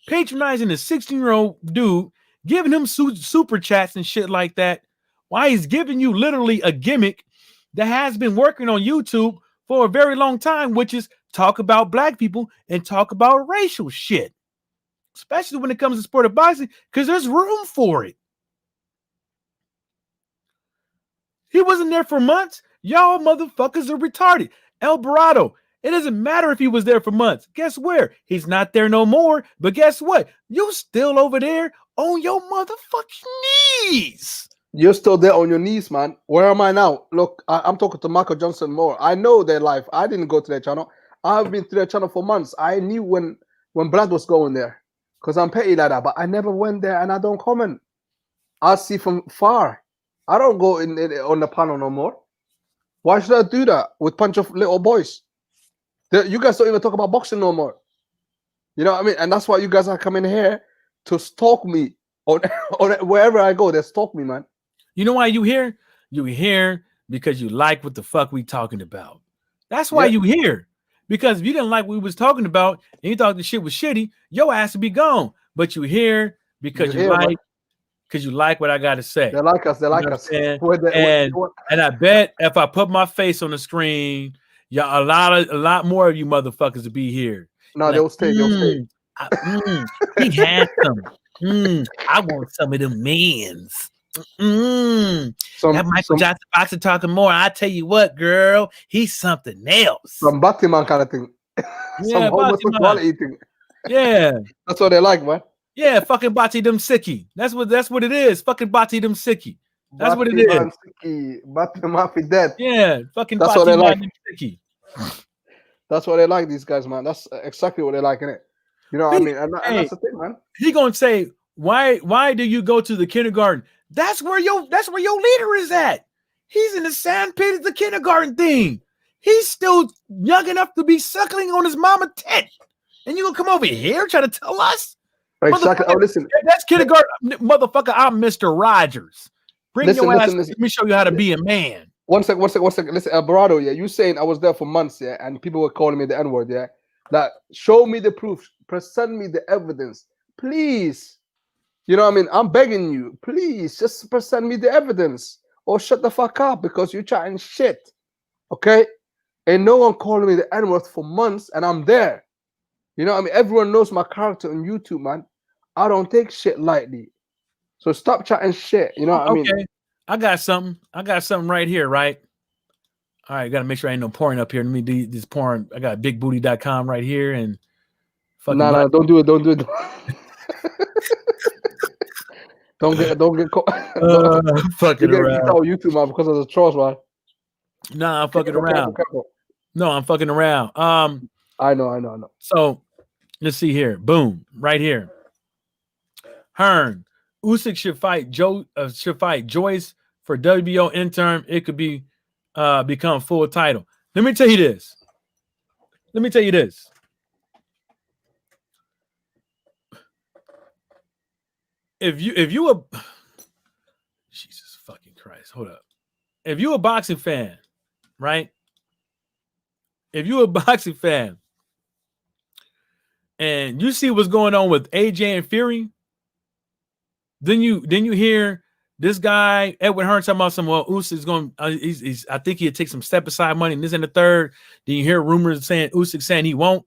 patronizing a 16-year-old dude, giving him super chats and shit like that, while he's giving you literally a gimmick that has been working on YouTube for a very long time, which is talk about black people and talk about racial shit, especially when it comes to sport of boxing, because there's room for it. He wasn't there for months. Y'all motherfuckers are retarded. El Dorado, it doesn't matter if he was there for months. Guess where? He's not there no more. But guess what? You still over there on your motherfucking knees. You're still there on your knees, man. Where am I now? Look, I'm talking to Michael Johnson more. I know their life. I didn't go to their channel. I've been to their channel for months. I knew when Brad was going there because I'm petty like that. But I never went there and I don't comment. I see from far. I don't go in on the panel no more. Why should I do that with a bunch of little boys? You guys don't even talk about boxing no more. You know what I mean? And that's why you guys are coming here to stalk me on wherever I go. They stalk me, man. You know why you here? You here because you like what the fuck we talking about. That's why you here. Because if you didn't like what we was talking about and you thought the shit was shitty, your ass would be gone. But you here because you like because you like what I got to say. They like us. They like us. And I bet if I put my face on the screen, a lot more of you motherfuckers will be here. No, they'll stay. They'll stay. He handsome. I want some of them men's. That Michael Jackson boxer talking more. I tell you what, girl, he's something else. Some Batman kind of thing. Some homosexuality thing. Yeah, that's what they like, man. Yeah, fucking Bati them sicky. That's what it is. Fucking Bati them sicky. That's what it is. Bati dead. Yeah, fucking that's Bati what they like. Sicky. That's what they like, these guys, man. That's exactly what they like, innit? You know what I mean? And that's the thing, man. He gonna say, why do you go to the kindergarten? That's where your leader is at. He's in the sandpit of the kindergarten thing. He's still young enough to be suckling on his mama tit. And you gonna come over here trying to tell us? Exactly. Oh, listen. That's kindergarten, motherfucker. I'm Mr. Rogers. Bring your ass. Let me show you how to be a man. One second. Listen, Alvarado, yeah, you saying I was there for months, yeah, and people were calling me the N-word, yeah. Like, show me the proof. Present me the evidence, please. You know what I mean? I'm begging you, please, just present me the evidence, or shut the fuck up because you're chatting shit. Okay? Ain't no one calling me the N-word for months, and I'm there. You know what I mean? Everyone knows my character on YouTube, man. I don't take shit lightly. So stop chatting shit. You know what I mean? Okay. I got something right here, right? All right, gotta make sure I ain't no porn up here. Let me do this porn. I got bigbooty.com right here and no, don't do it. Don't do it. don't get caught. Fucking around. YouTube, man, because of the trolls, man. Nah, I'm fucking around. No, I'm fucking around. I know. So let's see here. Boom, right here. Hearn, Usyk should fight Joyce for WBO interim. It could be become full title. Let me tell you this. If you a Jesus fucking Christ, hold up. If you a boxing fan, right? If you a boxing fan and you see what's going on with AJ and Fury, then you hear this guy Edward Hearn talking about some Usyk is going. He's I think he'll take some step aside money and this and the third. Then you hear rumors saying Usyk saying he won't.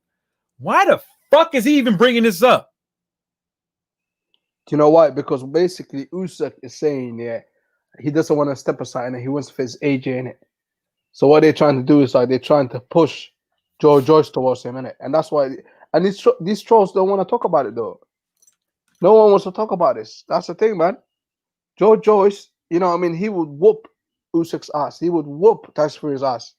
Why the fuck is he even bringing this up? Do you know why? Because basically Usyk is saying he doesn't want to step aside and he wants to face AJ in it. So what they're trying to do is like they're trying to push Joe Joyce towards him in it, and that's why. And these trolls don't want to talk about it though. No one wants to talk about this. That's the thing, man. Joe Joyce, you know what I mean? He would whoop Usyk's ass. He would whoop Tyson Fury's ass.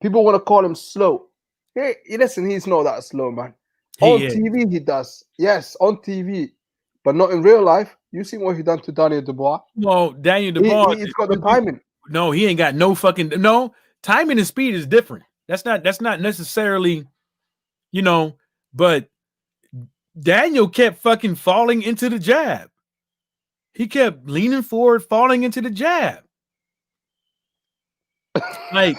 People want to call him slow. Hey, listen, he's not that slow, man. On TV, he does. Yes, on TV. But not in real life. You see what he done to Daniel Dubois? No, Daniel Dubois. He's got the timing. No, he ain't got no fucking... No, timing and speed is different. That's not necessarily, but Daniel kept fucking falling into the jab. He kept leaning forward, falling into the jab. Like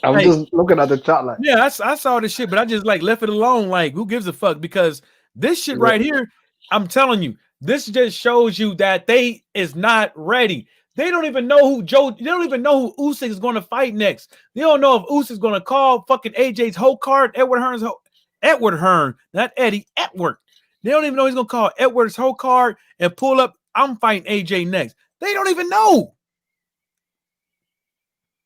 I'm just looking at the chat like. Yeah, I saw this shit, but I just left it alone. Like, who gives a fuck? Because this shit right here, I'm telling you, this just shows you that they is not ready. They don't even know who They don't even know who Usyk is going to fight next. They don't know if Usyk is going to call fucking AJ's whole card, Edward Hearn, not Eddie, Edward. They don't even know he's going to call Edward's whole card and pull up, I'm fighting AJ next. They don't even know.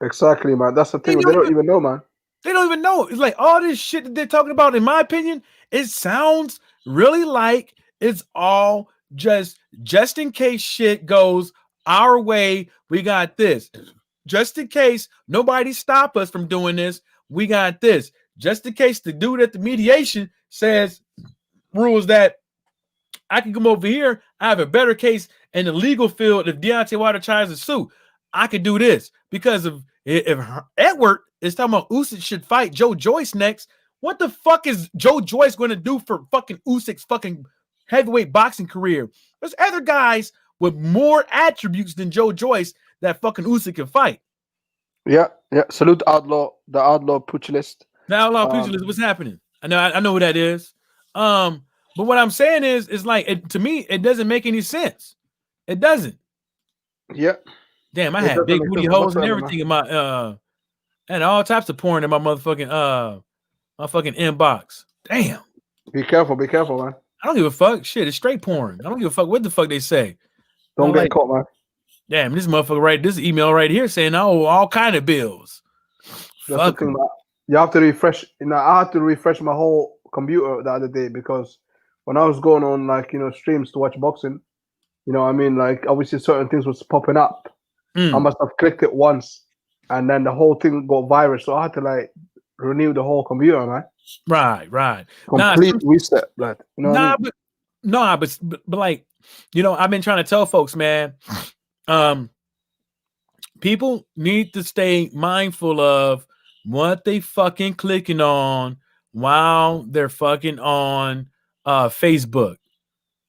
Exactly, man. That's the thing. They don't even know, man. They don't even know. It's like all this shit that they're talking about, in my opinion, it sounds really like it's all just in case shit goes our way. We got this. Just in case nobody stop us from doing this, we got this. Just in case the dude at the mediation says rules that I can come over here, I have a better case in the legal field. If Deontay Wilder tries to sue, I could do this. Because if Edward is talking about Usyk should fight Joe Joyce next, what the fuck is Joe Joyce going to do for fucking Usyk's fucking heavyweight boxing career? There's other guys with more attributes than Joe Joyce that fucking Usyk can fight. Yeah. Salute the outlaw pugilist. The outlaw pugilist, what's happening? I know who that is. But what I'm saying is like, to me, it doesn't make any sense. It doesn't. Yeah, Damn, I it had doesn't big make booty sense holes and whatsoever, man. everything in my and all types of porn in my motherfucking my fucking inbox. Damn. Be careful, man. I don't give a fuck. Shit, it's straight porn. I don't give a fuck what the fuck they say. Don't I'm get like, caught, man. damn, this motherfucker this email right here saying I owe all kind of bills. That's the Fuck thing, 'em. man. You have to refresh. I had to refresh my whole computer the other day because when I was going on like streams to watch boxing, I mean, like obviously certain things was popping up. I Mm, must have clicked it once, and then the whole thing got virus. So I had to like renew the whole computer, man. right. Nah, Complete reset, blood. You know what I nah, mean? but nah, but like, I've been trying to tell folks, man, um, people need to stay mindful of what they fucking clicking on while they're fucking on Facebook.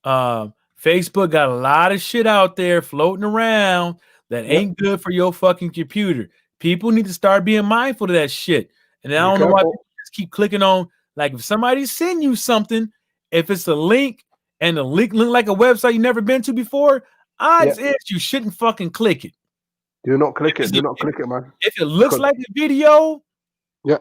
Facebook got a lot of shit out there floating around that Yep. ain't good for your fucking computer. People need to start being mindful of that shit. And I Be don't know why people careful. just keep clicking on, like, if somebody send you something, if it's a link and the link look like a website you never been to before, Yeah. odds is you shouldn't fucking click it. Do not If, click it. it's Do a, not click it, man. if it looks Because like a video, yeah,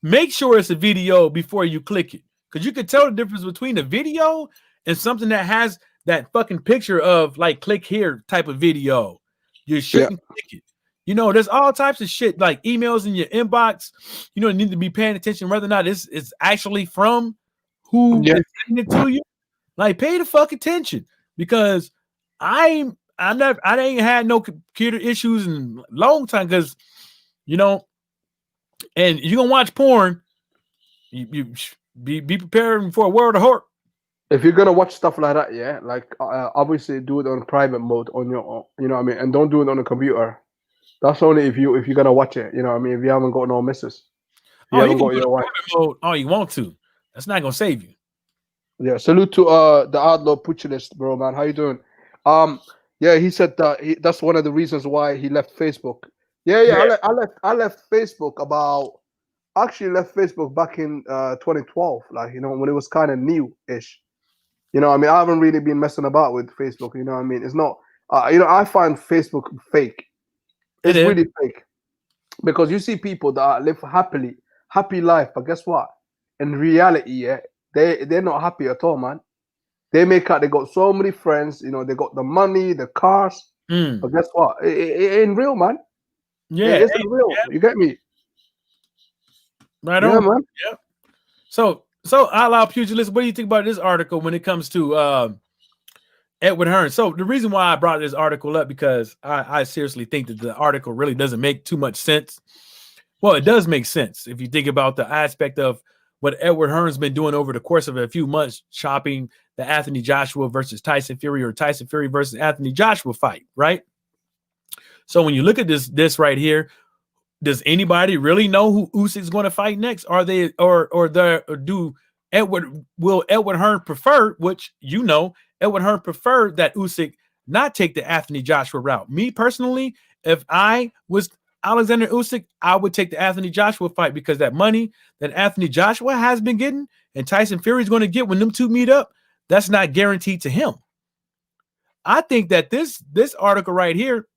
make sure it's a video before you click it. Because you can tell the difference between a video and something that has that fucking picture of like click here type of video. You yeah, shouldn't click it. There's all types of shit like emails in your inbox. You need to be paying attention whether or not it's actually from who yeah. is sending it to you. Like, pay the fuck attention because I ain't had no computer issues in a long time because you know, and you're gonna watch porn. You be prepared for a world of hurt. If you're gonna watch stuff like that, yeah, like obviously do it on private mode on your, you know what I mean, and don't do it on a computer. That's only if you're gonna watch it. You know what I mean. If you haven't got no missus, if you Oh, you haven't can got do it your wife. in private mode all you want to. That's not gonna save you. Yeah. Salute to the Outlaw Pugilist, bro, man. How you doing? Um. Yeah, he said that that's one of the reasons why he left Facebook. Yeah, yeah. Yeah, I left Facebook about. Actually left Facebook back in 2012, like when it was kind of new-ish. I mean, I haven't really been messing about with Facebook. You know what I mean? It's not. I find Facebook fake. it It's is. really fake because you see people that live happy life, but guess what? In reality, yeah, they're not happy at all, man. They make out they got so many friends. They got the money, the cars, Mm. but guess what? It ain't real, man. It Yeah, isn't real. You get me? right Yeah, on. man. Yeah. So I allow pugilist. What do you think about this article when it comes to Edward Hearn? So the reason why I brought this article up because I seriously think that the article really doesn't make too much sense. Well, it does make sense if you think about the aspect of what Edward Hearn's been doing over the course of a few months, chopping the Anthony Joshua versus Tyson Fury or Tyson Fury versus Anthony Joshua fight, right? So when you look at this right here, does anybody really know who Usyk's going to fight next? Are they or do Edward Hearn prefer, which Edward Hearn preferred that Usyk not take the Anthony Joshua route. Me personally, if I was Alexander Usyk, I would take the Anthony Joshua fight because that money that Anthony Joshua has been getting and Tyson Fury is going to get when them two meet up, that's not guaranteed to him. I think that this article right here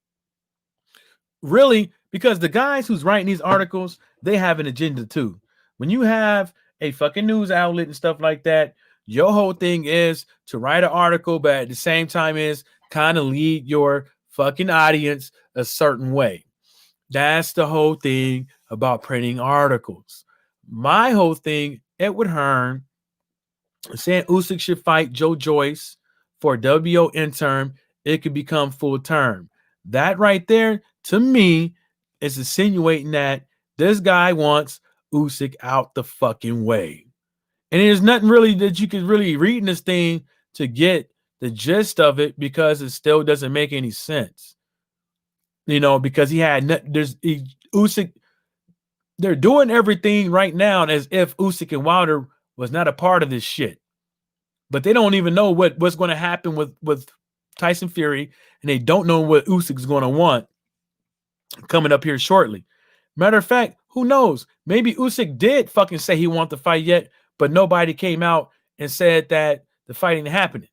really, because the guys who's writing these articles, they have an agenda too. When you have a fucking news outlet and stuff like that, your whole thing is to write an article, but at the same time is kind of lead your fucking audience a certain way. That's the whole thing about printing articles. My whole thing, Edward Hearn saying Usyk should fight Joe Joyce for WO interim, it could become full term. That right there, to me, is insinuating that this guy wants Usyk out the fucking way. And there's nothing really that you could really read in this thing to get the gist of it because it still doesn't make any sense. Because Usyk, they're doing everything right now as if Usyk and Wilder was not a part of this shit. But they don't even know what's going to happen with Tyson Fury, and they don't know what Usyk's going to want coming up here shortly. Matter of fact, who knows? Maybe Usyk did fucking say he wanted to fight yet, but nobody came out and said that the fight ain't happening.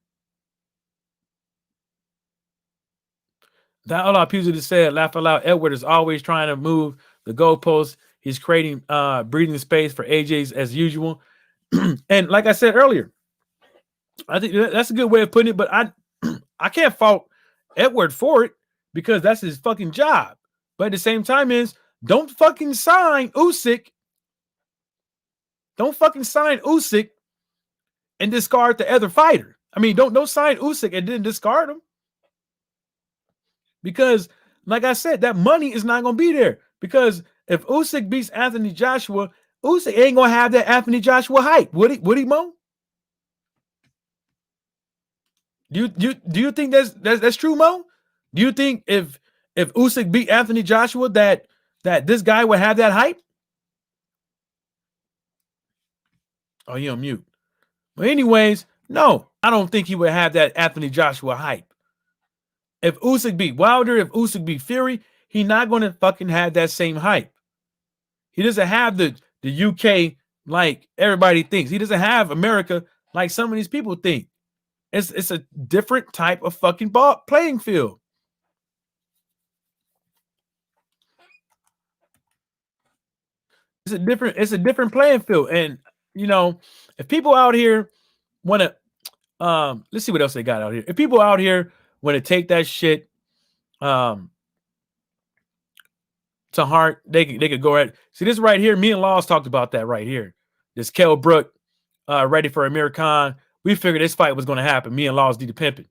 That a lot of people just said, laugh aloud. Edward is always trying to move the goalposts. He's creating breathing space for AJ's as usual. And like I said earlier, I think that's a good way of putting it. But I can't fault Edward for it because that's his fucking job. But at the same time, is don't fucking sign Usyk. Don't fucking sign Usyk and discard the other fighter. I mean, don't sign Usyk and then discard him. Because, like I said, that money is not going to be there. Because if Usyk beats Anthony Joshua, Usyk ain't going to have that Anthony Joshua hype. Would he, Mo? Do you think that's true, Mo? Do you think if Usyk beat Anthony Joshua that this guy would have that hype? Oh, he on mute. But anyways, no, I don't think he would have that Anthony Joshua hype. If Usyk beat Wilder, if Usyk beat Fury, he's not going to fucking have that same hype. He doesn't have the UK like everybody thinks. He doesn't have America like some of these people think. It's a different type of fucking playing field. It's a different playing field. And you know, if people out here want to let's see what else they got out here. If people out here want to take that shit to heart, they could go ahead. See this right here. Me and Laws talked about that right here. This Kell Brook ready for Amir Khan. We figured this fight was going to happen. Me and Laws did the pimping.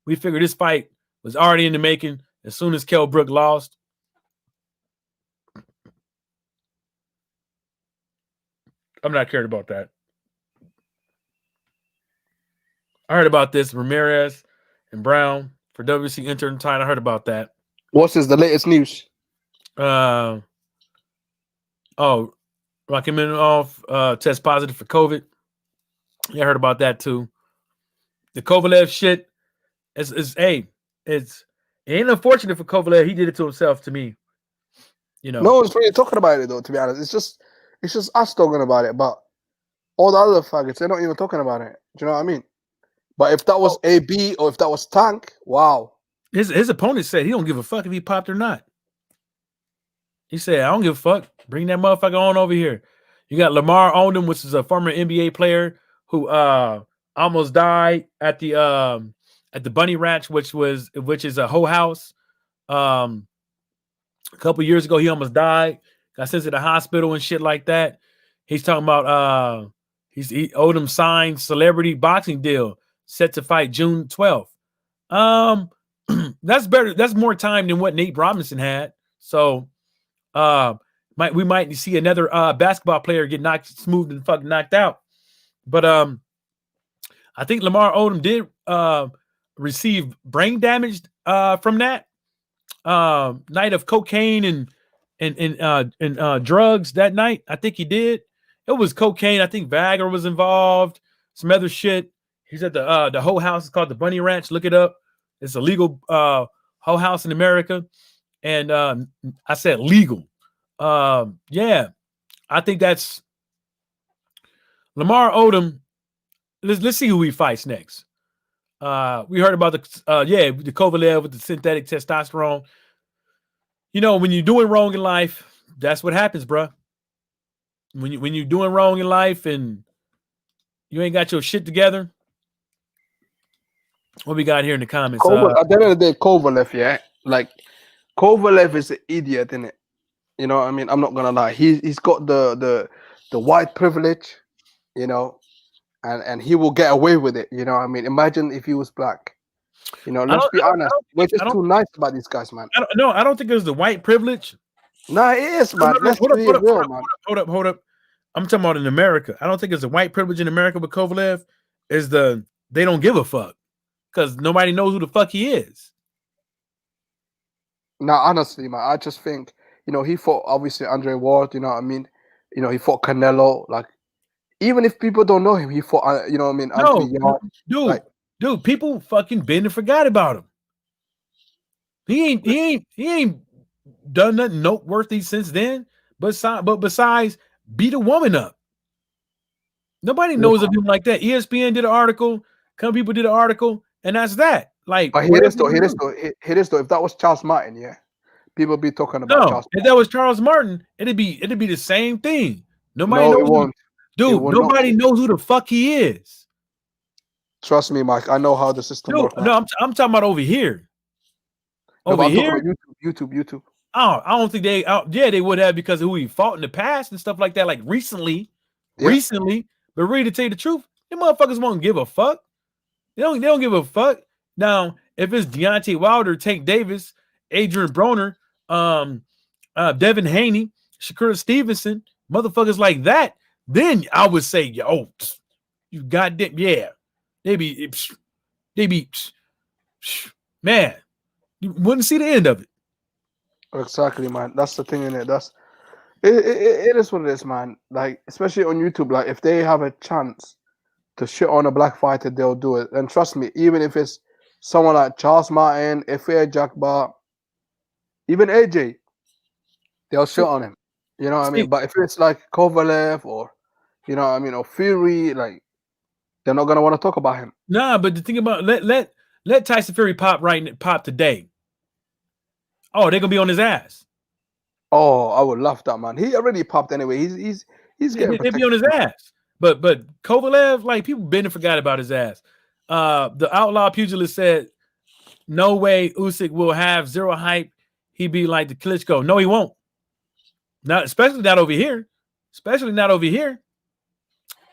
We figured this fight was already in the making as soon as Kell Brook lost. I'm not cared about that. I heard about this Ramirez and Brown for WC interim title. I heard about that. What's the latest news? Rocky Minov test positive for COVID. Yeah, I heard about that too. The Kovalev shit is it ain't unfortunate for Kovalev. He did it to himself. To me, you know. No one's really talking about it though. To be honest, it's just us talking about it. But all the other faggots, they're not even talking about it. Do you know what I mean? But if that was AB or if that was Tank, wow. His opponent said he don't give a fuck if he popped or not. He said, I don't give a fuck. Bring that motherfucker on over here. You got Lamar Odom, which is a former NBA player who almost died at the Bunny Ranch, which is a whole house. A couple years ago, he almost died. Got sent to the hospital and shit like that. He's talking about Odom signed celebrity boxing deal set to fight June 12th. That's better. That's more time than what Nate Robinson had. So we might see another basketball player get smoothed and fucking knocked out. But I think Lamar Odom did receive brain damage from that night of cocaine and drugs that night. I think he did. It was cocaine. I think Viagra was involved. Some other shit. He's at the whole house is called the Bunny Ranch. Look it up. It's a legal whole house in America. And I said legal. Yeah, I think that's Lamar Odom. Let's see who he fights next. We heard about the Kovalev with the synthetic testosterone. You know, when you're doing wrong in life, that's what happens, bro. When you're doing wrong in life and you ain't got your shit together. What we got here in the comments? At the end of the day, Kovalev, yeah, like Kovalev is an idiot, isn't it? You know what I mean? I'm not gonna lie. He's got the white privilege, you know, and he will get away with it. You know what I mean? Imagine if he was black. You know, let's be honest. We're just too nice about these guys, man. I don't think it was the white privilege. No, it is, man. Let's be real, man. Hold up. I'm talking about in America. I don't think it's a white privilege in America with Kovalev. Is they don't give a fuck because nobody knows who the fuck he is. No, honestly, man, I just think, you know, he fought obviously Andre Ward. You know what I mean? You know, he fought Canelo. Like, even if people don't know him, he fought. You know what I mean? Anthony Yarde. Dude, people fucking been and forgot about him. He ain't done nothing noteworthy since then. But besides, beat a woman up. Nobody knows of him like that. ESPN did an article. Some people did an article, and that's that. Like, But whatever you do. Hear this though. If that was Charles Martin, yeah, people be talking about No, Charles if Martin. that was Charles Martin, it'd be the same thing. Nobody No, it knows who, won't. It dude. will not. Nobody knows who the fuck he is. Trust me, Mike. I know how the system Dude, works, man. no, I'm talking about over here. No, Over but I'm talking about here, YouTube. I don't think they. Yeah, they would have because of who he fought in the past and stuff like that. Like Yeah. recently. But really, to tell you the truth, them motherfuckers won't give a fuck. They don't give a fuck. Now, if it's Deontay Wilder, Tank Davis, Adrian Broner, um, Devin Haney, Shakur Stevenson, motherfuckers like that, then I would say, yo, you goddamn yeah, they be man, you wouldn't see the end of it. Exactly, man. That's the thing in it. It is what it is, man. Like, especially on YouTube, like if they have a chance to shit on a black fighter, they'll do it. And trust me, even if it's someone like Charles Martin, F.A. Jack Bar, even AJ, they'll shit See, on him. You know what I see, mean? But if it's like Kovalev or, you know what I mean, or Fury, like, they're not gonna want to talk about him. nah, but the thing about let Tyson Fury pop today. Oh, they're gonna be on his ass. Oh, I would love that, man. He already popped anyway. He's They, getting they be on protected, his man. ass. But Kovalev, like people been and forgot about his ass. The outlaw pugilist said, "No way Usyk will have zero hype. He be like the Klitschko. No, he won't. Not especially not over here. Especially not over here.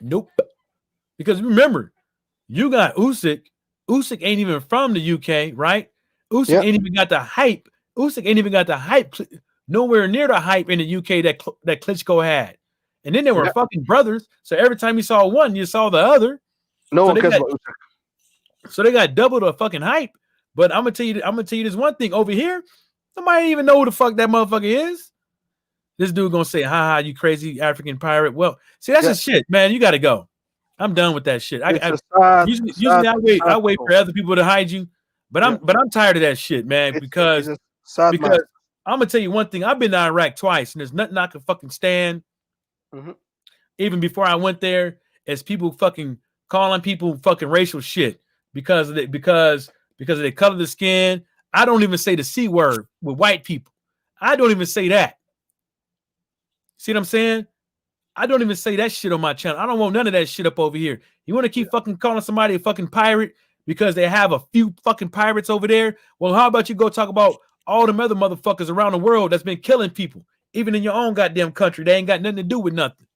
Nope. Because remember, you got Usyk. Usyk ain't even from the UK, right? Usyk Yeah, ain't even got the hype. Usyk ain't even got the hype. Nowhere near the hype in the UK that Klitschko had. And then they were yeah. fucking brothers. So every time you saw one, you saw the other. No So one they cares got about Usyk. double the fucking hype. But I'm gonna tell you this one thing over here. Somebody even know who the fuck that motherfucker is. This dude gonna say, "Ha ha, you crazy African pirate." Well, see, that's Yeah, just shit, man. You gotta go. I'm done with that shit. it's I a sad, usually sad, I sad wait for story. other people to hide you, but Yeah, I'm tired of that shit, man. it's a sad Because man. I'm gonna tell you one thing. I've been to Iraq twice, and there's nothing I can fucking stand. Hmm. Even before I went there, as people fucking calling people fucking racial shit because of because of their color of the skin. I don't even say the C word with white people. I don't even say that. See what I'm saying? I don't even say that shit on my channel. I don't want none of that shit up over here. You want to keep fucking calling somebody a fucking pirate because they have a few fucking pirates over there? Well, how about you go talk about all them other motherfuckers around the world that's been killing people, even in your own goddamn country? They ain't got nothing to do with nothing.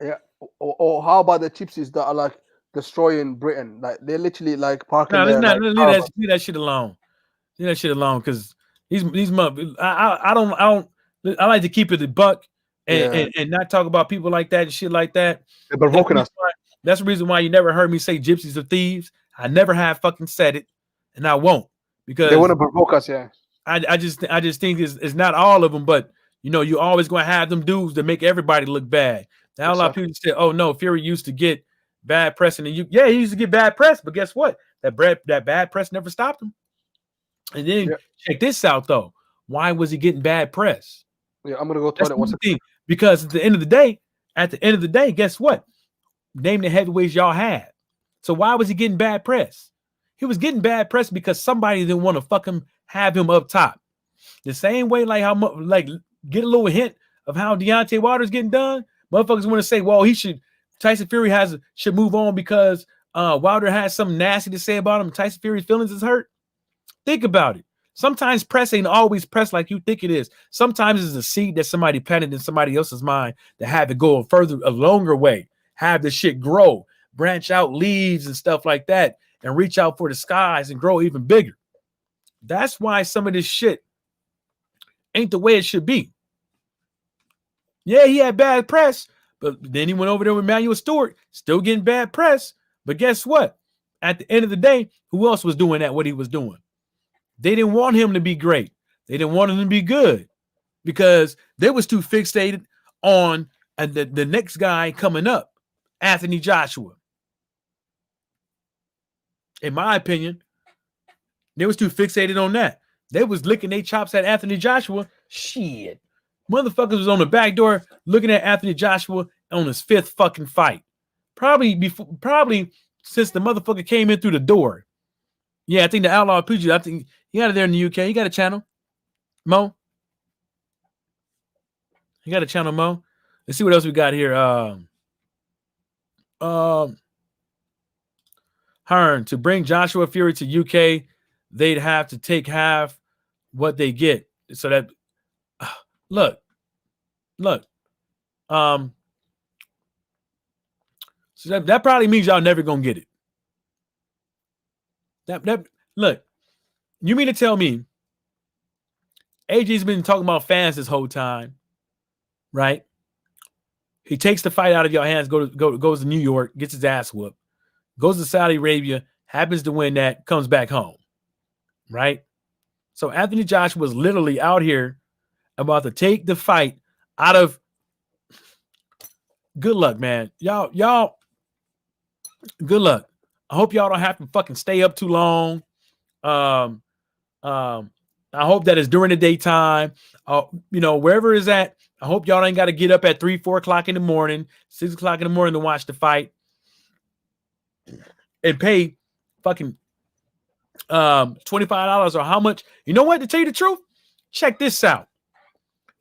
Yeah. Or how about the gypsies that are like destroying Britain? Like they're literally like parking No, their like caravan. leave that shit alone. Leave that shit alone because these mother. I like to keep it a buck Yeah, and not talk about people like that and shit like that. they're That's the provoking reason us. why, that's the reason why you never heard me say gypsies or thieves. I never have fucking said it, and I won't They want because to provoke us. Yeah, I just think it's not all of them, but you know you always gonna have them dudes that make everybody look bad. Now a lot of exactly. people say, "Oh no, Fury used to get bad press," and he used to get bad press, but guess what? That bad press never stopped him. And then Yeah, check this out though. Why was he getting bad press? yeah. I'm gonna go That's toilet the once. thing. Because at the end of the day, guess what? Name the heavyweights y'all had. So why was he getting bad press? He was getting bad press because somebody didn't want to fucking have him up top. The same way, like how much, like get a little hint of how Deontay Wilder's getting done. Motherfuckers want to say, well, Tyson Fury should move on because Wilder has something nasty to say about him. Tyson Fury's feelings is hurt. Think about it. Sometimes press ain't always press like you think it is. Sometimes it's a seed that somebody planted in somebody else's mind to have it go a longer way, have the shit grow, branch out leaves and stuff like that, and reach out for the skies and grow even bigger. That's why some of this shit ain't the way it should be. Yeah, he had bad press, but then he went over there with Manuel Stewart, still getting bad press. But guess what? At the end of the day, who else was doing what he was doing? They didn't want him to be great. They didn't want him to be good because they was too fixated on the next guy coming up, Anthony Joshua. In my opinion, they was too fixated on that. They was licking their chops at Anthony Joshua. Shit. Motherfuckers was on the back door looking at Anthony Joshua on his fifth fucking fight. Probably since the motherfucker came in through the door. Yeah, I think the Outlaw Pugilist. I think he got it there in the UK. He got a channel, Mo. He got a channel, Mo. Let's see what else we got here. Um, Hearn, to bring Joshua Fury to UK, they'd have to take half what they get. So that look, look. Um, so that probably means y'all never gonna get it. That look, you mean to tell me AJ's been talking about fans this whole time, right? He takes the fight out of your hands, goes to New York, gets his ass whooped, goes to Saudi Arabia, happens to win that, comes back home, right? So Anthony Joshua was literally out here about to take the fight out of. Good luck, man. Y'all. Good luck. I hope y'all don't have to fucking stay up too long. Um, I hope that it's during the daytime. Wherever it's at. I hope y'all ain't got to get up at 3, 4 o'clock in the morning, 6 o'clock in the morning to watch the fight and pay fucking $25 or how much. You know what? To tell you the truth, check this out.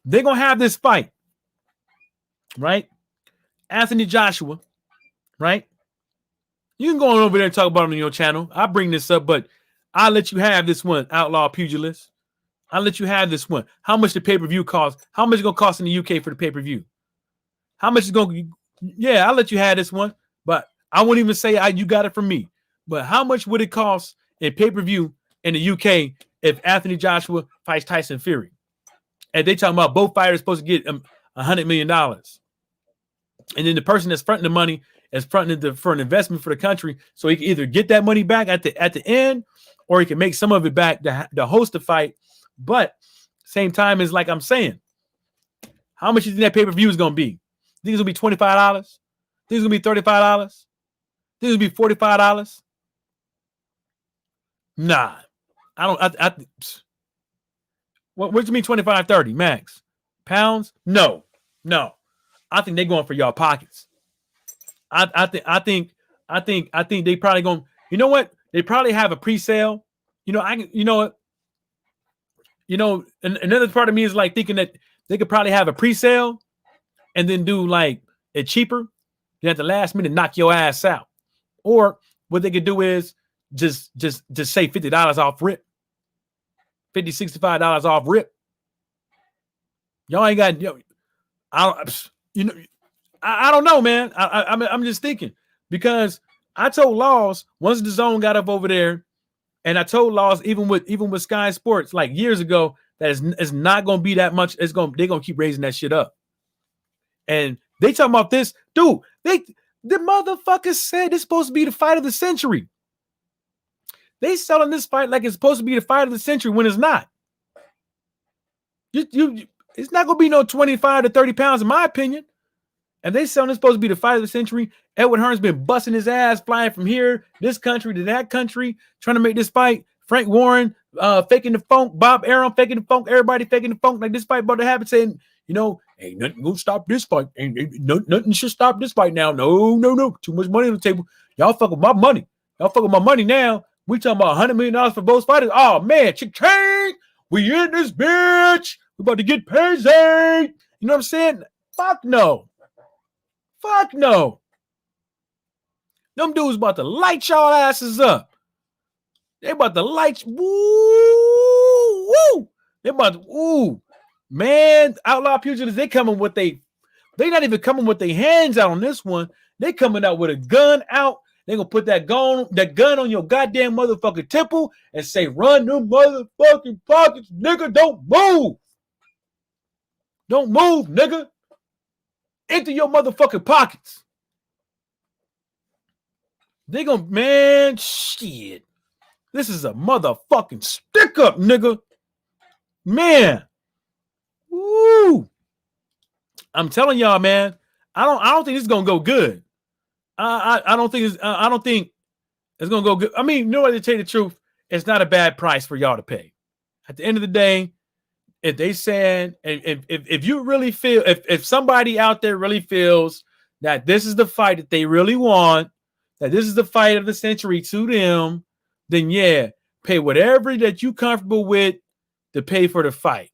They're gonna have this fight, right? Anthony Joshua, right? You can go on over there and talk about it on your channel. I bring this up, but I'll let you have this one, Outlaw Pugilist. I'll let you have this one. How much the pay-per-view cost? How much it's gonna cost in the UK for the pay-per-view? How much is gonna? Yeah, I'll let you have this one, but I won't even say you got it from me. But how much would it cost in pay-per-view in the UK if Anthony Joshua fights Tyson Fury? And they talking about both fighters supposed to get $100 million, and then the person that's fronting the money is fronting it for an investment for the country, so he can either get that money back at the end, or he can make some of it back to host the fight. But same time is like I'm saying, how much do you think that pay-per-view is going to be? Think it's going to be $25? Think it's going to be $35? Think it's going to be $45? Nah, I don't. What do you mean 25, 30 max pounds? No. I think they're going for y'all pockets. I think they probably going. You know what? They probably have a pre-sale. Another part of me is like thinking that they could probably have a pre-sale and then do like it cheaper. Then at the last minute knock your ass out. Or what they could do is just say $50 off rip. $50, $65 off rip. Y'all ain't got I don't know, man. I'm just thinking, because I told Laws once the zone got up over there, and I told Laws even with Sky Sports like years ago that it's not gonna be that much. They're gonna keep raising that shit up. And they talking about this, dude. The motherfuckers said it's supposed to be the fight of the century. They selling this fight like it's supposed to be the fight of the century when it's not. It's not gonna be no 25 to 30 pounds, in my opinion. And they selling it's supposed to be the fight of the century. Edward Hearn's been busting his ass, flying from here, this country to that country, trying to make this fight. Frank Warren faking the funk, Bob Arum faking the funk, everybody faking the funk, like this fight about to happen, saying, ain't nothing gonna stop this fight. Nothing should stop this fight now. No. Too much money on the table. Y'all fuck with my money. Y'all fuck with my money now. We talking about $100 million for both fighters. Oh man, chick-ching! We in this bitch. We about to get paid. You know what I'm saying? Fuck no. Them dudes about to light y'all asses up. They about to light. Woo. They about to, ooh. Man, Outlaw Pugilists, they coming with they not even coming with their hands out on this one. They coming out with a gun out. They gonna put that gun on your goddamn motherfucking temple and say, run them motherfucking pockets, nigga. Don't move. Don't move, nigga. Empty your motherfucking pockets. They gonna, man, shit. This is a motherfucking stick up, nigga. Man. Woo. I'm telling y'all, man. I don't think this is gonna go good. I don't think it's gonna go good. I mean, to tell you the truth, it's not a bad price for y'all to pay. At the end of the day, if they said, if you really feel, if somebody out there really feels that this is the fight that they really want, that this is the fight of the century to them, then yeah, pay whatever that you comfortable with to pay for the fight.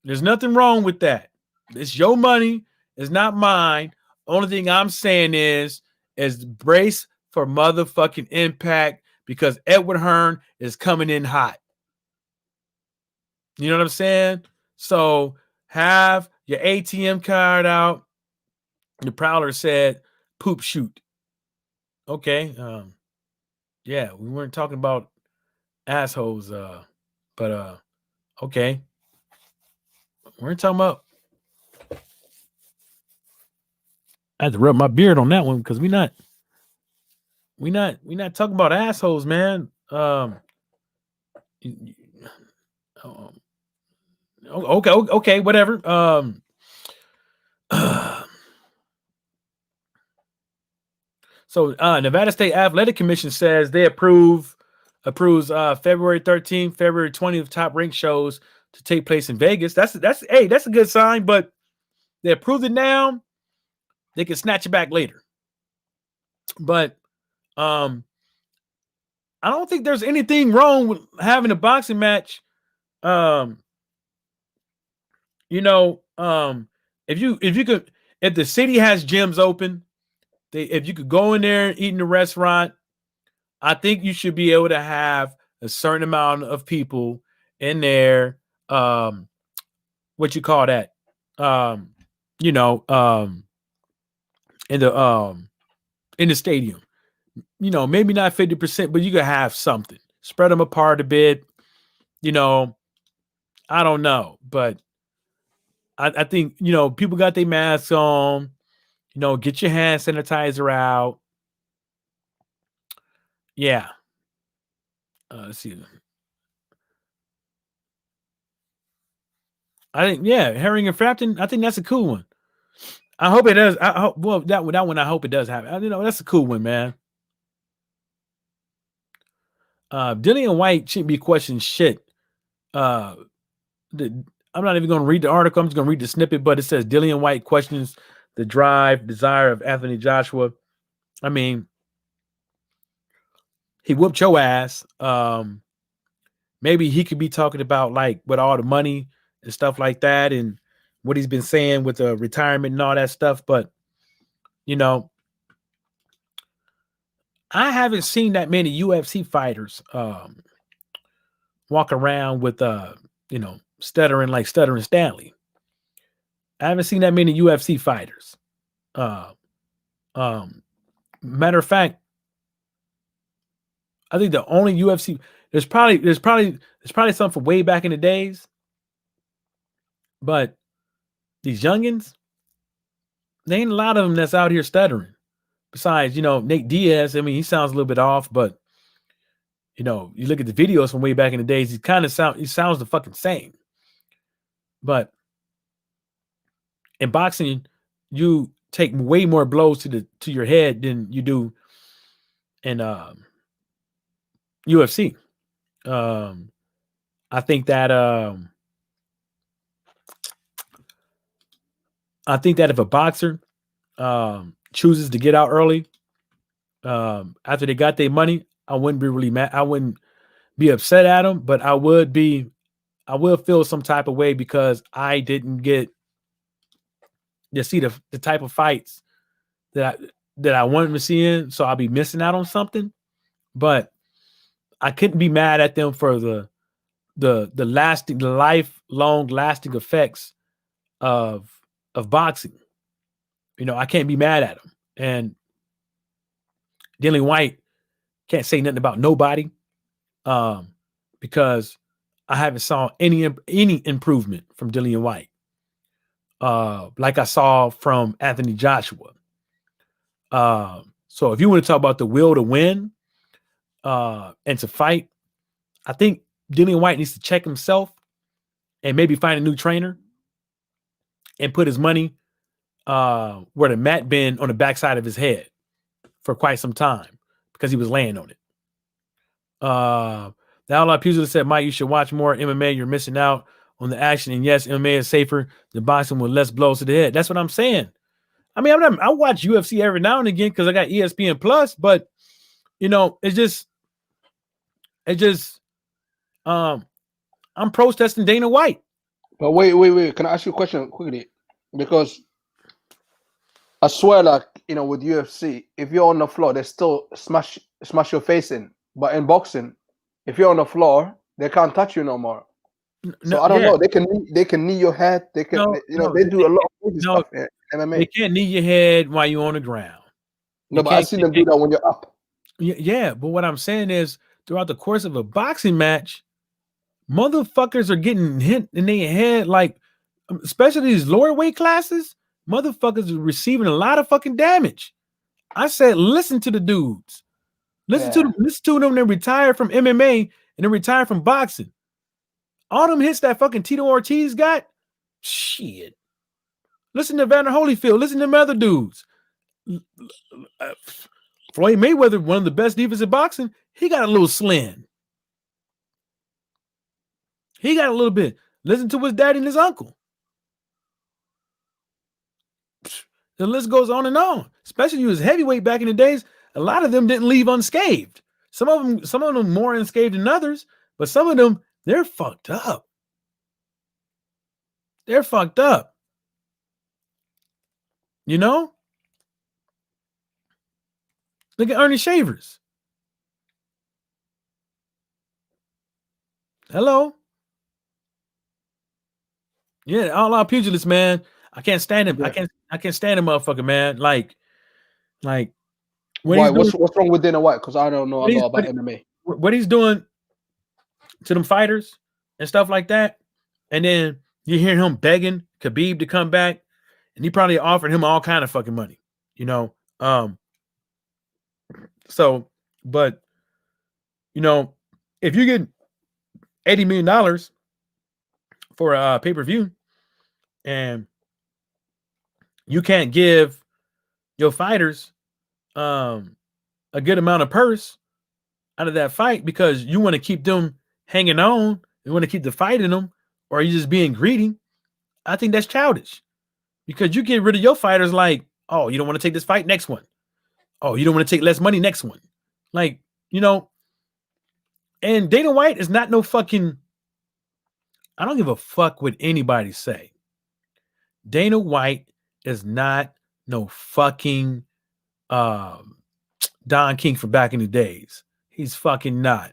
There's nothing wrong with that. It's your money. It's not mine. Only thing I'm saying is brace for motherfucking impact because Edward Hearn is coming in hot. You know what I'm saying? So have your ATM card out. The Prowler said, "Poop shoot." Okay. Yeah, we weren't talking about assholes. But okay, we're talking about. I had to rub my beard on that one because we not talking about assholes, man. Um, okay, whatever. So Nevada State Athletic Commission says they approves February 13th, February 20th top ranked shows to take place in Vegas. That's a good sign, but they approved it now. They can snatch it back later. But I don't think there's anything wrong with having a boxing match. You know, if the city has gyms open, if you could go in there and eat in the restaurant, I think you should be able to have a certain amount of people in there. What you call that? You know, in the stadium. You know, maybe not 50%, but you could have something. Spread them apart a bit. You know, I don't know, but I think people got their masks on. You know, get your hand sanitizer out. Yeah. Let's see. I think Herring and Frampton. I think that's a cool one. I hope it does. I hope that one. I hope it does happen. That's a cool one, man. Dillian White shouldn't be questioning shit. I'm not even going to read the article. I'm just going to read the snippet, but it says Dillian White questions the desire of Anthony Joshua. I mean, he whooped your ass. Maybe he could be talking about like with all the money and stuff like that and what he's been saying with the retirement and all that stuff. But, I haven't seen that many UFC fighters walk around with, stuttering Stanley. I haven't seen that many UFC fighters. Matter of fact, I think the only UFC there's probably some from way back in the days, but these youngins, there ain't a lot of them that's out here stuttering. Besides, Nate Diaz. I mean, he sounds a little bit off, but you look at the videos from way back in the days, he sounds the fucking same. But in boxing, you take way more blows to your head than you do in UFC. I think that if a boxer chooses to get out early after they got their money, I wouldn't be really mad. I wouldn't be upset at them, but I will feel some type of way because I didn't get to see the type of fights that I wanted to see in, so I'll be missing out on something. But I couldn't be mad at them for the lifelong lasting effects of boxing. I can't be mad at them. And Dillian White can't say nothing about nobody, because I haven't saw any improvement from Dillian White, like I saw from Anthony Joshua. So if you want to talk about the will to win and to fight, I think Dillian White needs to check himself and maybe find a new trainer and put his money where the mat been on the backside of his head for quite some time because he was laying on it. The Outlaw Pugilist said, Mike, you should watch more MMA. You're missing out on the action. And yes, MMA is safer than boxing with less blows to the head. That's what I'm saying. I mean, I watch UFC every now and again because I got ESPN Plus, but it's just It just I'm protesting Dana White. But wait. Can I ask you a question quickly? Because I swear, like, with UFC, if you're on the floor, they still smash your face in. But in boxing, if you're on the floor, they can't touch you no more. So No, I don't yeah, know. They can knee your head. They can, no, no, they do a lot of crazy no. stuff in They MMA. can't knee your head while you're on the ground. They No, but I can't. seen They them do can't that when you're up. yeah, but what I'm saying is, throughout the course of a boxing match, motherfuckers are getting hit in their head, like, especially these lower weight classes. Motherfuckers are receiving a lot of fucking damage. I said, listen to the dudes. Yeah. Listen to them. They retired from MMA and then retired from boxing. All them hits that fucking Tito Ortiz got, shit. Listen to Vander Holyfield. Listen to them other dudes. Uh, Floyd Mayweather, one of the best defensive boxing, he got a little slim. He got a little bit. Listen to his daddy and his uncle. The list goes on and on. Especially you was heavyweight back in the days. A lot of them didn't leave unscathed. Some of them more unscathed than others, but some of them, they're fucked up. They're fucked up. You know? Look at Ernie Shavers. Hello. Yeah, all out pugilists, man. I can't stand him. Yeah. I can't stand him, motherfucker, man. Like what Why? he's doing, What's wrong with Dana White? Because I don't know a what he's lot about MMA. what he's doing to them fighters and stuff like that. And then you hear him begging Khabib to come back, and he probably offered him all kind of fucking money, you know. So, but if you get $80 million for a pay-per-view and you can't give your fighters a good amount of purse out of that fight because you want to keep them hanging on, you want to keep the fight in them, or are you just being greedy? I think that's childish because you get rid of your fighters like, oh, you don't want to take this fight, next one. Oh, you don't want to take less money, next one. Like, and Dana White is not no fucking, I don't give a fuck what anybody say. Dana White is not no fucking Don King from back in the days. He's fucking not.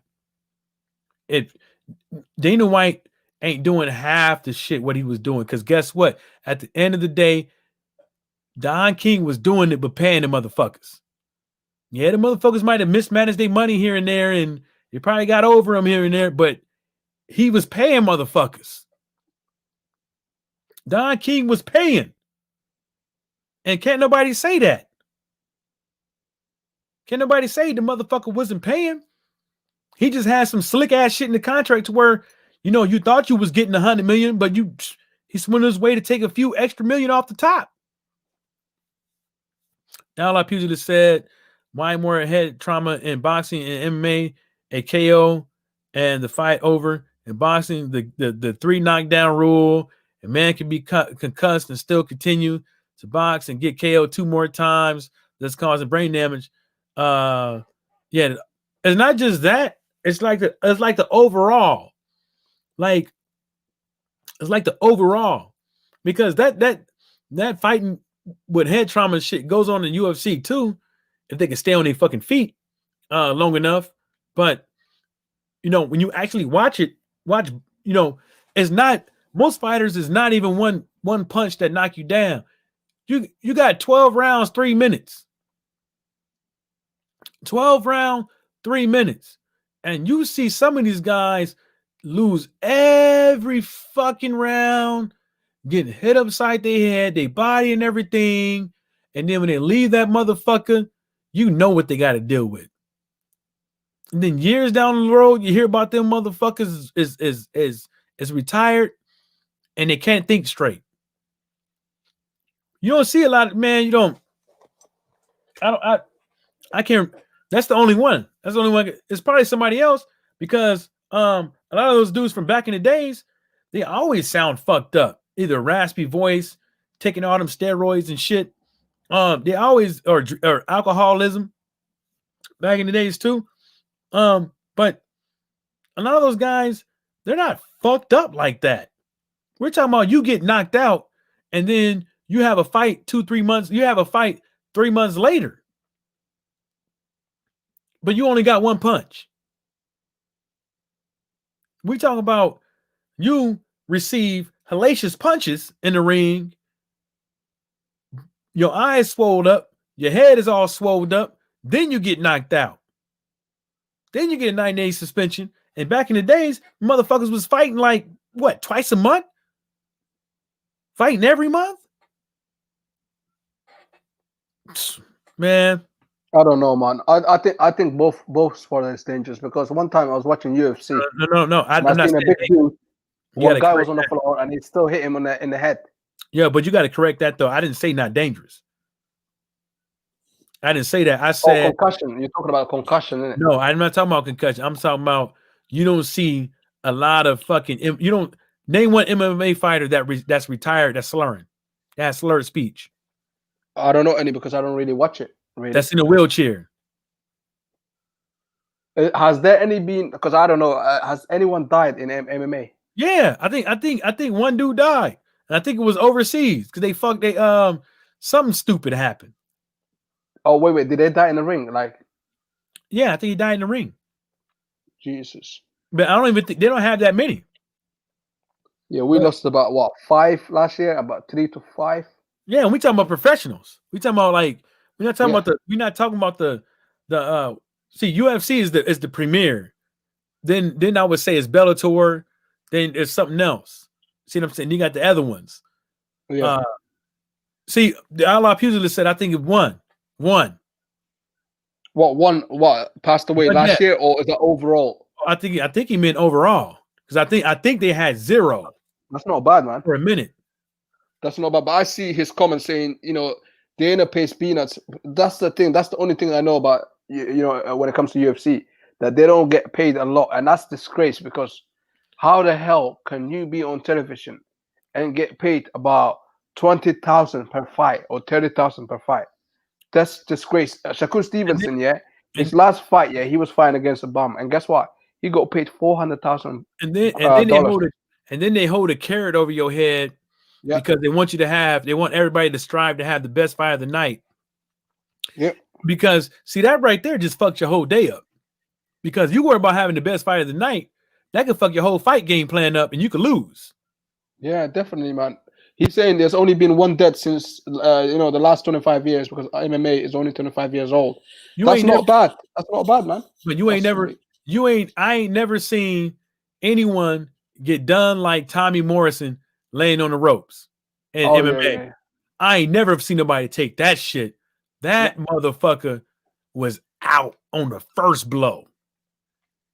Dana White ain't doing half the shit what he was doing. Because guess what? At the end of the day, Don King was doing it, but paying the motherfuckers. Yeah, the motherfuckers might have mismanaged their money here and there, and they probably got over them here and there, but he was paying motherfuckers. Don King was paying. And can't nobody say that. Can't nobody say the motherfucker wasn't paying. He just had some slick ass shit in the contract to where, you thought you was getting $100 million, but he's went his way to take a few extra million off the top. Now, a lot of people just said, why more head trauma in boxing and MMA, a KO, and the fight over. In boxing, the 3 knockdown rule, a man can be concussed and still continue to box and get KO 2 more times. That's causing brain damage. Yeah, it's not just that. It's like the overall. Like, it's like the overall. Because that fighting with head trauma shit goes on in UFC too, if they can stay on their fucking feet long enough. But when you actually watch, it's not, most fighters is not even one punch that knock you down. You got 12 rounds, 3 minutes. 12 round, 3 minutes. And you see some of these guys lose every fucking round, getting hit upside their head, their body and everything. And then when they leave that motherfucker, you know what they got to deal with. And then years down the road, you hear about them motherfuckers is retired and they can't think straight. You don't see a lot of, man, I can't, that's the only one. That's the only one. It's probably somebody else because a lot of those dudes from back in the days, they always sound fucked up. Either raspy voice, taking all them steroids and shit. They always, or alcoholism back in the days too. But A lot of those guys, they're not fucked up like that. We're talking about you get knocked out and then you have a fight 2-3 months. You have a fight 3 months later, but you only got one punch. We talking about you receive hellacious punches in the ring. Your eyes swelled up, your head is all swelled up. Then you get knocked out. Then you get a 9-day suspension. And back in the days, motherfuckers was fighting like what, twice a month? Fighting every month? Man. I don't know, man. I think both sports is dangerous because one time I was watching UFC No. and I'm I not seen a saying big dude. One guy was correct on the that. floor and he still hit him in the head. Yeah, but you got to correct that though. I didn't say not dangerous. I didn't say that. I Oh, said concussion. You're talking about concussion, isn't it? no. I'm not talking about concussion. I'm talking about you don't see a lot of fucking. You don't name one MMA fighter that's retired that's slurring, that's slurred speech. I don't know any because I don't really watch it. Really, That's in a wheelchair. has there any been? Because I don't know. Has anyone died in MMA? Yeah, I think one dude died, and I think it was overseas because they something stupid happened. Oh wait, did they die in the ring? Like Yeah, I think he died in the ring. Jesus. But I don't even think they don't have that many. Yeah, we But, lost about what 5 last year, about 3 to 5. yeah, and we talking about professionals. We talking about like we're not talking Yeah. about we're not talking about the see UFC is the premier. Then I would say it's Bellator. Then there's something else. See what I'm saying? You got the other ones. Yeah. See, the Outlaw Pugilist said I think it won. What what passed away One last death. year, or is that overall? I think he meant overall because I think they had 0 That's not bad, man. for a minute. That's not bad. But I see his comment saying, Dana pays peanuts. That's the thing. That's the only thing I know about when it comes to UFC, that they don't get paid a lot, and that's disgrace because how the hell can you be on television and get paid about 20,000 per fight or 30,000 per fight? That's disgrace. Shakur And then, Stevenson, yeah, his and, last fight, yeah, he was fighting against a bum, and guess what? He got paid $400,000 and then dollars. they hold a carrot over your head Yeah, because they want everybody to strive to have the best fight of the night. yeah, Because see that right there just fucks your whole day up. Because you worry about having the best fight of the night, that could fuck your whole fight game plan up, and you could lose. yeah, definitely, man. He's saying there's only been one death since the last 25 years because MMA is only 25 years old. You That's ain't never, not bad. That's not bad, man. but you ain't That's never, you ain't. I ain't never seen anyone get done like Tommy Morrison laying on the ropes in Oh MMA. yeah. I ain't never seen nobody take that shit. That Yeah. motherfucker was out on the first blow.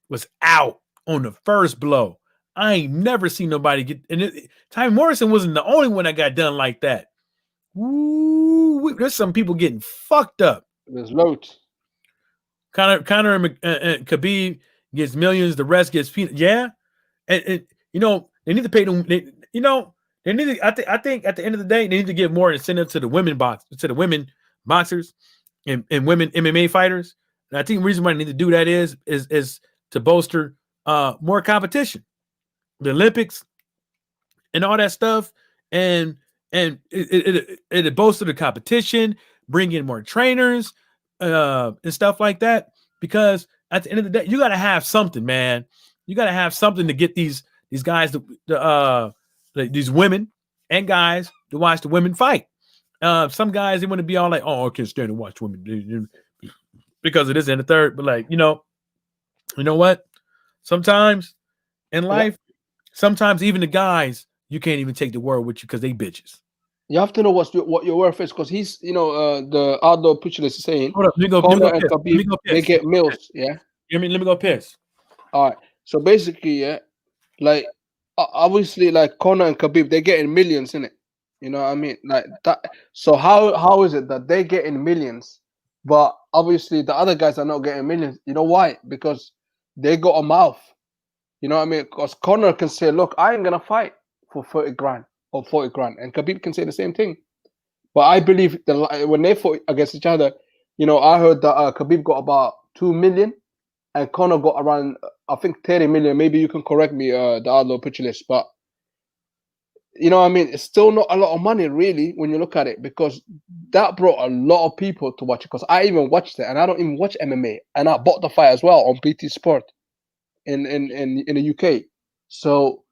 Was out on the first blow. I ain't never seen nobody get. And Tommy Morrison wasn't the only one that got done like that. Ooh, there's some people getting fucked up. There's loads. Conor and Khabib gets millions. The rest gets peanuts. Yeah, and they need to pay them. They need to. I think at the end of the day, they need to give more incentive to the women boxers and women MMA fighters. And I think the reason why they need to do that is to bolster more competition, the Olympics, and all that stuff, and it bolster the competition, bring in more trainers, and stuff like that. Because at the end of the day, you got to have something, man. You got to have something to get these guys, these women and guys to watch the women fight. Some guys they want to be all like, "Oh, I can't stand to watch women," because it is in the third. But like, you know what? Sometimes in life, sometimes even the guys you can't even take the word with you because they bitches. You have to know what your worth is because he's, the outdoor pugilist is saying, Hold up, let me go Conor and piss. Let me Khabib, go they piss. get mills, yeah. Let me go piss. All right. So basically, yeah, like obviously, like Conor and Khabib, they're getting millions in it. You know what I mean? Like that. So how is it that they're getting millions, but obviously the other guys are not getting millions? You know why? Because they got a mouth. You know what I mean? Because Conor can say, "Look, I ain't gonna fight for 30 grand or 40 grand," and Khabib can say the same thing. But I believe when they fought against each other, I heard that Khabib got about 2 million, and Conor got around, I think 30 million. Maybe you can correct me, the Outlaw Pitcher List, but you know what I mean? It's still not a lot of money, really, when you look at it, because that brought a lot of people to watch it. Because I even watched it, and I don't even watch MMA, and I bought the fight as well on BT Sport in the UK. So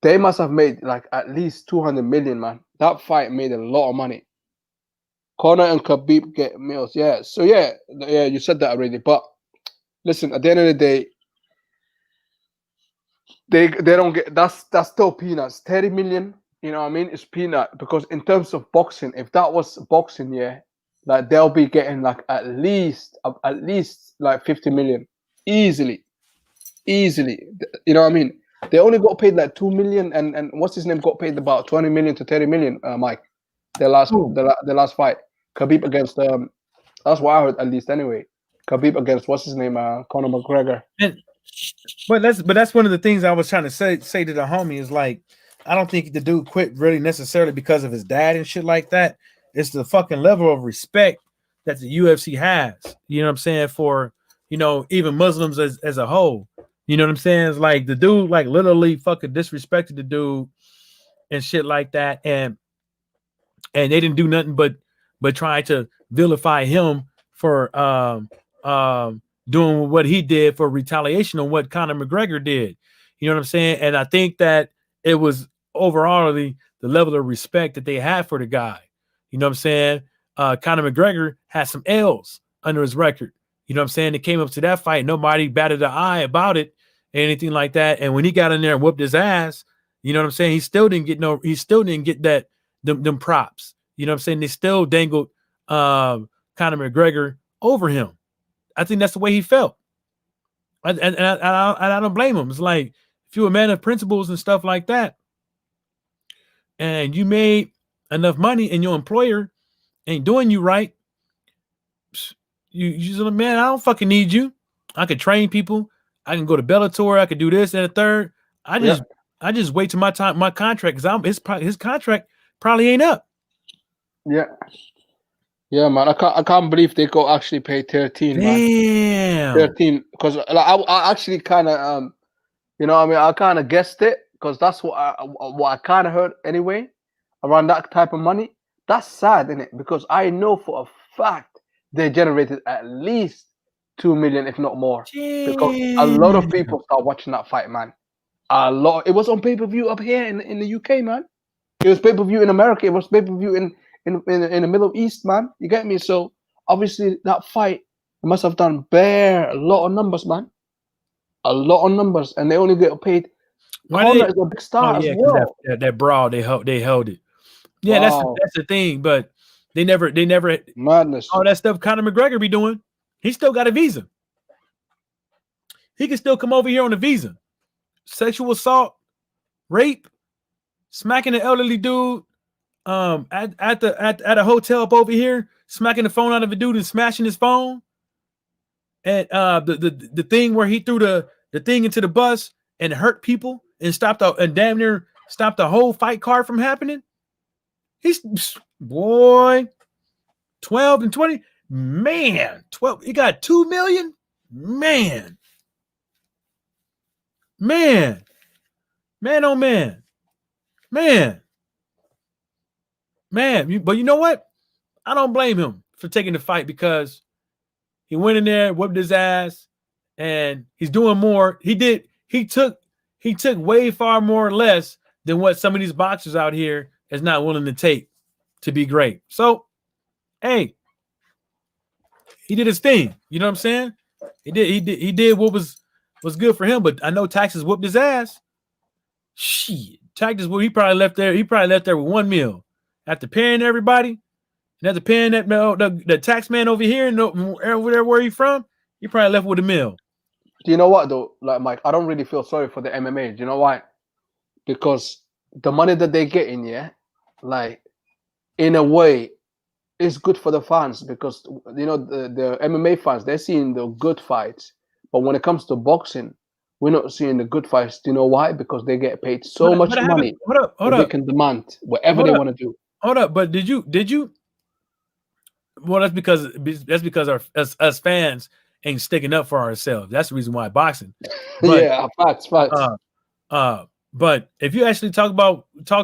they must have made like at least 200 million, man. That fight made a lot of money. Conor and Khabib get meals, yeah. So yeah, you said that already. But listen, at the end of the day, they don't get, that's still peanuts. 30 million, you know what I mean? It's peanut, because in terms of boxing, if that was boxing, yeah, like they'll be getting like at least like 50 million easily, easily. You know what I mean? They only got paid like 2 million, and what's his name got paid about 20 million to 30 million. Mike, their last Oh, the last fight, Khabib against that's what I heard, at least anyway. Khabib against what's his name, Conor McGregor. and but that's one of the things I was trying to say to the homie is like, I don't think the dude quit really necessarily because of his dad and shit like that. It's the fucking level of respect that the UFC has. You know what I'm saying? For, even Muslims as a whole. You know what I'm saying? It's like the dude like literally fucking disrespected the dude and shit like that, and they didn't do nothing but try to vilify him for doing what he did for retaliation on what Conor McGregor did. You know what I'm saying? And I think that it was overall the level of respect that they had for the guy. You know what I'm saying? Conor McGregor had some L's under his record. You know what I'm saying? It came up to that fight, nobody batted an eye about it, anything like that. And when he got in there and whooped his ass, you know what I'm saying? He still didn't get them props. You know what I'm saying? They still dangled Conor McGregor over him. I think that's the way he felt. And I don't blame him. It's like, if you're a man of principles and stuff like that, and you made enough money and your employer ain't doing you right, you say, man, I don't fucking need you. I could train people. I can go to Bellator. I could do this and a third. I Yeah, just I just wait till my contract, because his contract probably ain't up. yeah. Yeah, man, I can't believe they got actually paid 13, man. Damn. 13, because like, I actually kind of you know what I mean, I kind of guessed it, because that's what I kind of heard anyway, around that type of money. That's sad, isn't it? Because I know for a fact they generated at least 2 million, if not more, because a lot of Damn. people start watching that fight, man. A lot. It was on pay-per-view up here in the UK, man. It was pay-per-view in America. It was pay-per-view in the Middle East, man. You get me? So obviously that fight must have done a lot of numbers, man. A lot of numbers, and they only get paid. Why did Conor they? is a big Oh star as yeah, because that, well. that that brawl they held it. Yeah, that's the, Wow, that's the thing. But they never madness. all that stuff Conor McGregor be doing. He still got a visa. He can still come over here on a visa. Sexual assault, rape, smacking an elderly dude, at a hotel up over here, smacking the phone out of a dude and smashing his phone. And the thing where he threw the thing into the bus and hurt people and and damn near stopped the whole fight card from happening. He's, boy, 12 and 20. Man, 12. He got 2 million. Man, man, man, oh man, man, man. But you know what? I don't blame him for taking the fight, because he went in there, whooped his ass, and he's doing more. He took way far more or less than what some of these boxers out here is not willing to take to be great. So, hey, he did his thing. You know what I'm saying? He did what was good for him. But I know Taxes whooped his ass. Shit, Taxes, well, he probably left there. He probably left there with 1 meal after paying everybody. And after paying the tax man over here and over there where he from, he probably left with a meal. Do you know what though? Like Mike, I don't really feel sorry for the MMA. Do you know why? Because the money that they get in, yeah, like in a way, it's good for the fans, because the MMA fans, they're seeing the good fights, but when it comes to boxing, we're not seeing the good fights. Do you know why? Because they get paid so But much I haven't. money Hold up, hold that they up, can demand whatever hold they up, want to do. hold up. But did you? Well, that's because our us fans ain't sticking up for ourselves. That's the reason why boxing. But Yeah, facts. but if you actually talk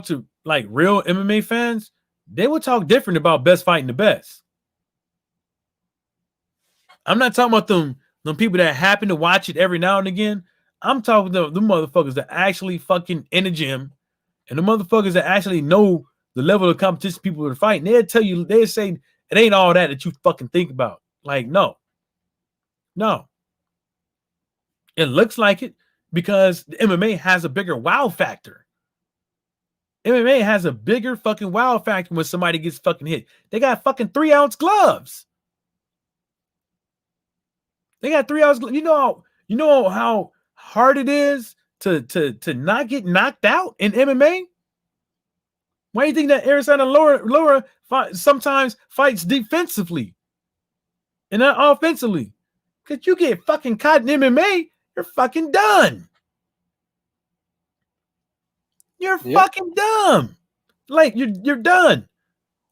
to like real MMA fans, they will talk different about best fighting the best. I'm not talking about them people that happen to watch it every now and again. I'm talking about the motherfuckers that actually fucking in the gym and the motherfuckers that actually know the level of competition people are fighting. They'll tell you, they'll say it ain't all that you fucking think about. Like, no. It looks like it because the MMA has a bigger wow factor. MMA has a bigger fucking wow factor when somebody gets fucking hit. They got fucking 3-ounce gloves. They got 3 hours. You know how hard it is to not get knocked out in MMA. Why do you think that Arizona Laura sometimes fights defensively and not offensively? Because you get fucking caught in MMA, you're fucking done. You're fucking dumb. Like you're done.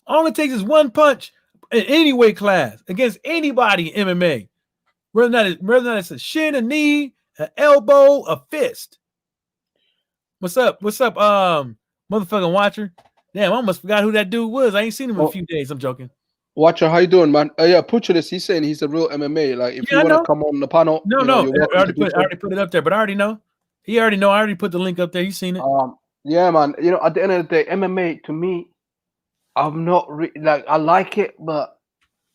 All it takes is one punch in any weight class against anybody in MMA. Whether or not it's a shin, a knee, an elbow, a fist. What's up? Motherfucking watcher? Damn, I almost forgot who that dude was. I ain't seen him in a few days. I'm joking. Watcher, how you doing, man? Yeah, Puccilis, he's saying he's a real MMA. Like, if you want to come on the panel, no, you're welcome I already put it up there, but I already know. He already know. I already put the link up there. He's seen it. Yeah, man. At the end of the day, MMA to me, I'm not like, I like it, but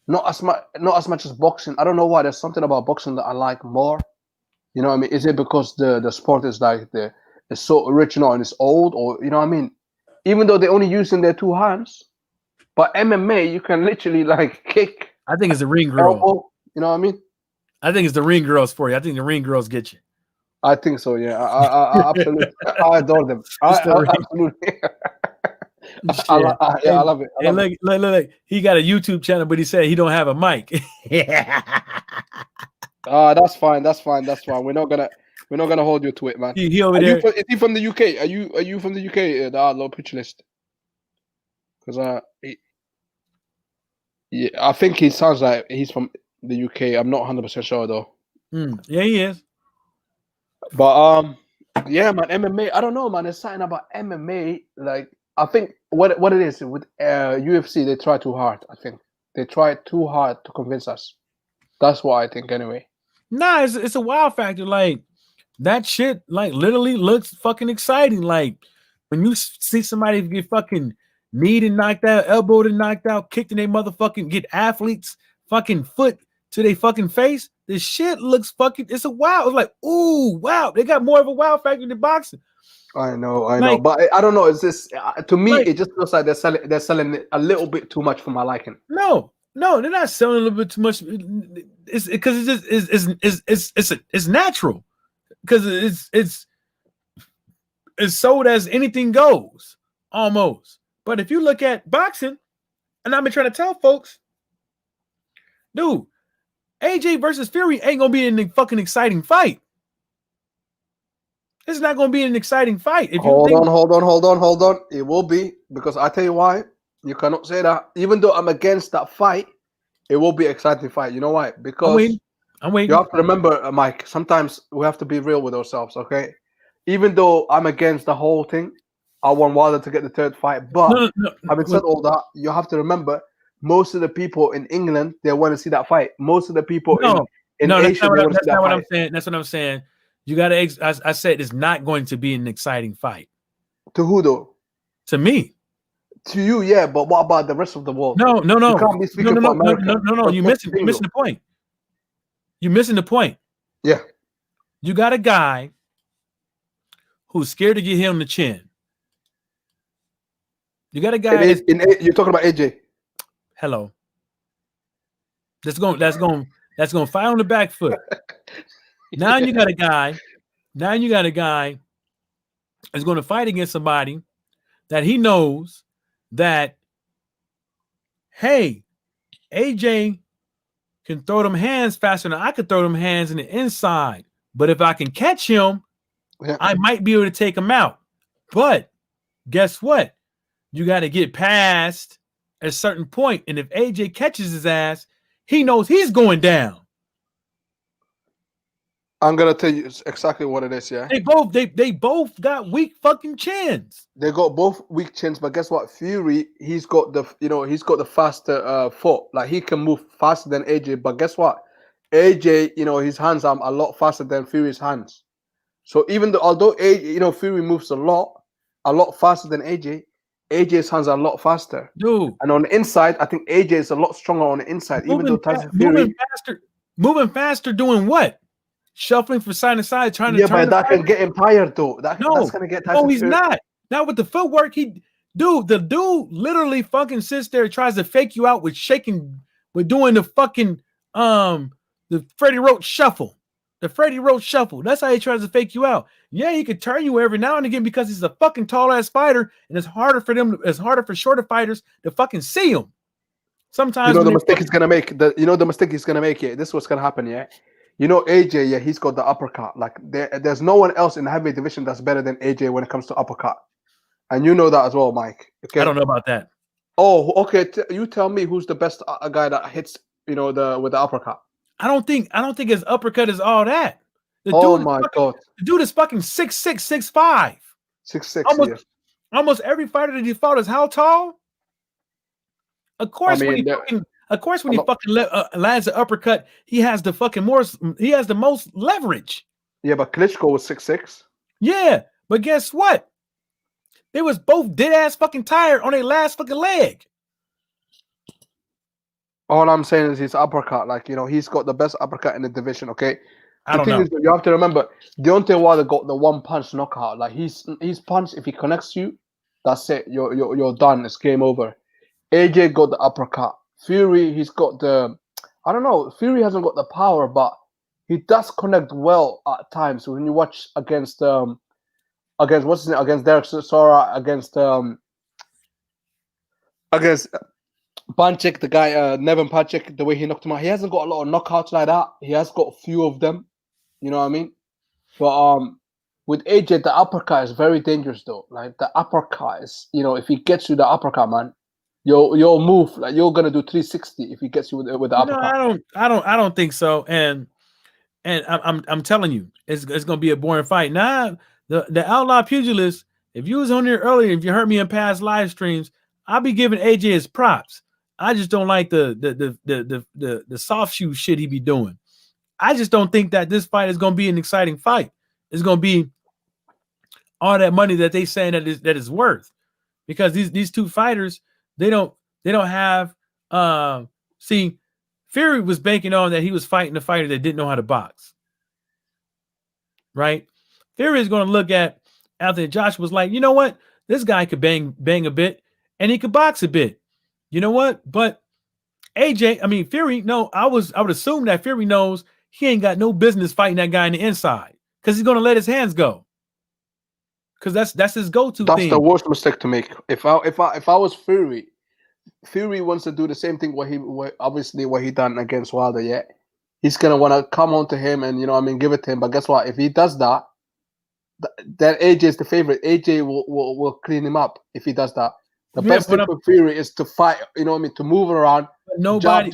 not as much as boxing. I don't know why. There's something about boxing that I like more. You know what I mean? Is it because the sport is like it's so original and it's old, or you know what I mean? Even though they're only using their two hands, but MMA you can literally like kick. I think it's the ring girl. Elbow, you know what I mean? I think it's the ring girls for you. I think the ring girls get you. I think so. Yeah, I absolutely. I adore them. Absolutely. I love it. Look, he got a YouTube channel, but he said he don't have a mic. That's fine. We're not gonna hold you to it, man. He over there. Is he from the UK? Are you from the UK? The Outlaw Pitch List. Because yeah, I think he sounds like he's from the UK. I'm not 100% sure though. Yeah, he is. But yeah, man, MMA. I don't know, man. There's something about MMA. Like, I think what it is with UFC, they try too hard. I think they try too hard to convince us. That's what I think, anyway. Nah, it's a wow factor. Like, that shit, like, literally looks fucking exciting. Like, when you see somebody get fucking kneed and knocked out, elbowed and knocked out, kicked in their motherfucking, get athletes fucking foot to their fucking face, this shit looks fucking, it's a wow. It's like, ooh, wow. They got more of a wow factor than boxing. I know, but I don't know. It's just to me, it just looks like they're selling it a little bit too much for my liking. No, they're not selling a little bit too much. It's because it's natural, because it's sold as anything goes almost. But if you look at boxing, and I've been trying to tell folks, dude, AJ versus Fury ain't gonna be a fucking exciting fight. It's not going to be an exciting fight. If hold on. It will be, because I tell you why. You cannot say that. Even though I'm against that fight, it will be an exciting fight. You know why? Because I'm waiting. You have to remember, Mike, sometimes we have to be real with ourselves, okay? Even though I'm against the whole thing, I want Wilder to get the third fight. But having said all that, you have to remember, most of the people in England, they want to see that fight. Most of the people in Asia, they want to see that fight. That's what I'm saying. You got to. I said it's not going to be an exciting fight. To who though? To me. To you, yeah. But what about the rest of the world? No. You can't be speaking for America. No. You're missing the point. You're missing the point. Yeah. You got a guy who's scared to get hit on the chin. You got a guy. You're talking about AJ. Hello. That's going to fire on the back foot. Now you got a guy that's going to fight against somebody that he knows that, hey, AJ can throw them hands faster than I could throw them hands in the inside. But if I can catch him, I might be able to take him out. But guess what? You got to get past a certain point. And if AJ catches his ass, he knows he's going down. I'm gonna tell you exactly what it is. Yeah, They both got weak fucking chins. they got both weak chins, but guess what? Fury, he's got the faster foot. Like he can move faster than AJ. But guess what? AJ, his hands are a lot faster than Fury's hands. So even though although AJ, Fury moves a lot faster than AJ, AJ's hands are a lot faster. Dude, And on the inside, I think AJ is a lot stronger on the inside. Even though Tyson Fury, moving faster, doing what? Shuffling from side to side, trying to yeah, turn but the that fight. can get him tired though. That's No, gonna get no, Tyson he's Fury. not. Not with the footwork. The dude literally fucking sits there, tries to fake you out with shaking, with doing the fucking the Freddie Roach shuffle. The Freddie Roach shuffle. That's how he tries to fake you out. Yeah, he could turn you every now and again because he's a fucking tall ass fighter, and it's harder for shorter fighters to fucking see him. Sometimes The mistake he's gonna make. The mistake he's gonna make. Yeah, this is what's gonna happen. Yeah, AJ. Yeah, he's got the uppercut. Like there's no one else in the heavyweight division that's better than AJ when it comes to uppercut, and you know that as well, Mike. Okay. I don't know about that. Oh, okay. You tell me who's the best guy that hits. With the uppercut. I don't think his uppercut is all that. Oh my god. The dude is fucking 6'6", 6'5". 6'6". Yeah. Almost every fighter that he fought is how tall? Of course, when he fucking lands an uppercut, he has the most leverage. Yeah, but Klitschko was 6'6". Yeah, but guess what? They was both dead ass fucking tired on their last fucking leg. All I'm saying is his uppercut. Like, he's got the best uppercut in the division, okay? I don't know. Is, you have to remember, Deontay Wilder got the one punch knockout. Like, his punch, if he connects you, that's it. You're done. It's game over. AJ got the uppercut. Fury, he's got the... I don't know. Fury hasn't got the power, but he does connect well at times. So when you watch against what's his name? Against Derek Sora, against Panchik, the guy, Nevin Panchik, the way he knocked him out, he hasn't got a lot of knockouts like that. He has got a few of them. You know what I mean? But with AJ, the uppercut is very dangerous though. Like the uppercut is, if he gets you the uppercut, man, you'll move. Like you're gonna do 360 if he gets you with the uppercut. I don't think so. And I'm telling you, it's gonna be a boring fight. Now the outlaw pugilist, if you was on there earlier, if you heard me in past live streams, I'll be giving AJ his props. I just don't like the soft shoe shit he be doing. I just don't think that this fight is going to be an exciting fight. It's going to be all that money that they saying that is worth, because these two fighters, they don't have. See, Fury was banking on that he was fighting a fighter that didn't know how to box. Right? Fury is going to look at Anthony Joshua was like, you know what? This guy could bang a bit and he could box a bit. You know what? But Fury, no, I would assume that Fury knows he ain't got no business fighting that guy in the inside, because he's gonna let his hands go. Because that's his go-to thing. That's the worst mistake to make. If I was Fury wants to do the same thing what he done against Wilder, yeah. He's gonna want to come on to him and give it to him. But guess what? If he does that, then AJ is the favorite. AJ will clean him up if he does that. The best thing for Fury is to fight, to move around, jab,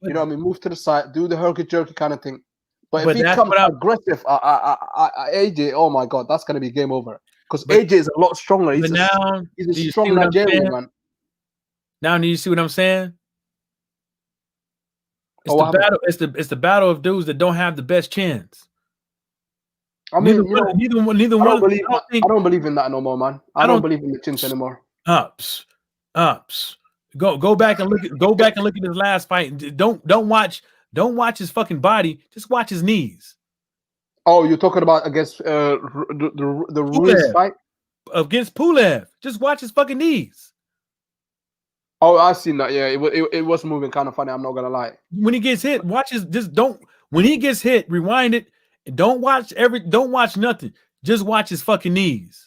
move to the side, do the herky-jerky kind of thing. But if he comes aggressive, AJ, oh my God, that's going to be game over. Because AJ is a lot stronger. He's a strong Nigerian, man. Now, do you see what I'm saying? It's the battle of dudes that don't have the best chins. I mean, neither one. I don't believe in that no more, man. I don't believe in the chins anymore. Ups. Go back and look at his last fight. Don't watch his fucking body. Just watch his knees. Oh, you're talking about against the Ruiz fight? Against Pulev. Just watch his fucking knees. Oh, I've seen that. Yeah, it was moving kind of funny. I'm not gonna lie. When he gets hit, when he gets hit, rewind it. Don't watch nothing. Just watch his fucking knees.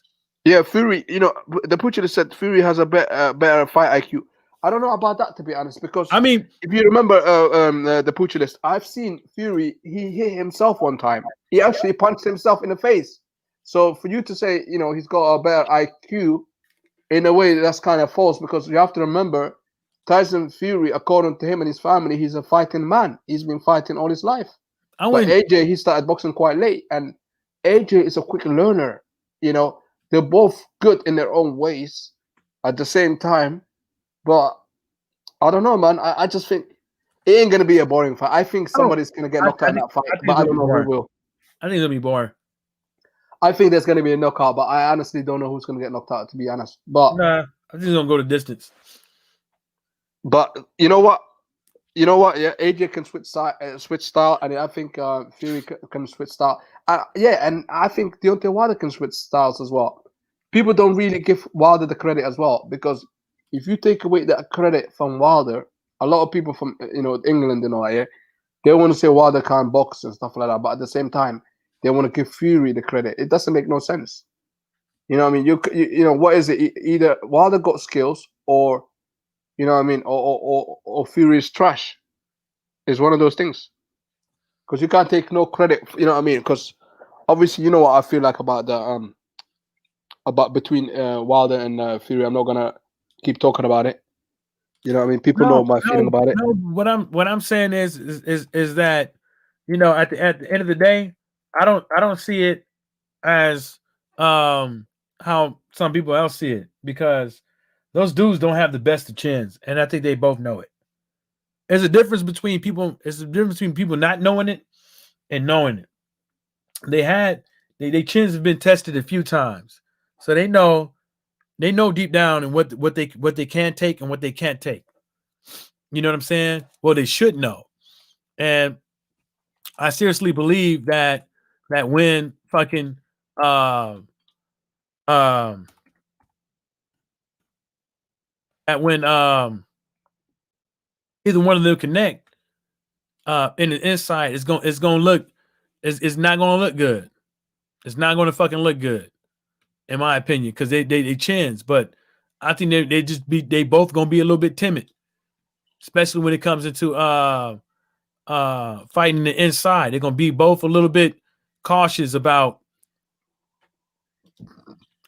Yeah, Fury, the pugilist said Fury has a better fight IQ. I don't know about that, to be honest, because if you remember the pugilist, I've seen Fury, he hit himself one time. He actually punched himself in the face. So for you to say, he's got a better IQ, in a way, that's kind of false, because you have to remember, Tyson Fury, according to him and his family, he's a fighting man. He's been fighting all his life. I But wouldn't. AJ, he started boxing quite late, and AJ is a quick learner. You know, they're both good in their own ways at the same time. But I don't know, man. I just think it ain't gonna be a boring fight. I think I don't. somebody's gonna get knocked out I in think. that fight, I think but it's I gonna don't be know who boring. will. I think it's gonna be boring. I think there's gonna be a knockout, but I honestly don't know who's gonna get knocked out, to be honest. But Nah, I think it's gonna go the distance. but you know what? You know what? Yeah, AJ can switch style, and I think Fury can switch style. Yeah, and I think Deontay Wilder can switch styles as well. People don't really give Wilder the credit as well, because if you take away that credit from Wilder, a lot of people from England, yeah, they want to say Wilder can't box and stuff like that, but at the same time, they want to give Fury the credit. It doesn't make no sense. You know what I mean? You know what is it? Either Wilder got skills, or you know what I mean, or Fury is trash. It's one of those things, because you can't take no credit. You know what I mean? Because obviously, you know what I feel like about the about between Wilder and Fury. I'm not gonna keep talking about it. You know what I mean? People know No, my feeling no, about it. no. What I'm saying is that at the end of the day, I don't see it as how some people else see it, because those dudes don't have the best of chins, and I think they both know it. There's a difference between people. There's a difference between people not knowing it and knowing it. They had they chins have been tested a few times, so they know deep down and what they can take and what they can't take. You know what I'm saying? Well, they should know. And I seriously believe that when fucking um um that when either one of them connect in the inside, it's gonna look it's not gonna look good. It's not gonna fucking look good, in my opinion, because they chins. But I think they both gonna be a little bit timid, especially when it comes into fighting the inside. They're gonna be both a little bit cautious about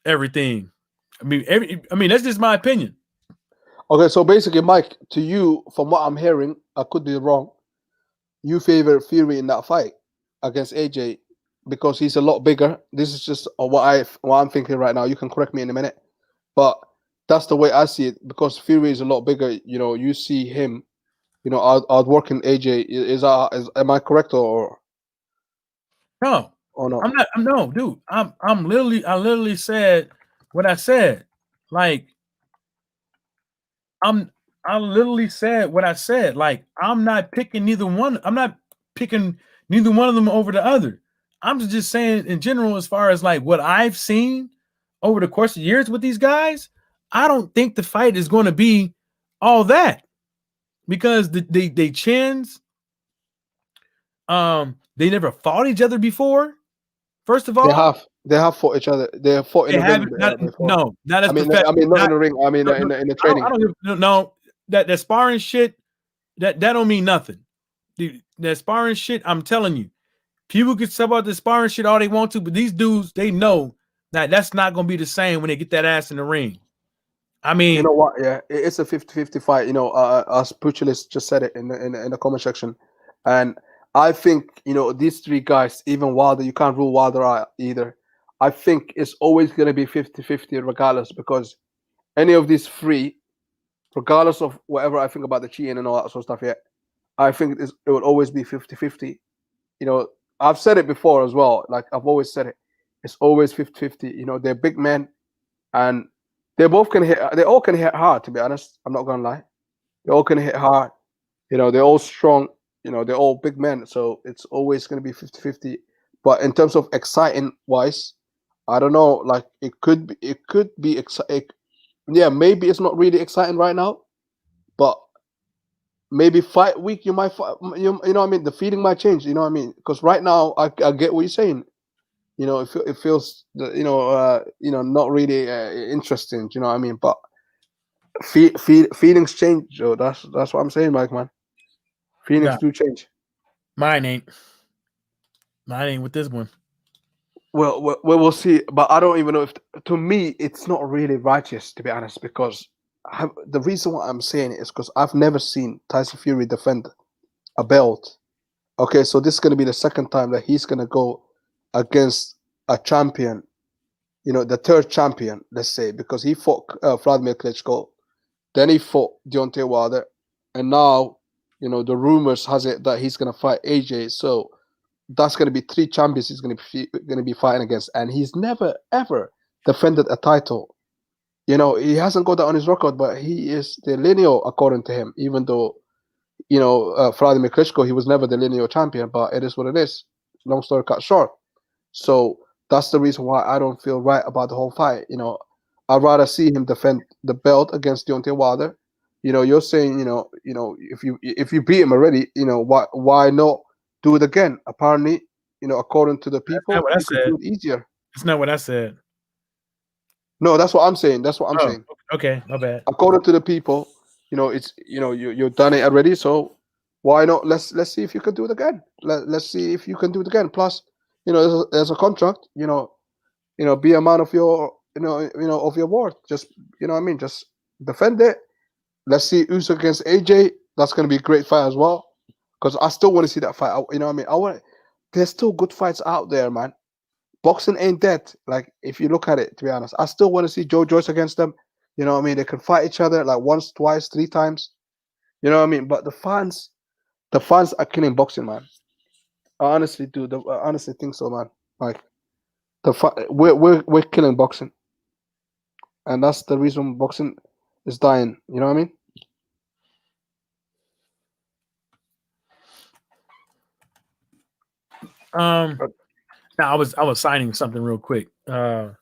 everything. I mean that's just my opinion. Okay, so basically, Mike, to you, from what I'm hearing, I could be wrong. You favor Fury in that fight against AJ because he's a lot bigger. This is just what I'm thinking right now. You can correct me in a minute, but that's the way I see it, because Fury is a lot bigger. You know, you see him, outworking AJ. Am I correct, No, or not? I'm not. I'm no, dude. I literally said what I said. Like I'm. I literally said what I said. Like I'm not picking neither one. I'm not picking neither one of them over the other. I'm just saying in general, as far as like what I've seen over the course of years with these guys, I don't think the fight is going to be all that, because they chins. They never fought each other before. First of They all, have they have fought each other. They have fought in they the ring haven't. Not before. no, not as I mean, professional. not in Not the ring. I mean, no, no, in the I don't. training. I don't give no that sparring shit. That don't mean nothing. Dude, that sparring shit. I'm telling you, people can sub out the sparring shit all they want to, but these dudes, they know that that's not gonna be the same when they get that ass in the ring. I You mean, know what? Yeah, it's a 50-50 fight. As Puchulis just said it in the comment section, and I think these three guys, even Wilder, you can't rule Wilder out either. I think it's always going to be 50-50 regardless, because any of these three, regardless of whatever I think about the cheating and all that sort of stuff, yeah, I think it will always be 50-50. I've said it before as well. Like I've always said it, it's always 50-50. They're big men, and they both can hit. They all can hit hard. To be honest, I'm not gonna lie. They all can hit hard. They're all strong. They're all big men. So it's always gonna be 50-50. But in terms of exciting wise, I don't know. Like it could be exciting. Yeah, maybe it's not really exciting right now, but maybe fight week you might you know what I mean. The feeling might change. You know what I mean? Because right now I get what you're saying. It feels not really interesting. You know what I mean? But feelings change, Joe. That's what I'm saying, Mike, man. Feelings nah, do change. mine ain't. Mine ain't with this one. Well, we'll see. But I don't even know if, to me, it's not really righteous, to be honest, because the reason why I'm saying it is because I've never seen Tyson Fury defend a belt, Okay, so this is going to be the second time that he's going to go against a champion, the third champion, let's say, because he fought Vladimir Klitschko, then he fought Deontay Wilder, and now, the rumors has it that he's going to fight AJ. So that's going to be three champions he's going to be fighting against, and he's never ever defended a title. He hasn't got that on his record, but he is the lineal according to him. Even though Vladimir Klitschko, he was never the lineal champion, but it is what it is. Long story cut short. So that's the reason why I don't feel right about the whole fight. I'd rather see him defend the belt against Deontay Wilder. You're saying, if you beat him already, why not do it again? Apparently, according to the That's not people, what I you could said. do it easier. That's not what I said. No, that's what I'm saying. That's what I'm saying. Okay, my bad. According to the people, it's you've done it already. So why not? Let's see if you can do it again. Let's see if you can do it again. Plus, there's a contract. Be a man of your of your word. Just what I mean. Just defend it. Let's see Usyk against AJ. That's gonna be a great fight as well. Because I still want to see that fight. You know what I mean? I want. There's still good fights out there, man. Boxing ain't dead. Like if you look at it, to be honest, I still want to see Joe Joyce against them. You know what I mean? They can fight each other like once, twice, three times. You know what I mean? But the fans are killing boxing, man. I honestly do. I honestly think so, man. Like we're killing boxing, and that's the reason boxing is dying. You know what I mean? Now I was signing something real quick. The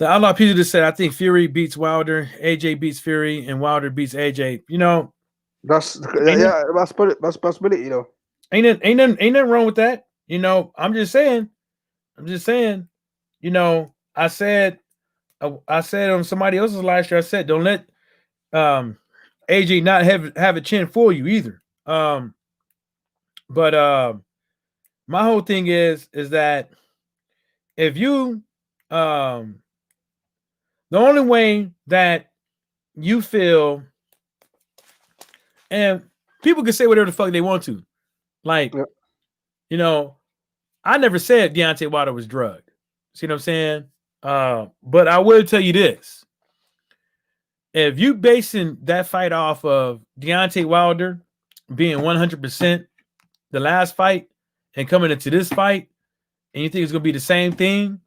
Outlaw Peter just said, I think Fury beats Wilder, AJ beats Fury, and Wilder beats AJ. That's ain't it, yeah. That's possibility, ain't nothing wrong with that. I'm just saying. I said on somebody else's live stream, I said, don't let AJ not have a chin for you either. But my whole thing is that if you the only way that you feel, and people can say whatever the fuck they want to, like, Yeah. I never said Deontay Wilder was drugged. See what I'm saying? But I will tell you this. If you basing that fight off of Deontay Wilder being 100% the last fight and coming into this fight, and you think it's going to be the same thing,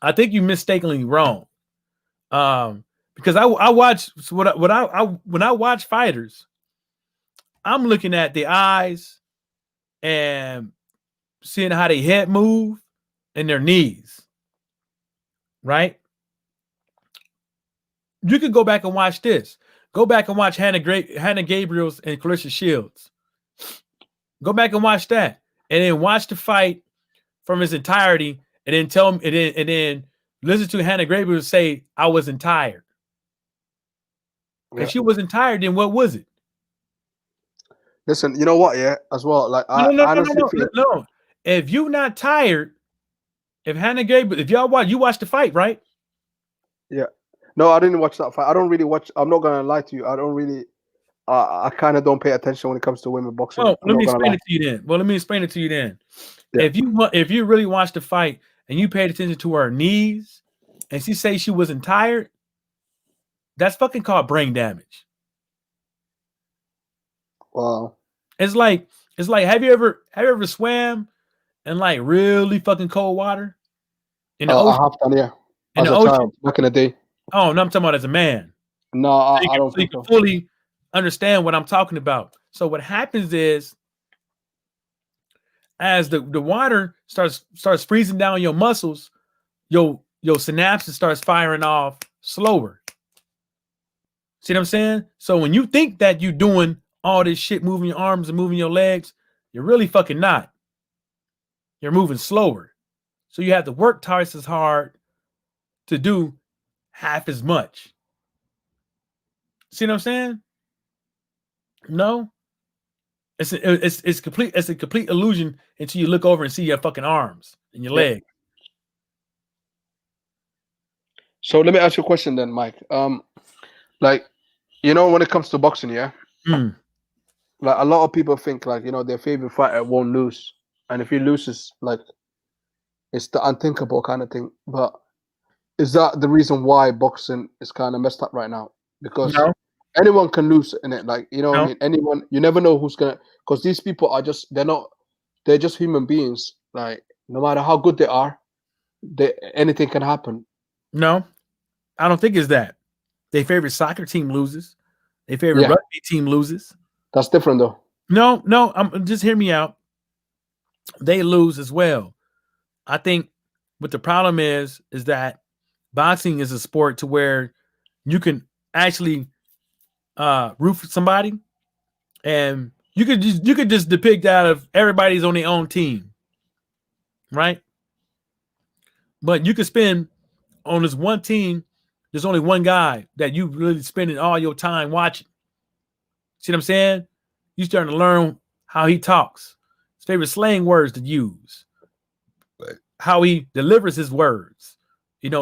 I think you mistakenly wrong. Because I watch when I watch fighters, I'm looking at the eyes and seeing how they head move and their knees, right? You could go back and watch this. Go back and watch Hannah Gabriel's and Clarissa Shields. Go back and watch that, and then watch the fight from its entirety, and then tell me, and then listen to Hannah Gabriel say, "I wasn't tired." If she wasn't tired, then what was it? Listen, you know what? Yeah, as well. Like I No. honestly feel. No. If you're not tired, if Hannah Gabriel, if y'all watch the fight, right? Yeah. No, I didn't watch that fight. I don't really watch. I'm not gonna lie to you. I don't really. I kind of don't pay attention when it comes to women boxing. Well, I'm let not me gonna explain lie. it to you then. Well, let me explain it to you then. Yeah. If you really watched the fight and you paid attention to her knees, and she say she wasn't tired, that's fucking called brain damage. Wow. It's like have you ever swam in like really fucking cold water in the I ocean? have done, yeah, In as the a ocean? child back in the day. Oh, no, I'm talking about as a man. No, I don't So you think can so. fully understand what I'm talking about. So what happens is, as the water starts freezing down your muscles, your synapses starts firing off slower. See what I'm saying? So when you think that you're doing all this shit, moving your arms and moving your legs, you're really fucking not. You're moving slower. So you have to work twice as hard to do half as much. See what I'm saying? No, it's complete. It's a complete illusion until you look over and see your fucking arms and your Yeah. leg. So let me ask you a question then, Mike. Like, when it comes to boxing, yeah, Mm. like a lot of people think like their favorite fighter won't lose, and if he loses, like it's the unthinkable kind of thing. But is that the reason why boxing is kind of messed up right now? Because No, anyone can lose in it. Like what I no, mean, anyone. You never know who's gonna. Because these people are just they're not. They're just human beings. Like no matter how good they are, anything can happen. no. I don't think it's that. Their favorite soccer team loses. Their favorite Yeah, rugby team loses. that's different though. No, no. Just hear me out. They lose as well. I think what the problem is that boxing is a sport to where you can actually root for somebody, and you could just depict out of everybody's on their own team, right? But you could spend on this one team. There's only one guy that you really spending all your time watching. See what I'm saying? You starting to learn how he talks, his favorite slang words to use, how he delivers his words,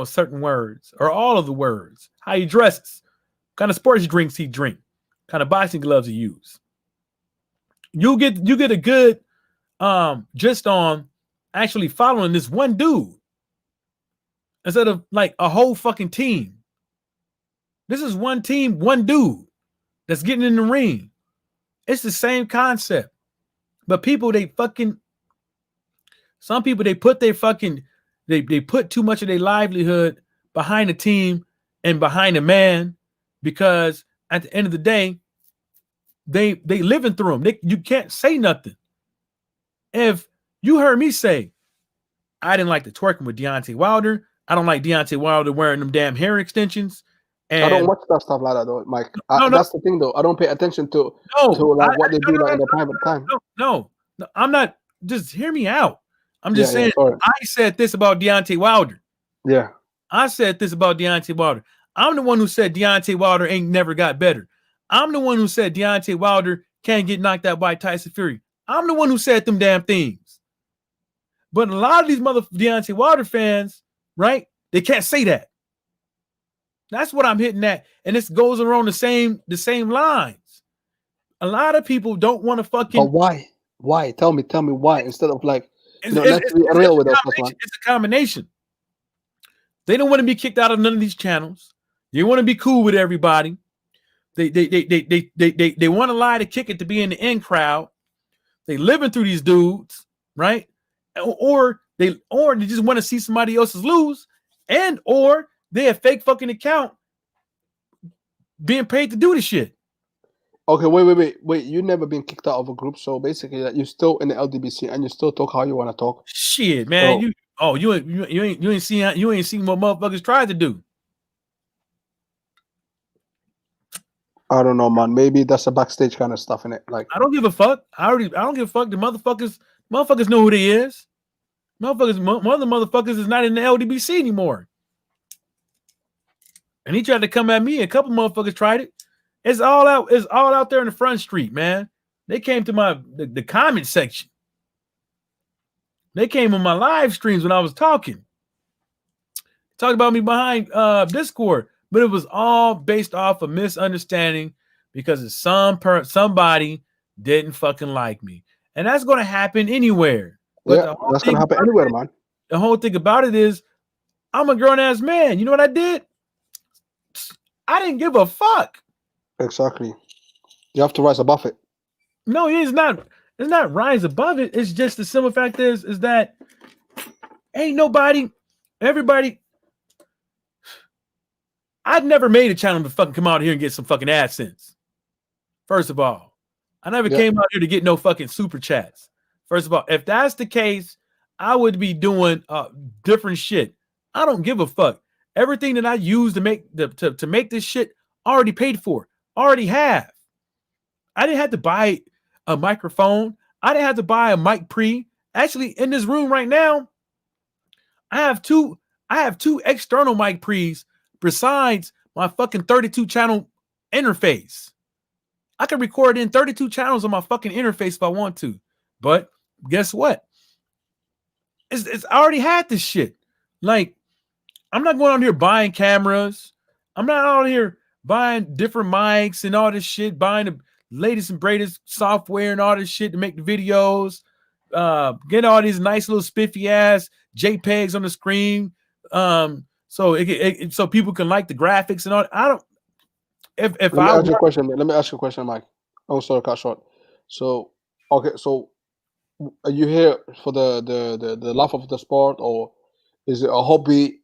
certain words or all of the words, how he dresses, kind of sports drinks he drink, kind of boxing gloves he use. You get a good just on actually following this one dude instead of like a whole fucking team. This is one team, one dude that's getting in the ring. It's the same concept. But people, some people, they put too much of their livelihood behind a team and behind a man because at the end of the day, they living through them. You can't say nothing. If you heard me say, I didn't like the twerking with Deontay Wilder. I don't like Deontay Wilder wearing them damn hair extensions. I don't And watch that stuff like that though, Mike. no, no, That's the thing though. I don't pay attention to no, like what they no, do no, like no, in their private time. no. I'm not. Just hear me out. I'm Yeah, just yeah. saying. Sorry. I said this about Deontay Wilder. Yeah. I said this about Deontay Wilder. I'm the one who said Deontay Wilder ain't never got better. I'm the one who said Deontay Wilder can't get knocked out by Tyson Fury. I'm the one who said them damn things. But a lot of these mother Deontay Wilder fans, right? They can't say that. That's what I'm hitting at, and this goes around the same lines. A lot of people don't want to But fucking. why? Why? Tell me why instead of like It's, let's be real with a ourselves, man. combination. It's a combination. They don't want to be kicked out of none of these channels. They want to be cool with everybody. They want to lie to kick it to be in the in crowd. They living through these dudes, right? Or they just want to see somebody else's lose, and or they a fake fucking account being paid to do the shit. Okay, wait. You never been kicked out of a group, so basically that you're still in the LDBC and you still talk how you want to talk. Shit, man. So You ain't seen what motherfuckers tried to do. I don't know, man. Maybe that's a backstage kind of stuff in it. Like I don't give a fuck. I don't give a fuck. The motherfuckers know who they is. One of the motherfuckers is not in the LDBC anymore. And he tried to come at me. A couple motherfuckers tried it. It's all out there in the front street, man. They came to the comment section. They came on my live streams when I was talking. Talked about me behind Discord. But it was all based off of misunderstanding because somebody didn't fucking like me. And that's gonna happen anywhere. But yeah, that's gonna happen anywhere, man. The whole thing about it is I'm a grown-ass man. You know what I did? I didn't give a fuck. Exactly. You have to rise above it. No, it's not rise above it. It's just the simple fact is that ain't everybody. I'd never made a channel to fucking come out here and get some fucking AdSense. First of all, I never came out here to get no fucking super chats. First of all, if that's the case, I would be doing different shit. I don't give a fuck. Everything that I use to make to make this shit already paid for, already have. I didn't have to buy a microphone. I didn't have to buy a mic pre. Actually, in this room right now, I have two external mic pre's besides my fucking 32 channel interface. I can record in 32 channels on my fucking interface if I want to. But guess what? It's I already had this shit. Like, I'm not going out here buying cameras. I'm not out here buying different mics and all this shit, buying latest and greatest software and all this shit to make the videos. Get all these nice little spiffy ass JPEGs on the screen. So people can like the graphics and all. I don't. If Let me I ask you a work, question. Let me ask you a question, Mike. Oh, sorry, cut short. So, okay, so are you here for the love of the sport, or is it a hobby?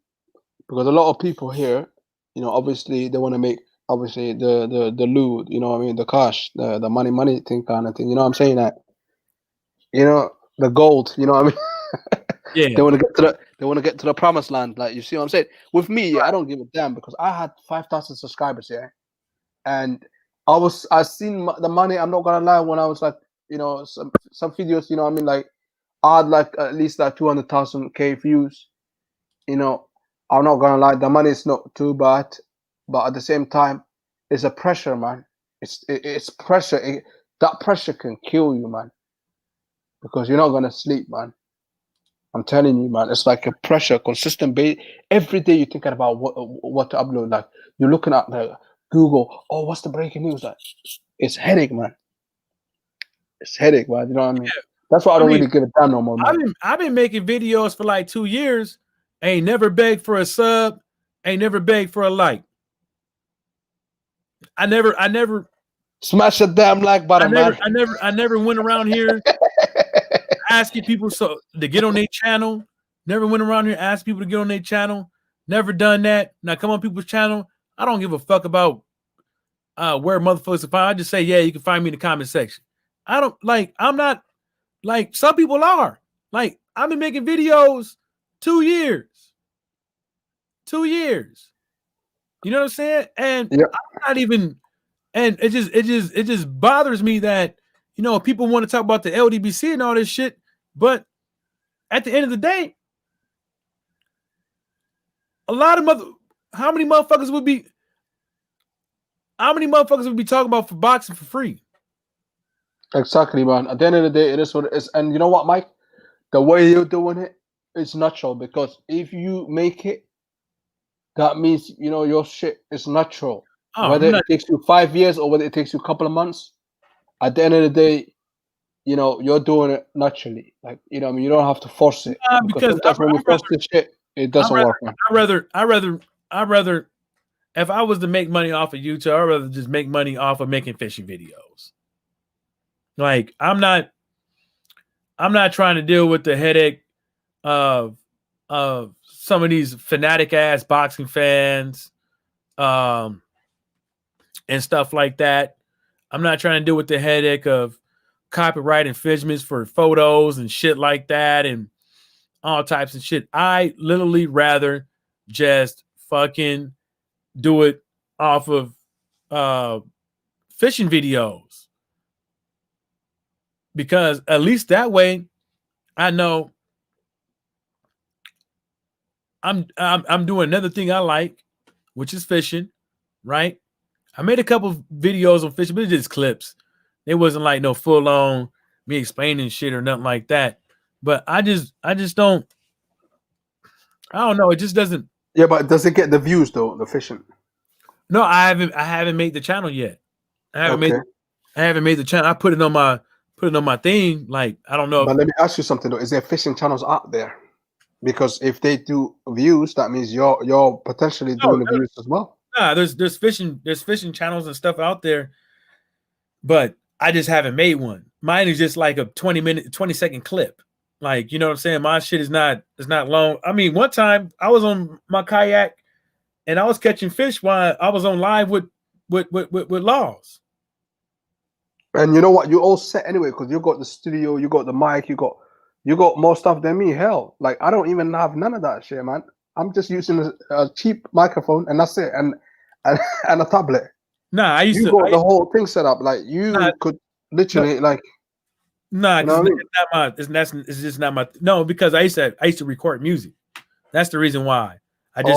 Because a lot of people here, obviously they want to make obviously the loot, what I mean, the cash, the money thing kind of thing. You know what I'm saying? That the gold. You know what I mean? yeah, They want to get to the promised land. Like, you see what I'm saying? With me, yeah, I don't give a damn because I had 5,000 subscribers, yeah, and I seen the money. I'm not gonna lie. When I was like, some videos, you know what I mean, like I had like at least like 200,000 views. You know, I'm not gonna lie. The money is not too bad, but at the same time, it's a pressure, man. It's pressure. That pressure can kill you, man, because you're not gonna sleep, man. I'm telling you, man. It's like a pressure, consistent base. Every day you're thinking about what to upload. Like, you're looking at the Google. Oh, what's the breaking news? Like, it's headache, man. It's headache, man. You know what I mean? That's why I I don't mean, really give a damn no more, man. I've been making videos for like 2 years. Ain't never begged for a sub. Ain't never begged for a like. I never, Smash the damn like button, man. I never went around here asking people so to get on their channel. Never went around here asking people to get on their channel. Never done that. Now come on people's channel. I don't give a fuck about where motherfuckers can find. I just say, yeah, you can find me in the comment section. I don't like. I'm not like some people are. Like, I've been making videos 2 years. 2 years. You know what I'm saying? And Yeah. I'm not even. And it just bothers me that people want to talk about the LDBC and all this shit, but at the end of the day, a lot of how many motherfuckers would be talking about for boxing for free? Exactly, man. At the end of the day, it is what it is. And you know what, Mike? The way you're doing it, it's natural, because if you make it, that means your shit is natural. Oh, Whether I'm not. it takes you 5 years or whether it takes you a couple of months, at the end of the day, you're doing it naturally. Like, I mean, you don't have to force it, because Because sometimes when we force this shit, it doesn't work, man. I rather if I was to make money off of YouTube, I'd rather just make money off of making fishing videos. Like, I'm not trying to deal with the headache of some of these fanatic ass boxing fans and stuff like that. I'm not trying to deal with the headache of copyright infringements for photos and shit like that and all types of shit. I literally rather just fucking do it off of fishing videos, because at least that way I know I'm doing another thing I like, which is fishing, right? I made a couple of videos on fishing, but it's just clips. It wasn't like no full on me explaining shit or nothing like that. But I just don't. I don't know. It just doesn't. Yeah, but does it get the views though? The fishing. No, I haven't made the channel yet. Okay. I haven't made the channel. I put it on my thing. Like, I don't know if. But let me ask you something though. Is there fishing channels out there? Because if they do views, that means you're potentially Oh, doing the views as well. nah, there's fishing channels and stuff out there, but I just haven't made one. Mine is just like a 20-second clip. Like, you know what I'm saying? My shit is not long. I mean, one time I was on my kayak and I was catching fish while I was on live with Laws. And you know what? You all set anyway, because you got the studio, you got the mic, you got more stuff than me. Hell, like, I don't even have none of that shit, man. I'm just using a cheap microphone, and that's it, and, and a tablet. Nah, I used You to. got the whole thing set up. Like, Nah, you could literally, like, nah, you know because what I mean? it's not my. It's just not my. No, because I used to record music. That's the reason why. Oh, okay,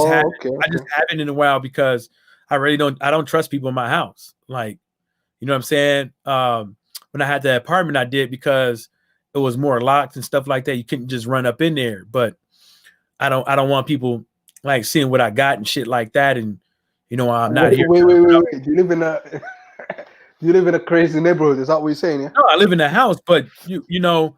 I just okay. haven't in a while, because I don't trust people in my house. Like, you know what I'm saying? When I had the apartment, I did, because it was more locked and stuff like that. You couldn't just run up in there. But I don't want people like seeing what I got and shit like that. And I'm not here. Wait. Do you live in a? You live in a crazy neighborhood. Is that what you're saying? Yeah. No, I live in a house, but you know,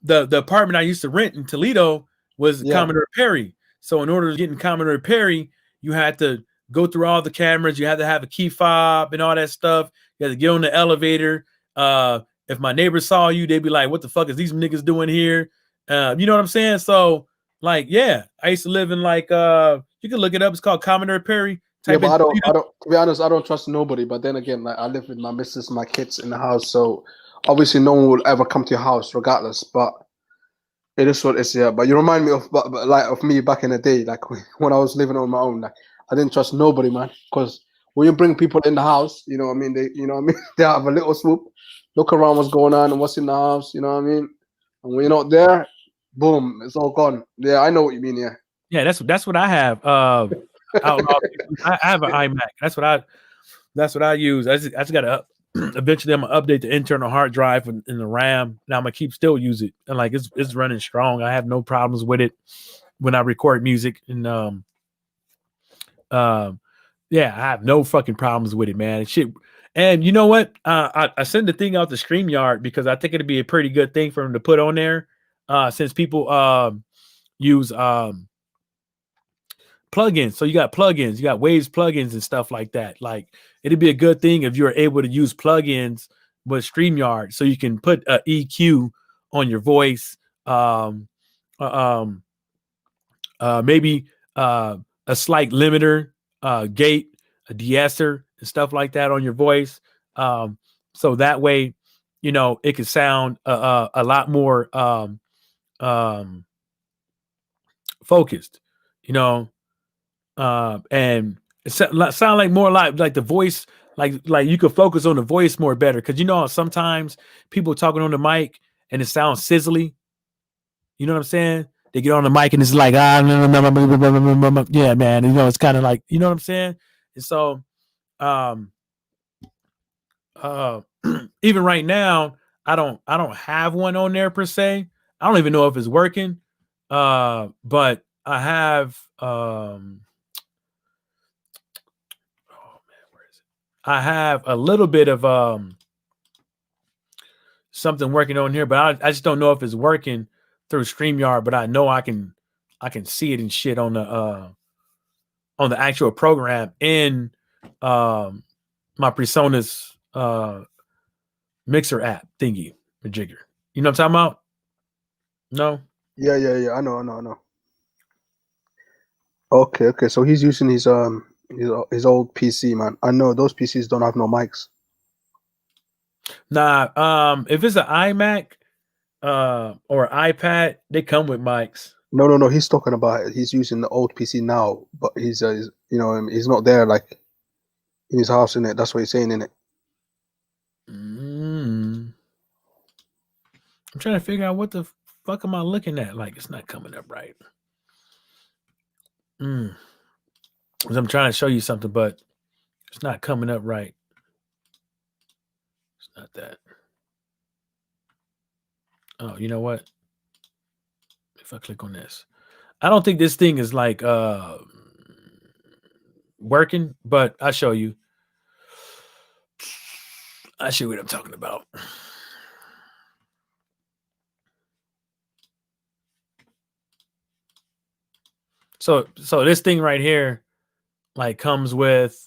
the apartment I used to rent in Toledo was Yeah. Commodore Perry. So in order to get in Commodore Perry, you had to go through all the cameras. You had to have a key fob and all that stuff. You had to get on the elevator. If my neighbors saw you, they'd be like, "What the fuck is these niggas doing here?" You know what I'm saying? So like, yeah, I used to live in like you can look it up. It's called Commodore Perry. Yeah, Type but in Toledo. I don't. To be honest, I don't trust nobody. But then again, like I live with my missus, my kids in the house, so obviously no one will ever come to your house, regardless. But it is what it is, yeah. But you remind me of, like, of me back in the day, like when I was living on my own. Like I didn't trust nobody, man, because when you bring people in the house, you know what I mean. They, you know what I mean. They have a little swoop, look around what's going on and what's in the house. You know what I mean. And when you're not there, boom, it's all gone. Yeah, I know what you mean. Yeah. Yeah, that's what I have. I have an iMac. That's what I use. I just gotta eventually I'm gonna update the internal hard drive and the RAM. Now I'm gonna keep still use it. And like it's running strong. I have no problems with it when I record music. And um yeah, I have no fucking problems with it, man. Shit. And you know what? I send the thing out to StreamYard because I think it'd be a pretty good thing for them to put on there. Since people use plugins. So you got plugins, you got Waves plugins and stuff like that. Like it'd be a good thing if you're able to use plugins with StreamYard, so you can put a EQ on your voice, um, uh, um, maybe a slight limiter, gate, a de-esser, and stuff like that on your voice. So that way, you know, it could sound a lot more um, focused. You know, and it sound like more like the voice, like you could focus on the voice more better, because you know sometimes people talking on the mic and it sounds sizzly. You know what I'm saying? They get on the mic and it's like yeah, man. You know, it's kind of like, you know what I'm saying. And so, um, uh, even right now, I don't have one on there per se. I don't even know if it's working. But I have oh man, where is it? I have a little bit of something working on here, but I just don't know if it's working through StreamYard. But I know I can see it and shit on the actual program in um my Persona's mixer app thingy or jigger. You know what I'm talking about? No? Yeah, yeah, yeah. I know, I know, I know. Okay, okay. So he's using his old PC, man. I know those PCs don't have no mics. Nah, if it's an iMac or iPad, they come with mics. No, no, no. He's talking about he's using the old PC now, but he's you know he's not there like in his house in it. That's what he's saying in it. Mm. I'm trying to figure out what the fuck am I looking at? Like it's not coming up right. Mm. 'Cause I'm trying to show you something, but it's not coming up right. It's not that. Oh, you know what? If I click on this, I don't think this thing is like working, but I'll show you. I'll show you what I'm talking about. So this thing right here like comes with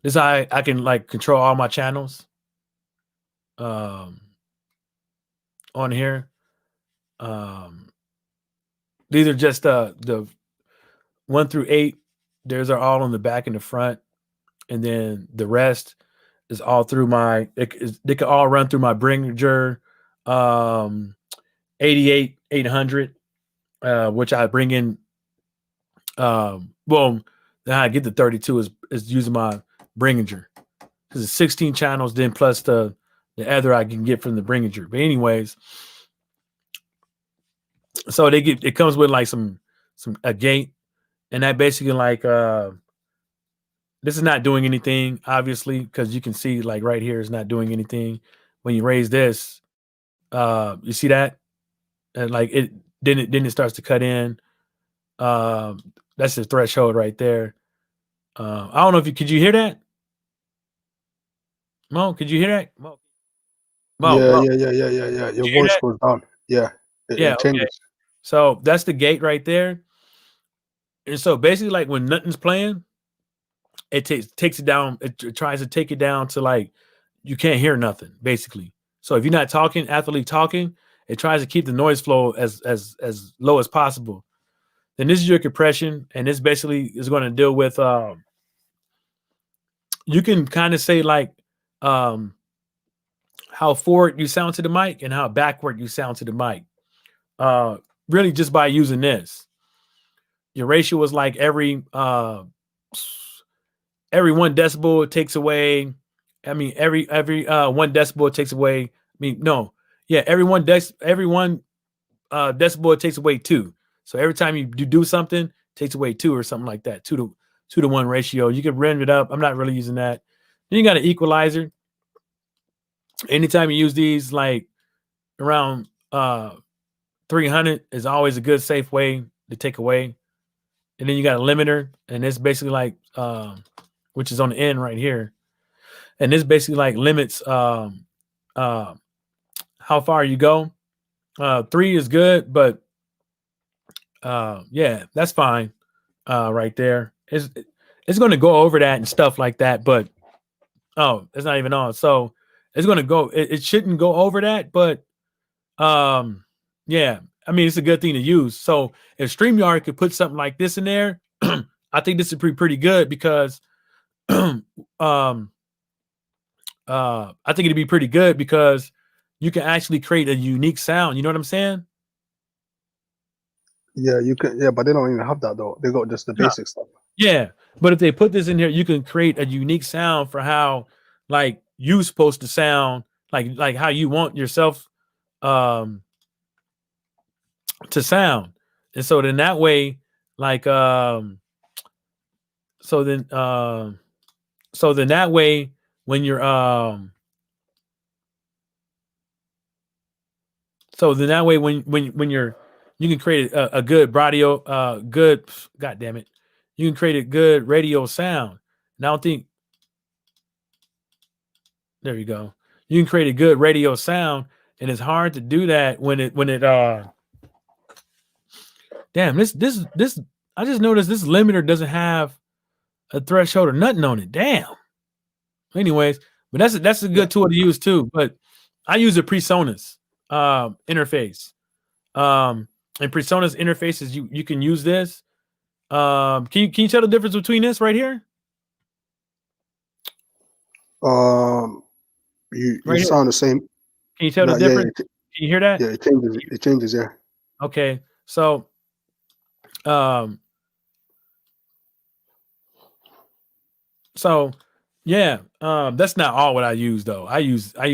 this. I can like control all my channels um on here. Um these are just the 1 through 8. Theirs are all on the back and the front, and then the rest is all through my. They can all run through my Bringer 88 800, which I bring in. Well, then I get the 32 is using my Bringer because it's 16 channels, then plus the other I can get from the Bringer. But anyways, so it comes with like some a gate, and that basically like this is not doing anything, obviously, because you can see like right here is not doing anything. When you raise this, you see that, and like then it starts to cut in. That's the threshold right there. I don't know if could you hear that? Mo, could you hear that? Mo, Mo, Yeah, Mo, yeah, yeah, yeah, yeah, yeah. did Your you hear voice that? goes down. Yeah, Yeah, it okay. changes. So that's the gate right there. And so basically, like when nothing's playing, it takes it down. It tries to take it down to like you can't hear nothing, basically. So if you're not talking, actively talking, it tries to keep the noise flow as low as possible. Then this is your compression, and this basically is going to deal with. You can kind of say like um, how forward you sound to the mic and how backward you sound to the mic. Uh, really, just by using this, your ratio is like every 1 decibel takes away. I mean, every 1 decibel takes away. I mean, no, yeah, every one decibel takes away two. So every time you do something, it takes away two or something like that. 2 to 1 ratio. You can render it up. I'm not really using that. Then you got an equalizer. Anytime you use these, like around 300 is always a good safe way to take away. And then you got a limiter, and it's basically like which is on the end right here. And this basically like limits uh, how far you go. 3 is good, but yeah, that's fine right there. It's going to go over that and stuff like that, but oh, it's not even on. So it's going to go. It shouldn't go over that, but yeah, I mean it's a good thing to use. So if StreamYard could put something like this in there, I think this is pretty good because um I think it'd be pretty good because you can actually create a unique sound. You know what I'm saying? Yeah, you can. Yeah, but they don't even have that though. They got just the Yeah. basic stuff. Yeah. But if they put this in here, you can create a unique sound for how like you supposed to sound, like how you want yourself um to sound. And so then that way, like so then so then that way when you're so then that way when you're you can create a good radio good god damn it, you can create a good radio sound. And I don't think there you go, you can create a good radio sound, and it's hard to do that when it damn, this I just noticed this limiter doesn't have a threshold or nothing on it. Damn. Anyways, but that's a Yeah. good tool to use too. But I use a PreSonus interface. And PreSonus interfaces, you can use this. Can you tell the difference between this right here? Um, you Right here. sound the same. Can you tell the No, yeah, difference? Can you hear that? yeah, it changes. It changes. Yeah. Okay. So um so yeah, that's not all what I use though. I use I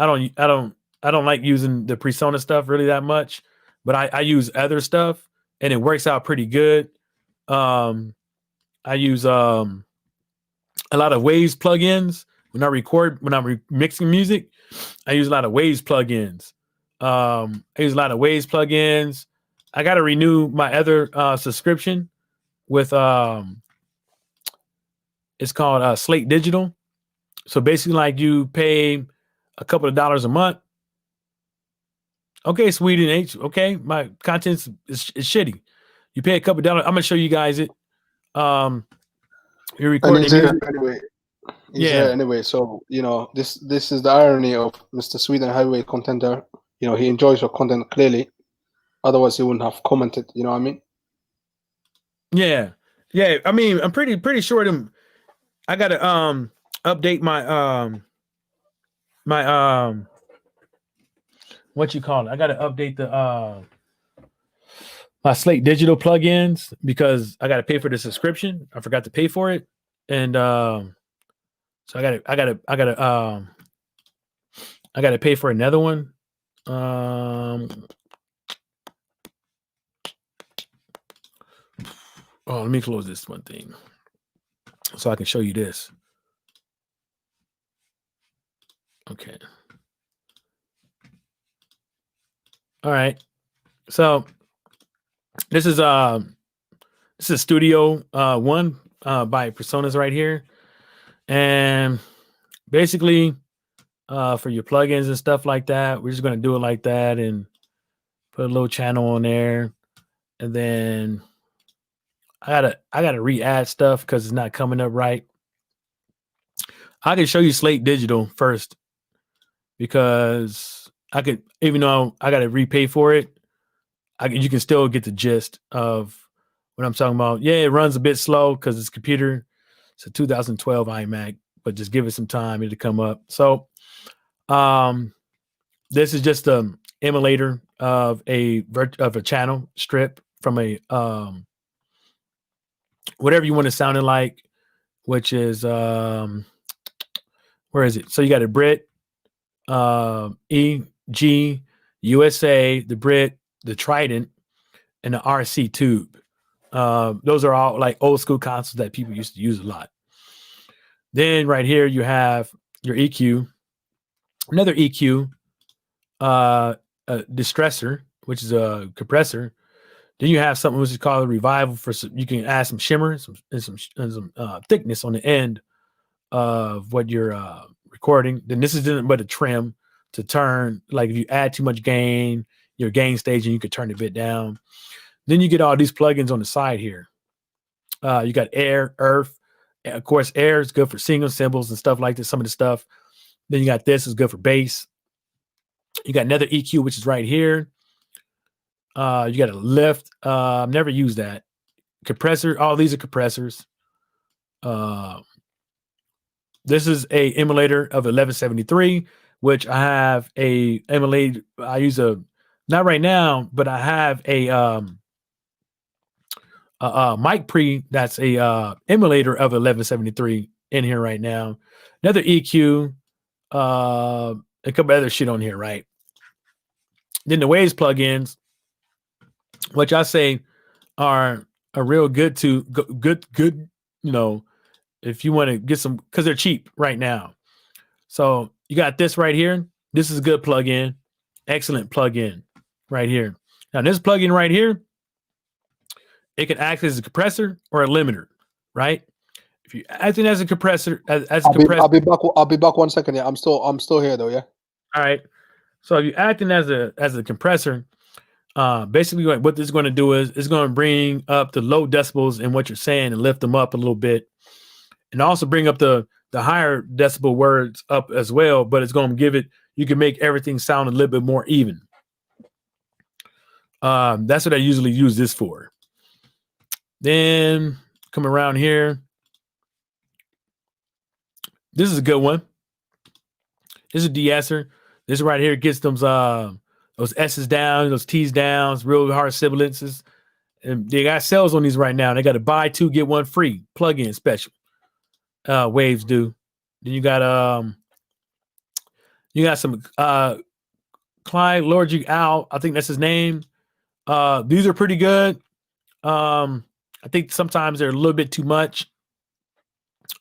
don't I don't I don't like using the PreSonus stuff really that much, but I use other stuff and it works out pretty good. Um I use a lot of Waves plugins when I'm mixing music. I use a lot of Waves plugins. I use a lot of Waves plugins. I got to renew my other subscription with it's called Slate Digital. So basically, like you pay a couple of dollars a month. Okay, Sweden H. Okay, my content's is shitty. You pay a couple of dollars. I'm gonna show you guys it. Um, you're And recording he's the here music. anyway. He's Yeah, here anyway. So this is the irony of Mr. Sweden Highway Contender. He enjoys your content clearly. Otherwise, he wouldn't have commented. You know what I mean? yeah, yeah. I mean, I'm pretty sure them. I gotta update my what you call it. I gotta update the my Slate Digital plugins because I gotta pay for the subscription. I forgot to pay for it, and so I gotta pay for another one. Um, oh, let me close this one thing so I can show you this. Okay. All right. So this is Studio One by Personas right here, and basically for your plugins and stuff like that, we're just going to do it like that and put a little channel on there. And then I gotta re-add stuff because it's not coming up right. I can show you Slate Digital first because I could, even though I gotta repay for it, you can still get the gist of what I'm talking about. Yeah, it runs a bit slow because it's computer. It's a 2012 iMac, but just give it some time, it'll come up. So, this is just an emulator of a channel strip from a whatever you want to sound it like, which is where is it? So you got a Brit, E, G, USA, the Brit, the Trident, and the RC Tube. Those are all like old school consoles that people used to use a lot. Then right here you have your EQ, another EQ, a distressor, which is a compressor. Then you have something which is called a revival for you can add some shimmer, some thickness on the end of what you're recording. Then this is nothing but a trim to turn, like if you add too much gain, your gain stage, and you could turn it a bit down. Then you get all these plugins on the side here. You got air, earth. And of course, air is good for single cymbals and stuff like this, some of the stuff. Then you got this is good for bass. You got another EQ, which is right here. You got a lift. I've never used that. Compressor. All these are compressors. This is a emulator of 1173, which I have a emulator. I use not right now, but I have a mic pre that's a emulator of 1173 in here right now. Another EQ, a couple other shit on here, right? Then the Waves plugins, which I say are real good good, you know, if you want to get some, because they're cheap right now. So you got this right here. This is a good plugin, excellent plugin right here. Now this plugin right here, it can act as a compressor or a limiter, right? If you acting as a compressor, I'll be back. I'll be back 1 second. Yeah, I'm still here though. Yeah. All right. So if you're acting as a compressor, basically what this is going to do is it's going to bring up the low decibels in what you're saying and lift them up a little bit, and also bring up the higher decibel words up as well. But it's going to give it, you can make everything sound a little bit more even. That's what I usually use this for. Then come around here. This is a good one. This is a de-esser. This right here gets those S's down, those T's down, real hard sibilances. And they got sales on these right now. They got a buy two, get one free plug-in special. Waves do. Then you got some Clyde Lorgic Owl. I think that's his name. These are pretty good. I think sometimes they're a little bit too much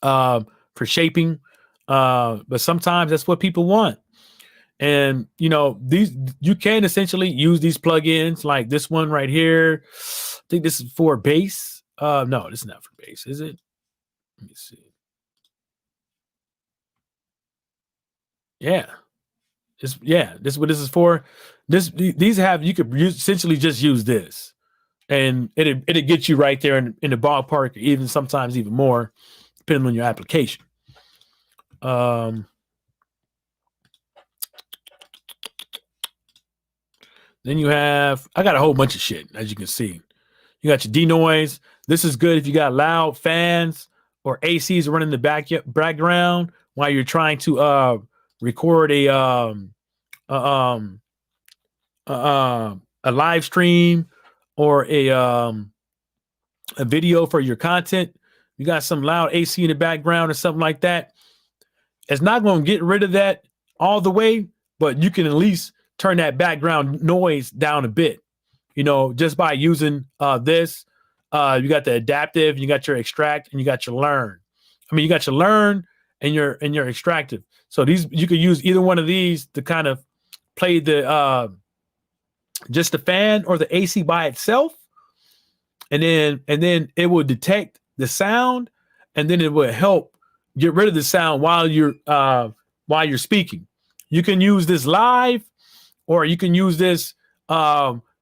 for shaping. But sometimes that's what people want. And you know, you can essentially use these plugins like this one right here. I think this is for bass. No, this is not for bass, is it? Let me see. Yeah. This is what this is for. These have, you could essentially just use this. And it'll get you right there in the ballpark, even sometimes even more, depending on your application. Then you have, I got a whole bunch of shit, as you can see. You got your denoise. This is good if you got loud fans or ACs running in the background while you're trying to record a live stream or a video for your content. You got some loud AC in the background or something like that. It's not going to get rid of that all the way, but you can at least turn that background noise down a bit, you know, just by using this. You got the adaptive, you got your extract, and you got your learn. I mean, you got your learn and your extractive. So these, you could use either one of these to kind of play the just the fan or the AC by itself, and then it will detect the sound, and then it will help get rid of the sound while you're speaking. You can use this live, or you can use this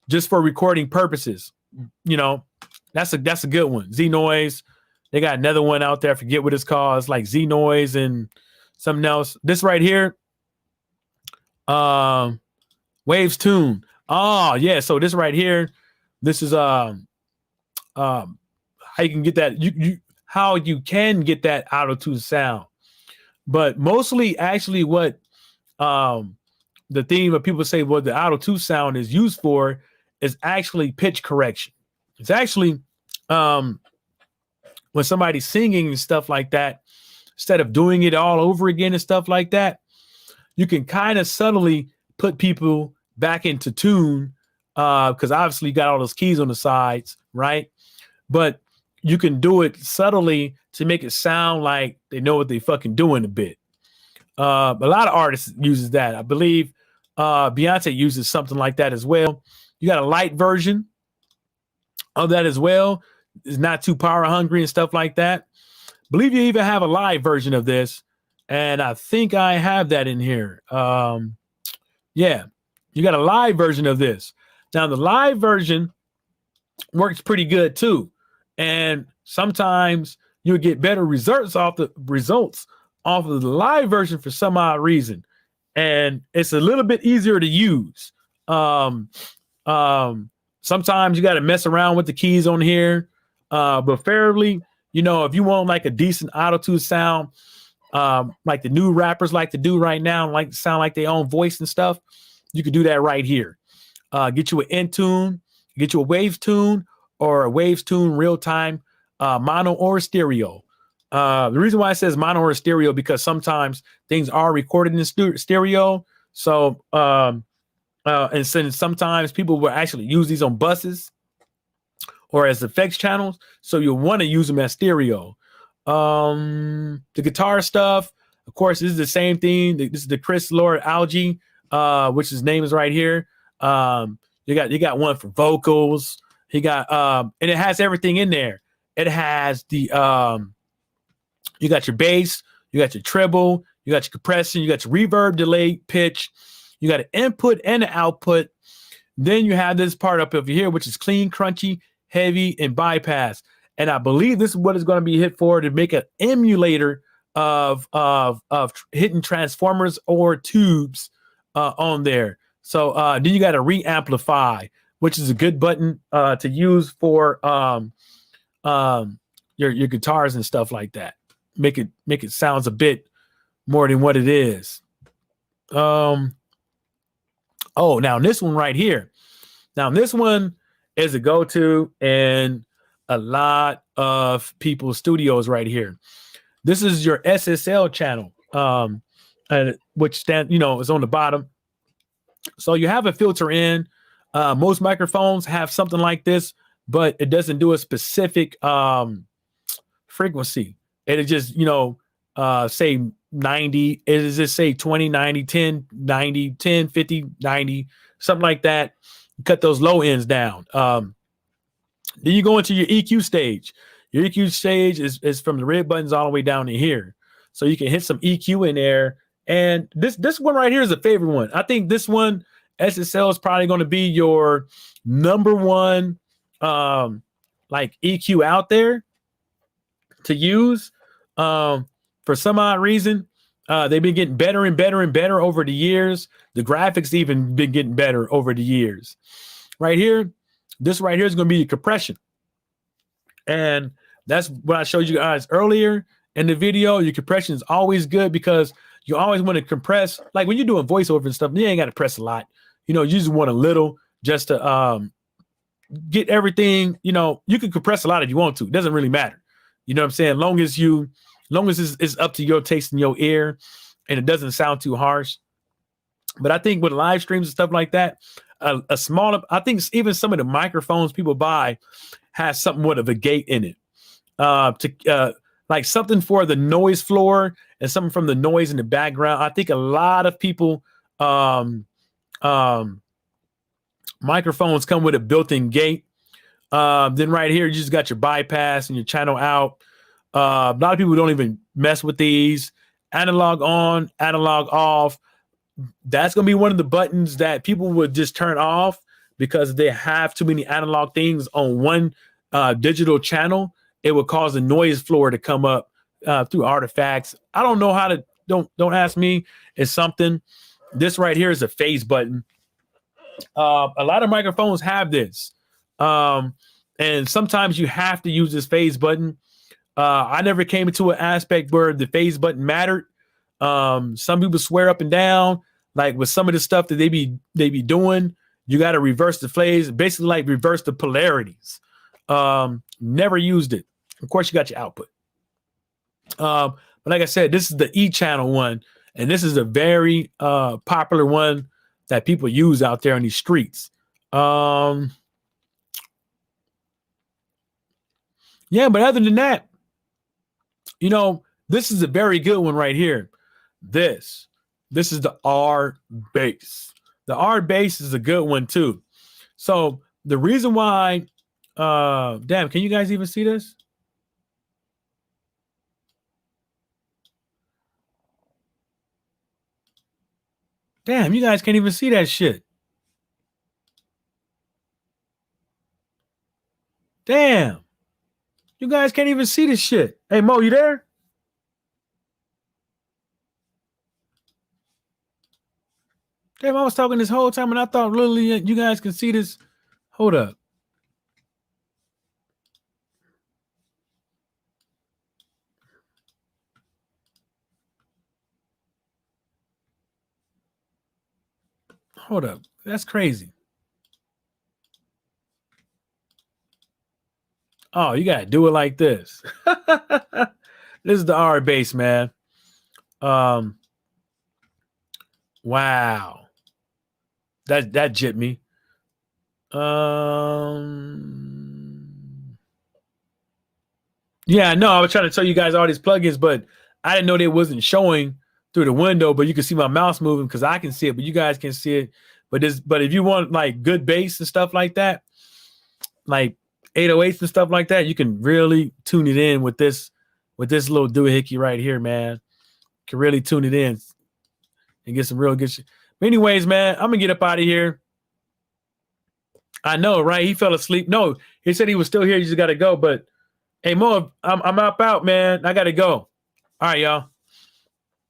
just for recording purposes. You know, that's a good one. Z Noise. They got another one out there. I forget what it's called. It's like Z Noise and something else. This right here, Waves Tune. Oh yeah. So this right here, this is how you can get that. You how you can get that auto tune sound, but mostly actually what the theme of people say what the auto tune sound is used for is actually pitch correction. It's actually when somebody's singing and stuff like that, instead of doing it all over again and stuff like that, you can kind of subtly put people back into tune because obviously you got all those keys on the sides, right? But you can do it subtly to make it sound like they know what they fucking doing a bit. A lot of artists uses that. I believe Beyonce uses something like that as well. You got a light version of that as well. It's not too power hungry and stuff like that. I believe you even have a live version of this, and I think I have that in here. Yeah, you got a live version of this. Now the live version works pretty good too, and sometimes you'll get better results off of the live version for some odd reason, and it's a little bit easier to use. Sometimes you got to mess around with the keys on here, but fairly, if you want like a decent auto-tune sound, like the new rappers like to do right now, like to sound like their own voice and stuff, you can do that right here. Get you an Intune, get you a Waves Tune, or a Waves Tune real time mono or stereo. The reason why it says mono or stereo because sometimes things are recorded in stereo. So and since sometimes people will actually use these on buses or as effects channels, so you'll want to use them as stereo. The guitar stuff, of course, this is the same thing. This is the Chris Lord Algae, which his name is right here. You got one for vocals. He got and it has everything in there. It has the you got your bass, you got your treble, you got your compression, you got your reverb, delay, pitch, you got an input and an output. Then you have this part up over here, which is clean, crunchy, heavy, and bypass. And I believe this is what it's going to be hit for, to make an emulator of hitting transformers or tubes on there. So then you got to re-amplify, which is a good button to use for your guitars and stuff like that. Make it sounds a bit more than what it is. Now this one right here. Now this one is a go-to in a lot of people's studios right here. This is your SSL channel, which is on the bottom. So you have a filter in. Most microphones have something like this, but it doesn't do a specific frequency. It'll just, say 90. It'll just say 20, 90, 10, 90, 10, 50, 90, something like that. Cut those low ends down. Then you go into your EQ stage. Your EQ stage is from the red buttons all the way down to here. So you can hit some EQ in there. And this one right here is a favorite one. I think this one, SSL, is probably going to be your number one like EQ out there to use. For some odd reason, they've been getting better and better and better over the years. The graphics even been getting better over the years. Right here, this right here is going to be your compression. And that's what I showed you guys earlier in the video. Your compression is always good because you always want to compress. Like when you're doing voiceover and stuff, you ain't got to press a lot. You just want a little just to get everything. You can compress a lot if you want to. It doesn't really matter. You know what I'm saying? Long as it's up to your taste and your ear and it doesn't sound too harsh. But I think with live streams and stuff like that, I think even some of the microphones people buy has something of a gate in it. Like something for the noise floor and something from the noise in the background. I think a lot of people microphones come with a built-in gate. Then right here, you just got your bypass and your channel out. A lot of people don't even mess with these. Analog on, analog off. That's going to be one of the buttons that people would just turn off because they have too many analog things on one digital channel. It would cause the noise floor to come up through artifacts. I don't know how to. Don't ask me. It's something. This right here is a phase button. A lot of microphones have this, and sometimes you have to use this phase button. I never came into an aspect where the phase button mattered. Some people swear up and down, like with some of the stuff that they be doing, you got to reverse the phase, basically like reverse the polarities. Never used it. Of course, you got your output. But like I said, this is the E channel one, and this is a very popular one that people use out there on these streets. Yeah, but other than that, this is a very good one right here. This is the R bass. The R bass is a good one too. So the reason why, damn, can you guys even see this? Damn, you guys can't even see that shit. Damn. You guys can't even see this shit. Hey, Mo, you there? Damn, I was talking this whole time and I thought literally you guys can see this. Hold up. Hold up. That's crazy. Oh, you gotta do it like this. This is the R bass, man. Wow. That jipped me. Yeah, no, I was trying to tell you guys all these plugins, but I didn't know they wasn't showing through the window, but you can see my mouse moving because I can see it, but you guys can see it. But if you want like good bass and stuff like that, like 808s and stuff like that, you can really tune it in with this little doohickey right here, man. You can really tune it in and get some real good shit. But anyways, man, I'm gonna get up out of here. I know, right? He fell asleep. No, he said he was still here. You just gotta go. But hey, Mo, I'm out, man. I gotta go. All right, y'all.